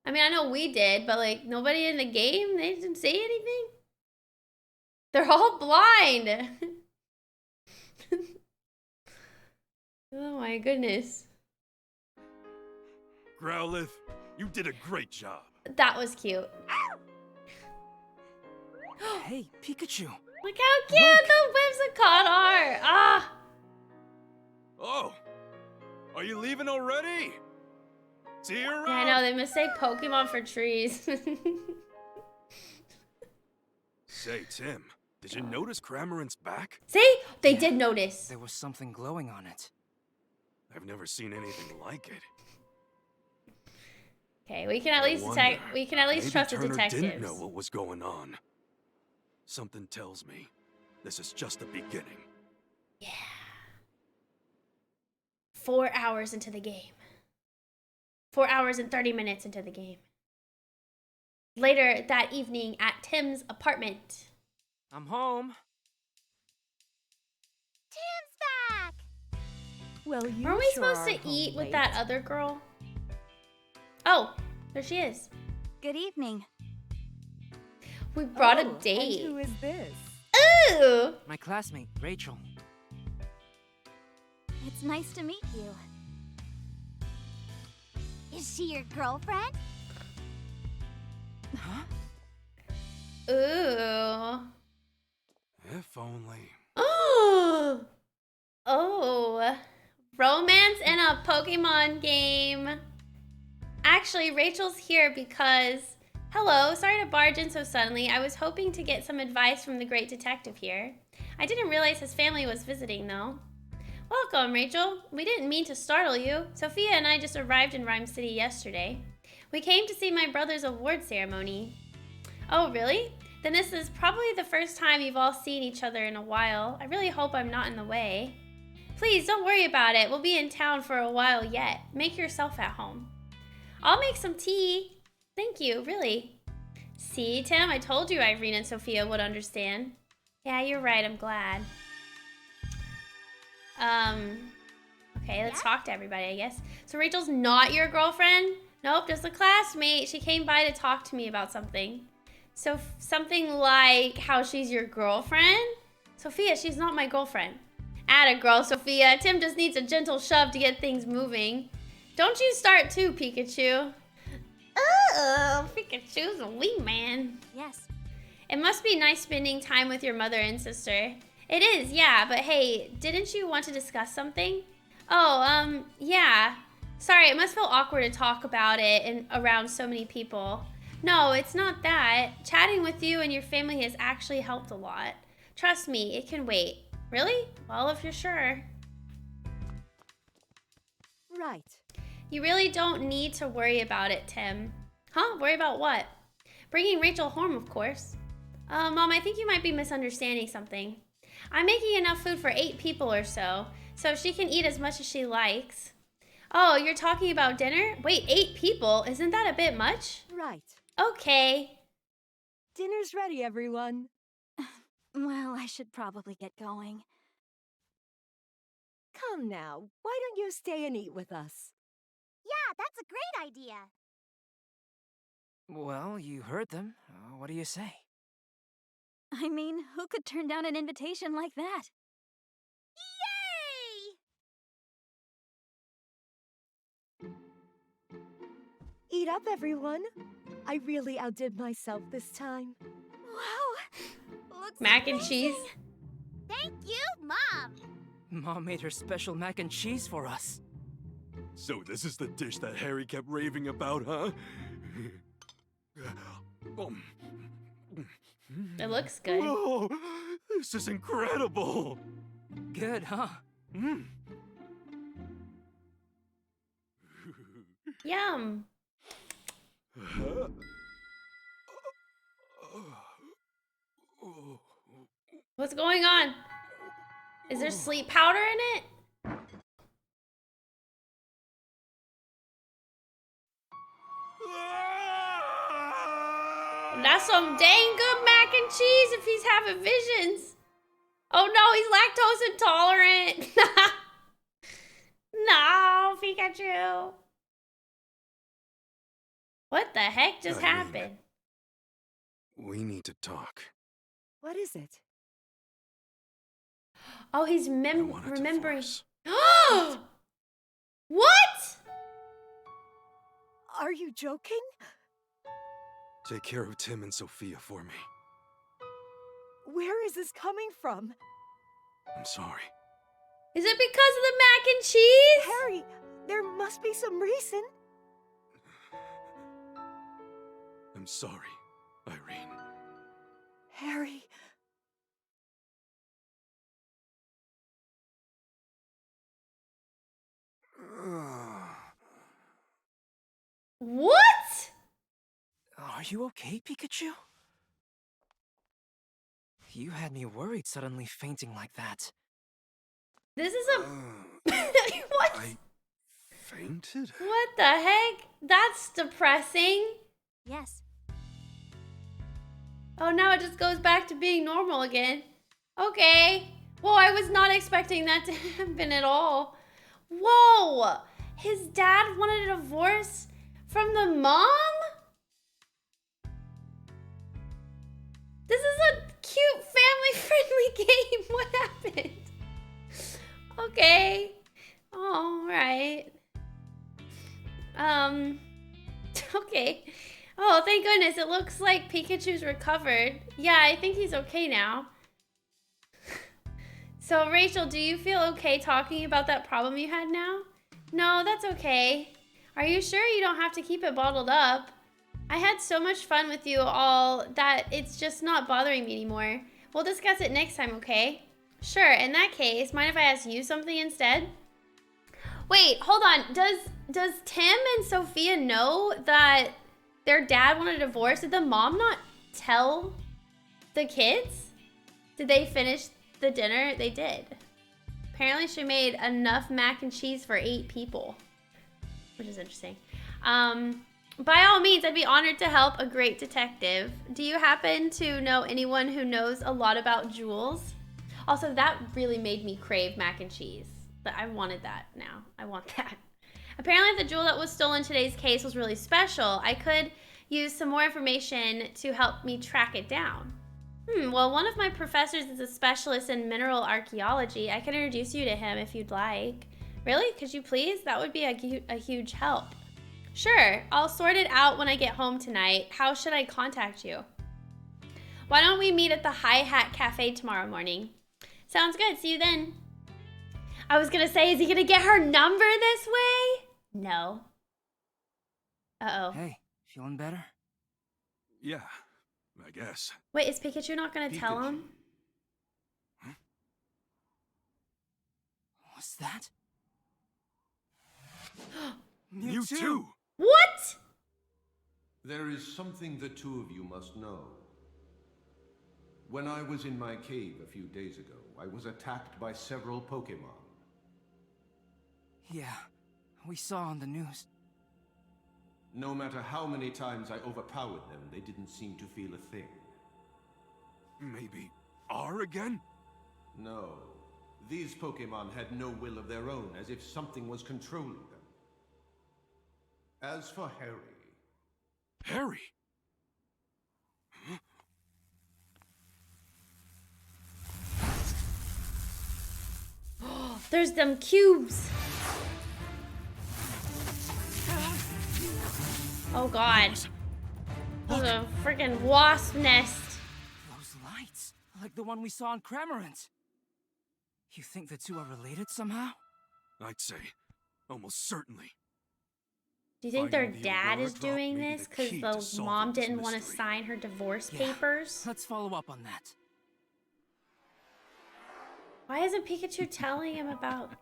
I mean, I know we did, but like nobody in the game, they didn't see anything? They're all blind. Oh my goodness. Growlithe, you did a great job. That was cute. Hey, Pikachu. Look how cute the Whimsicott are. Ah. Oh, are you leaving already? See you around. Yeah, I know, they mistake Pokemon for trees. Say, Tim, did you notice Cramorant's back? See? They did notice. There was something glowing on it. I've never seen anything like it. Okay, we can at least trust the Turner detectives. didn't know what was going on. Something tells me this is just the beginning. Yeah. 4 hours into the game. 4 hours and 30 minutes into the game. Later that evening at Tim's apartment. I'm home. Tim's back! Well, you Weren't we sure supposed to are eat home with late. that other girl? Oh, there she is. Good evening. We brought a And date. who is this? Ooh! My classmate, Rachel. It's nice to meet you. Is she your girlfriend? Huh? Ooh. If only. Oh! Oh. Romance in a Pokemon game. Actually, Rachel's here because... Hello, sorry to barge in so suddenly. I was hoping to get some advice from the great detective here. I didn't realize his family was visiting, though. Welcome, Rachel. We didn't mean to startle you. Sophia and I just arrived in Rhyme City yesterday. We came to see my brother's award ceremony. Oh, really? Then this is probably the first time you've all seen each other in a while. I really hope I'm not in the way. Please, don't worry about it. We'll be in town for a while yet. Make yourself at home. I'll make some tea. Thank you, really. See, Tim, I told you Irene and Sophia would understand. Yeah, you're right. I'm glad. Okay, let's talk to everybody, I guess. So Rachel's not your girlfriend? Nope, just a classmate. She came by to talk to me about something. So something like how she's your girlfriend? Sophia, she's not my girlfriend. Atta girl, Sophia. Tim just needs a gentle shove to get things moving. Don't you start too, Pikachu. Oh, Pikachu's a wee man. Yes. It must be nice spending time with your mother and sister. It is, yeah, but hey, didn't you want to discuss something? Oh, yeah. Sorry, it must feel awkward to talk about it and around so many people. No, it's not that. Chatting with you and your family has actually helped a lot. Trust me, it can wait. Really? Well, if you're sure. Right. You really don't need to worry about it, Tim. Huh? Worry about what? Bringing Rachel home, of course. Mom, I think you might be misunderstanding something. I'm making enough food for 8 people or so she can eat as much as she likes. Oh, you're talking about dinner? Wait, 8 people? Isn't that a bit much? Right. Okay. Dinner's ready, everyone. Well, I should probably get going. Come now, why don't you stay and eat with us? Yeah, that's a great idea. Well, you heard them. What do you say? I mean, who could turn down an invitation like that? Yay! Eat up, everyone. I really outdid myself this time. Wow! Looks Mac and amazing. cheese? Thank you, Mom! Mom made her special mac and cheese for us. So this is the dish that Harry kept raving about, huh? It looks good. Whoa, this is incredible. Good, huh? Yum. What's going on? Is there sleep powder in it? That's some dang good mac and cheese if he's having visions. Oh no, he's lactose intolerant. No, Pikachu. What the heck just happened? We need to talk. What is it? Oh, he's remembering. What? Are you joking? Take care of Tim and Sophia for me. Where is this coming from? I'm sorry. Is it because of the mac and cheese? Harry, there must be some reason. I'm sorry, Irene. Harry. What? Are you okay, Pikachu? You had me worried suddenly fainting like that. This is a... What? I fainted? What the heck? That's depressing. Yes. Oh, now it just goes back to being normal again. Okay. Whoa, I was not expecting that to happen at all. Whoa! His dad wanted a divorce from the mom? This is a cute family-friendly game. What happened? Okay. All right. Okay. Oh, thank goodness. It looks like Pikachu's recovered. Yeah, I think he's okay now. So, Rachel, do you feel okay talking about that problem you had now? No, that's okay. Are you sure you don't have to keep it bottled up? I had so much fun with you all that it's just not bothering me anymore. We'll discuss it next time, okay? Sure, in that case, mind if I ask you something instead? Wait, hold on. Does Tim and Sophia know that their dad wanted a divorce? Did the mom not tell the kids? Did they finish the dinner? They did. Apparently she made enough mac and cheese for 8 people, which is interesting. By all means, I'd be honored to help a great detective. Do you happen to know anyone who knows a lot about jewels? Also, that really made me crave mac and cheese. But I wanted that now. I want that. Apparently, the jewel that was stolen in today's case was really special. I could use some more information to help me track it down. Well, one of my professors is a specialist in mineral archaeology. I can introduce you to him if you'd like. Really? Could you please? That would be a huge help. Sure, I'll sort it out when I get home tonight. How should I contact you? Why don't we meet at the Hi Hat Cafe tomorrow morning? Sounds good. See you then. I was gonna say, is he gonna get her number this way? No. Uh-oh. Hey, feeling better? Yeah, I guess. Wait, is Pikachu not gonna tell him? Huh? What's that? Mewtwo! What? There is something the two of you must know. When I was in my cave a few days ago, I was attacked by several Pokémon. Yeah, we saw on the news. No matter how many times I overpowered them, they didn't seem to feel a thing. Maybe R again? No. These Pokémon had no will of their own, as if something was controlling them. As for Harry... Harry? There's them cubes. Oh god. There's a freaking wasp nest. Those lights, like the one we saw in Cramorant. You think the two are related somehow? I'd say, almost certainly. Do you think their dad is doing this because the mom didn't want to sign her divorce papers? Let's follow up on that. Why isn't Pikachu telling him about...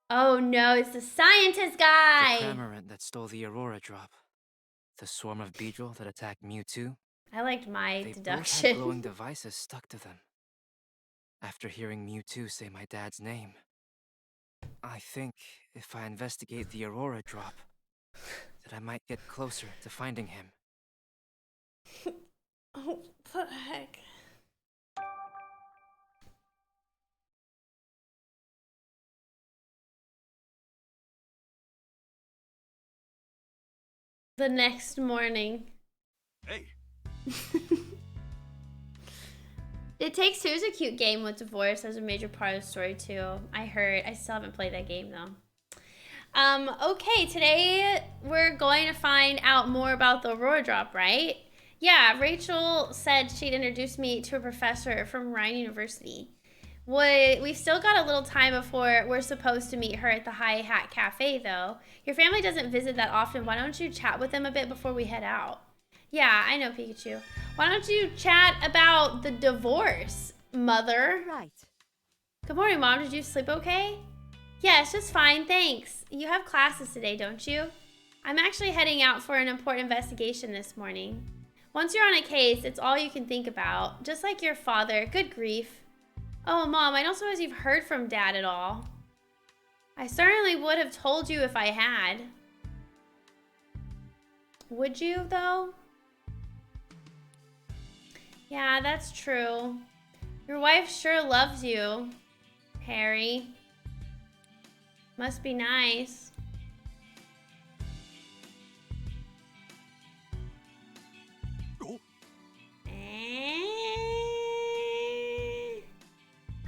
Oh no, it's the scientist guy! The Cramorant that stole the Aurora drop. The swarm of Beedrill that attacked Mewtwo. I liked my They deduction. both had glowing devices stuck to them. After hearing Mewtwo say my dad's name, I think if I investigate the Aurora drop, that I might get closer to finding him. Oh, what the heck? The next morning. Hey. It Takes Two is a cute game with divorce as a major part of the story too. I heard. I still haven't played that game though. Okay, today we're going to find out more about the Aurora drop, right? Yeah, Rachel said she'd introduce me to a professor from Rhine University. We've still got a little time before we're supposed to meet her at the High Hat Cafe, though. Your family doesn't visit that often. Why don't you chat with them a bit before we head out? Yeah, I know, Pikachu. Why don't you chat about the divorce, Mother? Right. Good morning, Mom. Did you sleep okay? Yes, just fine, thanks. You have classes today, don't you? I'm actually heading out for an important investigation this morning. Once you're on a case, it's all you can think about. Just like your father. Good grief. Oh, Mom, I don't suppose you've heard from Dad at all. I certainly would have told you if I had. Would you, though? Yeah, that's true. Your wife sure loves you, Harry. Must be nice.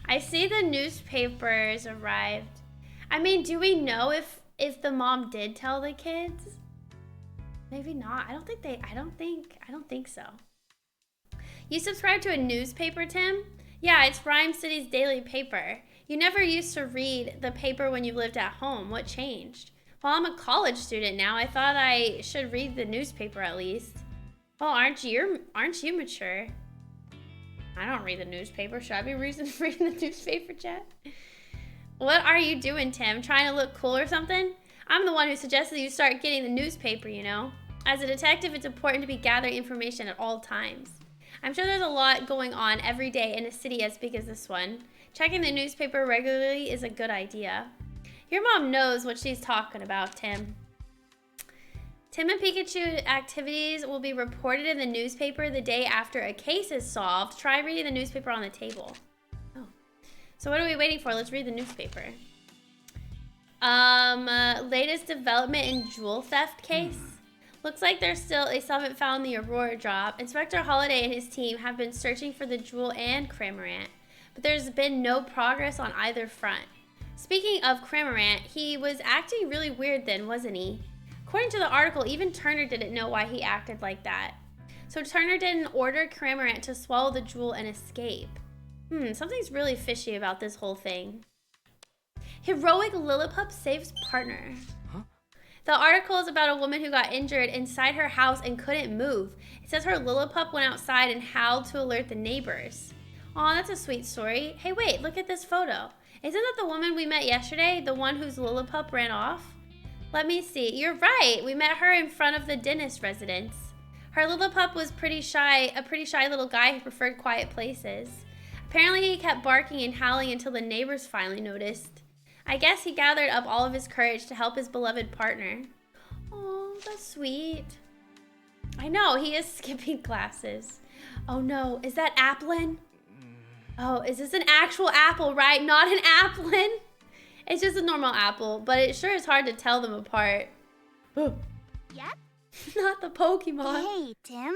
I see the newspapers arrived. I mean, do we know if the mom did tell the kids? Maybe not. I don't think so. You subscribe to a newspaper, Tim? Yeah, it's Rhyme City's daily paper. You never used to read the paper when you lived at home. What changed? Well, I'm a college student now. I thought I should read the newspaper at least. Well, aren't you mature? I don't read the newspaper. Should I be reading the newspaper, chat? What are you doing, Tim? Trying to look cool or something? I'm the one who suggested you start getting the newspaper, you know? As a detective, it's important to be gathering information at all times. I'm sure there's a lot going on every day in a city as big as this one. Checking the newspaper regularly is a good idea. Your mom knows what she's talking about, Tim. Tim and Pikachu activities will be reported in the newspaper the day after a case is solved. Try reading the newspaper on the table. Oh. So what are we waiting for? Let's read the newspaper. Latest development in jewel theft case. Looks like they still haven't found the Aurora drop. Inspector Holiday and his team have been searching for the jewel and Cramorant, but there's been no progress on either front. Speaking of Cramorant, he was acting really weird then, wasn't he? According to the article, even Turner didn't know why he acted like that. So Turner didn't order Cramorant to swallow the jewel and escape. Something's really fishy about this whole thing. Heroic Lillipup saves partner. Huh? The article is about a woman who got injured inside her house and couldn't move. It says her Lillipup went outside and howled to alert the neighbors. Aw, that's a sweet story. Hey, wait, look at this photo. Isn't that the woman we met yesterday? The one whose Lillipup ran off? Let me see. You're right. We met her in front of the dentist residence. Her Lillipup was a pretty shy little guy who preferred quiet places. Apparently he kept barking and howling until the neighbors finally noticed. I guess he gathered up all of his courage to help his beloved partner. Oh, that's sweet. I know, he is skipping classes. Oh no, is that Applin? Oh, is this an actual apple, right? Not an Applin? It's just a normal apple, but it sure is hard to tell them apart. Yep. Not the Pokemon. Hey, Tim.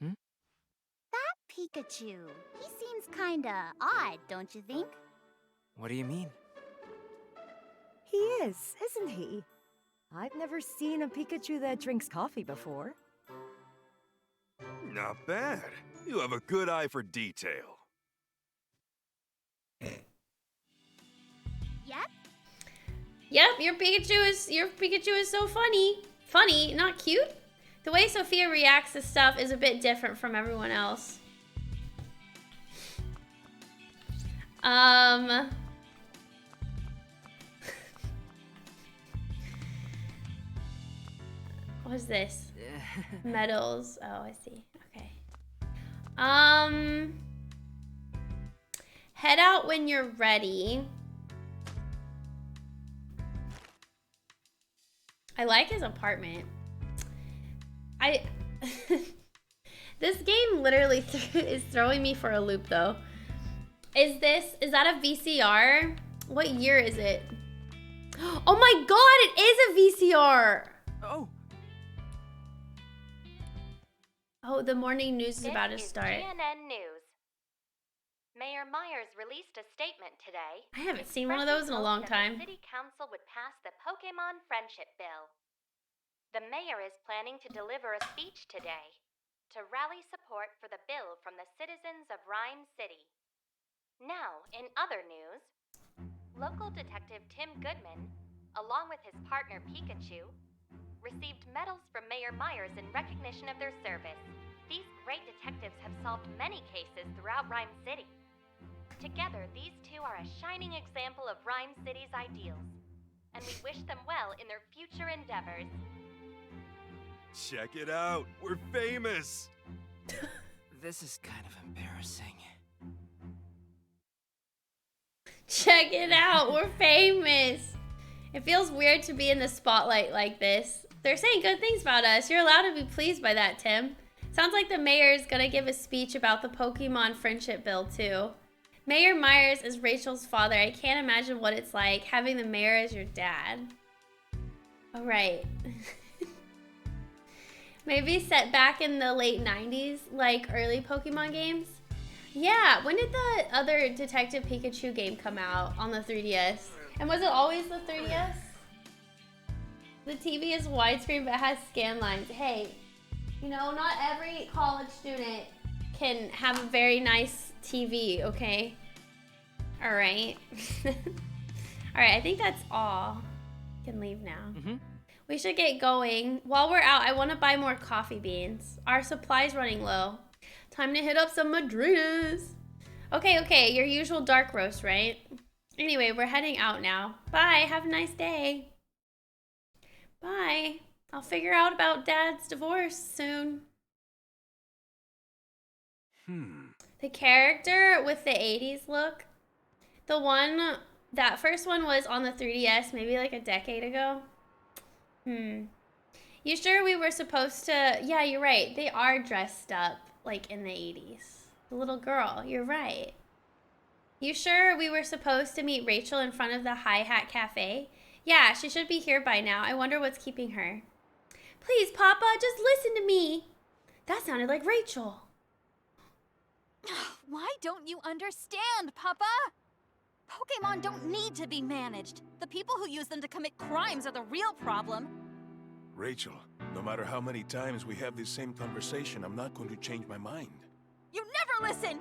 Hmm? That Pikachu, he seems kinda odd, don't you think? What do you mean? He is, isn't he? I've never seen a Pikachu that drinks coffee before. Not bad. You have a good eye for detail. Yep. Yep, your Pikachu is so funny. Funny, not cute. The way Sophia reacts to stuff is a bit different from everyone else. was this? Medals. Oh, I see. Okay. Head out when you're ready. I like his apartment. This game literally is throwing me for a loop though. Is that a VCR? What year is it? Oh my god, it is a VCR! Oh, the morning news is about to start. CNN News. Mayor Myers released a statement today. I haven't seen one of those in a long time. The City Council would pass the Pokemon Friendship Bill. The mayor is planning to deliver a speech today to rally support for the bill from the citizens of Rhyme City. Now, in other news, local detective Tim Goodman, along with his partner Pikachu, received medals from Mayor Myers in recognition of their service. These great detectives have solved many cases throughout Rhyme City. Together, these two are a shining example of Rhyme City's ideals, and we wish them well in their future endeavors. Check it out! We're famous! This is kind of embarrassing. Check it out, we're famous! It feels weird to be in the spotlight like this. They're saying good things about us. You're allowed to be pleased by that, Tim. Sounds like the mayor is gonna give a speech about the Pokemon Friendship Bill, too. Mayor Myers is Rachel's father. I can't imagine what it's like having the mayor as your dad. All right. Maybe set back in the late 90s, like early Pokemon games. Yeah, when did the other Detective Pikachu game come out on the 3DS? And was it always the 3DS? The TV is widescreen but has scan lines. Hey, you know, not every college student can have a very nice TV, okay? All right. All right, I think that's all. You can leave now. We should get going. While we're out, I want to buy more coffee beans. Our supply's running low. Time to hit up some Madrinas. Okay, your usual dark roast, right? Anyway, we're heading out now. Bye, have a nice day. Bye. I'll figure out about Dad's divorce soon. The character with the 80s look, that first one was on the 3DS maybe like a decade ago. You sure we were supposed to? Yeah, you're right. They are dressed up like in the 80s. The little girl, you're right. You sure we were supposed to meet Rachel in front of the Hi-Hat Cafe? Yeah, she should be here by now. I wonder what's keeping her. Please, Papa, just listen to me. That sounded like Rachel. Why don't you understand, Papa? Pokemon don't need to be managed. The people who use them to commit crimes are the real problem. Rachel, no matter how many times we have this same conversation, I'm not going to change my mind. You never listen!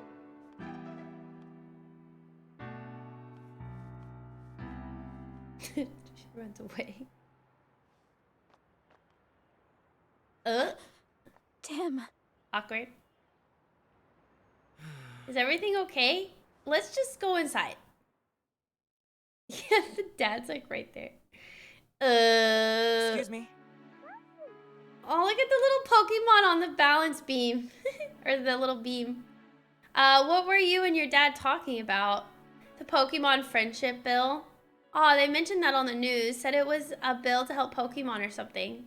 She runs away. Tim. Awkward. Is everything okay? Let's just go inside. Yeah, the dad's like right there. Excuse me. Oh, look at the little Pokemon on the balance beam. Or the little beam. What were you and your dad talking about? The Pokemon Friendship Bill? Oh, they mentioned that on the news. Said it was a bill to help Pokemon or something.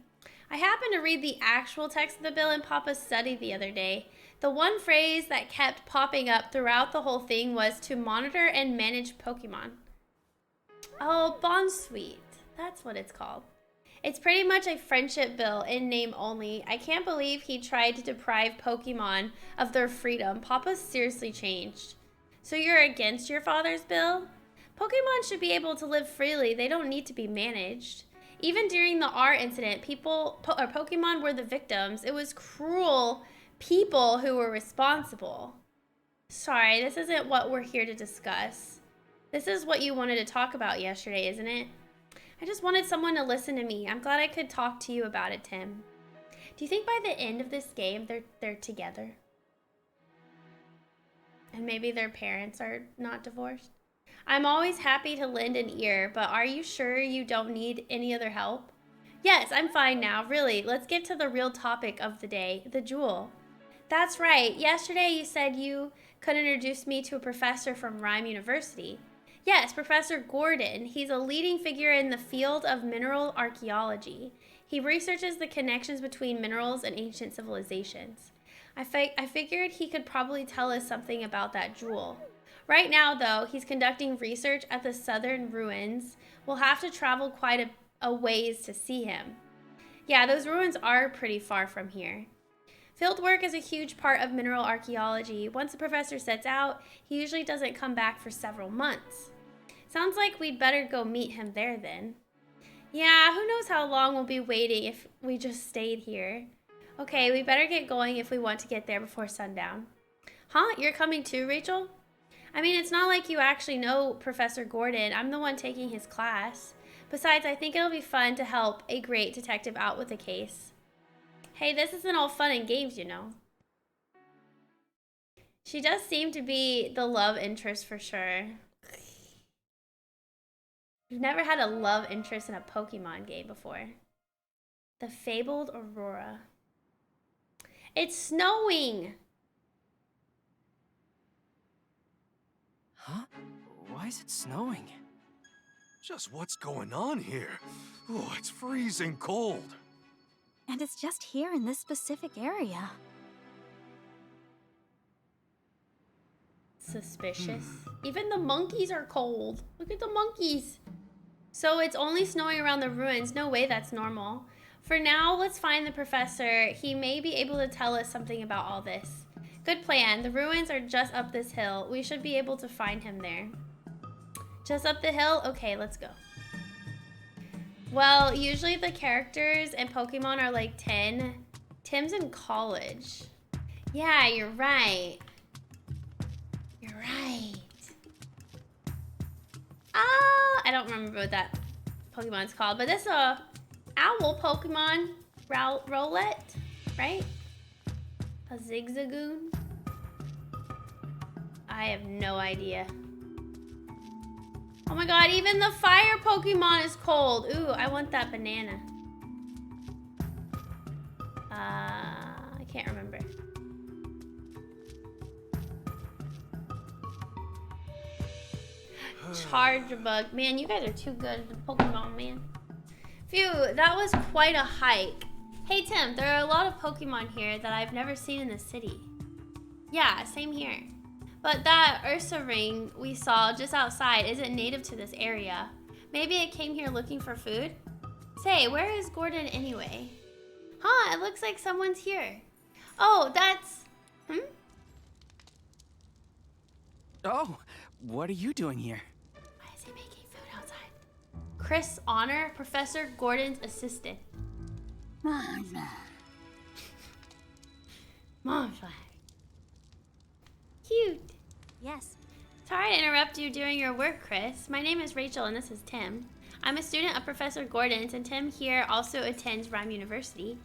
I happened to read the actual text of the bill in Papa's study the other day. The one phrase that kept popping up throughout the whole thing was to monitor and manage Pokemon. Oh, Bonsuite. That's what it's called. It's pretty much a friendship bill in name only. I can't believe he tried to deprive Pokemon of their freedom. Papa's seriously changed. So you're against your father's bill? Pokemon should be able to live freely. They don't need to be managed. Even during the R incident, Pokemon were the victims. It was cruel people who were responsible. Sorry, this isn't what we're here to discuss. This is what you wanted to talk about yesterday, isn't it? I just wanted someone to listen to me. I'm glad I could talk to you about it, Tim. Do you think by the end of this game, they're together? And maybe their parents are not divorced? I'm always happy to lend an ear, but are you sure you don't need any other help? Yes, I'm fine now. Really, let's get to the real topic of the day, the jewel. That's right. Yesterday you said you could introduce me to a professor from Rhyme University. Yes, Professor Gordon. He's a leading figure in the field of mineral archaeology. He researches the connections between minerals and ancient civilizations. I figured he could probably tell us something about that jewel. Right now, though, he's conducting research at the southern ruins. We'll have to travel quite a ways to see him. Yeah, those ruins are pretty far from here. Field work is a huge part of mineral archaeology. Once the professor sets out, he usually doesn't come back for several months. Sounds like we'd better go meet him there then. Yeah, who knows how long we'll be waiting if we just stayed here. Okay, we better get going if we want to get there before sundown. Huh? You're coming too, Rachel? I mean, it's not like you actually know Professor Gordon. I'm the one taking his class. Besides, I think it'll be fun to help a great detective out with a case. Hey, this isn't all fun and games, you know. She does seem to be the love interest for sure. We've never had a love interest in a Pokemon game before. The Fabled Aurora. It's snowing! Huh? Why is it snowing? Just what's going on here? Oh, it's freezing cold. And it's just here in this specific area. Suspicious. Even the monkeys are cold. Look at the monkeys. So it's only snowing around the ruins. No way that's normal. For now, let's find the professor. He may be able to tell us something about all this. Good plan. The ruins are just up this hill. We should be able to find him there. Just up the hill? Okay, let's go. Well, usually the characters in Pokemon are like 10. Tim's in college. Yeah, you're right. You're right. Ah, I don't remember what that Pokemon's called, but this is a owl Pokemon. Rowlet, right? A Zigzagoon? I have no idea. Oh my god, even the fire Pokemon is cold. Ooh, I want that banana. I can't remember. Chargebug. Man, you guys are too good at Pokemon, man. Phew, that was quite a hike. Hey Tim, there are a lot of Pokemon here that I've never seen in the city. Yeah, same here. But that Ursa ring we saw just outside isn't native to this area. Maybe it came here looking for food? Say, where is Gordon anyway? Huh, it looks like someone's here. Oh, that's... Oh, what are you doing here? Why is he making food outside? Chris Honor, Professor Gordon's assistant. Momfly. Cute. Yes. Sorry to interrupt you during your work, Chris. My name is Rachel and this is Tim. I'm a student of Professor Gordon's and Tim here also attends Rhyme University.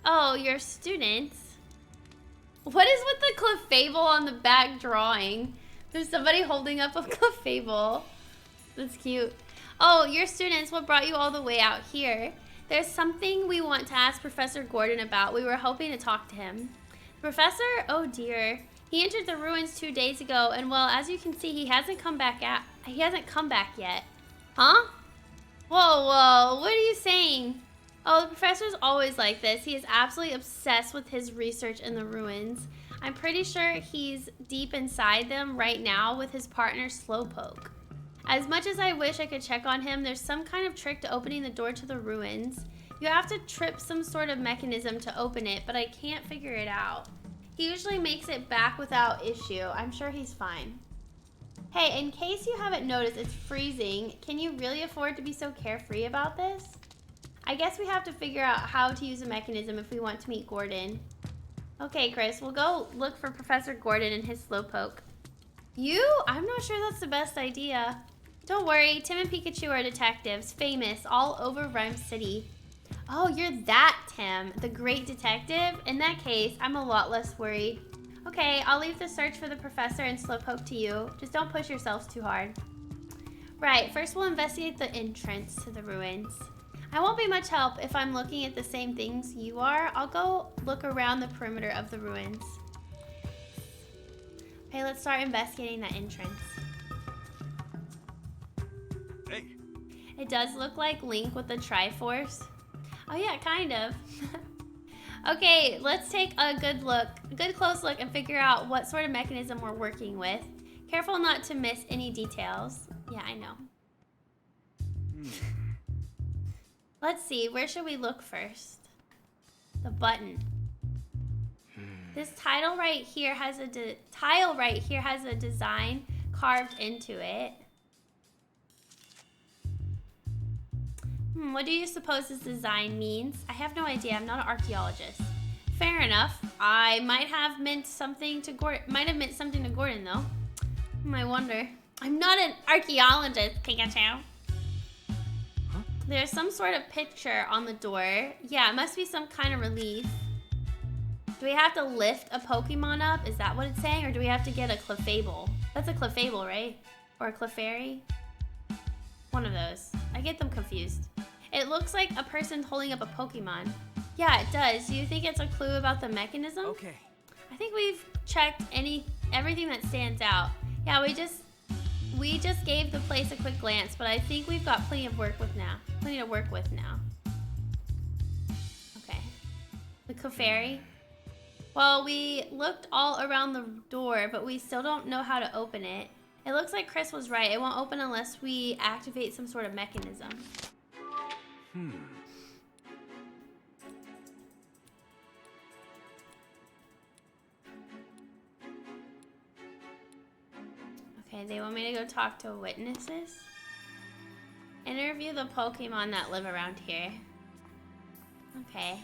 Oh, you're students? What is with the Clefable on the back drawing? There's somebody holding up a Clefable. That's cute. Oh, you're students. What brought you all the way out here? There's something we want to ask Professor Gordon about. We were hoping to talk to him. Professor? Oh dear. He entered the ruins 2 days ago, and well, as you can see, he hasn't come back yet. Huh? Whoa, what are you saying? Oh, the professor's always like this. He is absolutely obsessed with his research in the ruins. I'm pretty sure he's deep inside them right now with his partner Slowpoke. As much as I wish I could check on him, there's some kind of trick to opening the door to the ruins. You have to trip some sort of mechanism to open it, but I can't figure it out. He usually makes it back without issue. I'm sure he's fine. Hey, in case you haven't noticed, it's freezing. Can you really afford to be so carefree about this? I guess we have to figure out how to use a mechanism if we want to meet Gordon. Okay, Chris, we'll go look for Professor Gordon and his Slowpoke. You? I'm not sure that's the best idea. Don't worry, Tim and Pikachu are detectives, famous all over Rhyme City. Oh, you're that Tim, the great detective? In that case, I'm a lot less worried. Okay, I'll leave the search for the professor and Slowpoke to you. Just don't push yourselves too hard. Right, first we'll investigate the entrance to the ruins. I won't be much help if I'm looking at the same things you are. I'll go look around the perimeter of the ruins. Okay, let's start investigating that entrance. Hey. It does look like Link with the Triforce. Oh yeah, kind of. Okay, let's take a good close look and figure out what sort of mechanism we're working with. Careful not to miss any details. Yeah, I know. Let's see, where should we look first? The button. This tile right here has a design carved into it. What do you suppose this design means? I have no idea. I'm not an archaeologist. Fair enough. I might have meant something to Gordon, though. I wonder. I'm not an archaeologist, Pikachu. Huh? There's some sort of picture on the door. Yeah, it must be some kind of relief. Do we have to lift a Pokemon up? Is that what it's saying? Or do we have to get a Clefable? That's a Clefable, right? Or a Clefairy? One of those. I get them confused. It looks like a person holding up a Pokemon. Yeah, it does. Do you think it's a clue about the mechanism? Okay. I think we've checked everything that stands out. Yeah, we just gave the place a quick glance, but I think we've got plenty to work with now. Okay. The Clefairy. Well, we looked all around the door, but we still don't know how to open it. It looks like Chris was right. It won't open unless we activate some sort of mechanism. Okay, they want me to go talk to witnesses. Interview the Pokemon that live around here. Okay.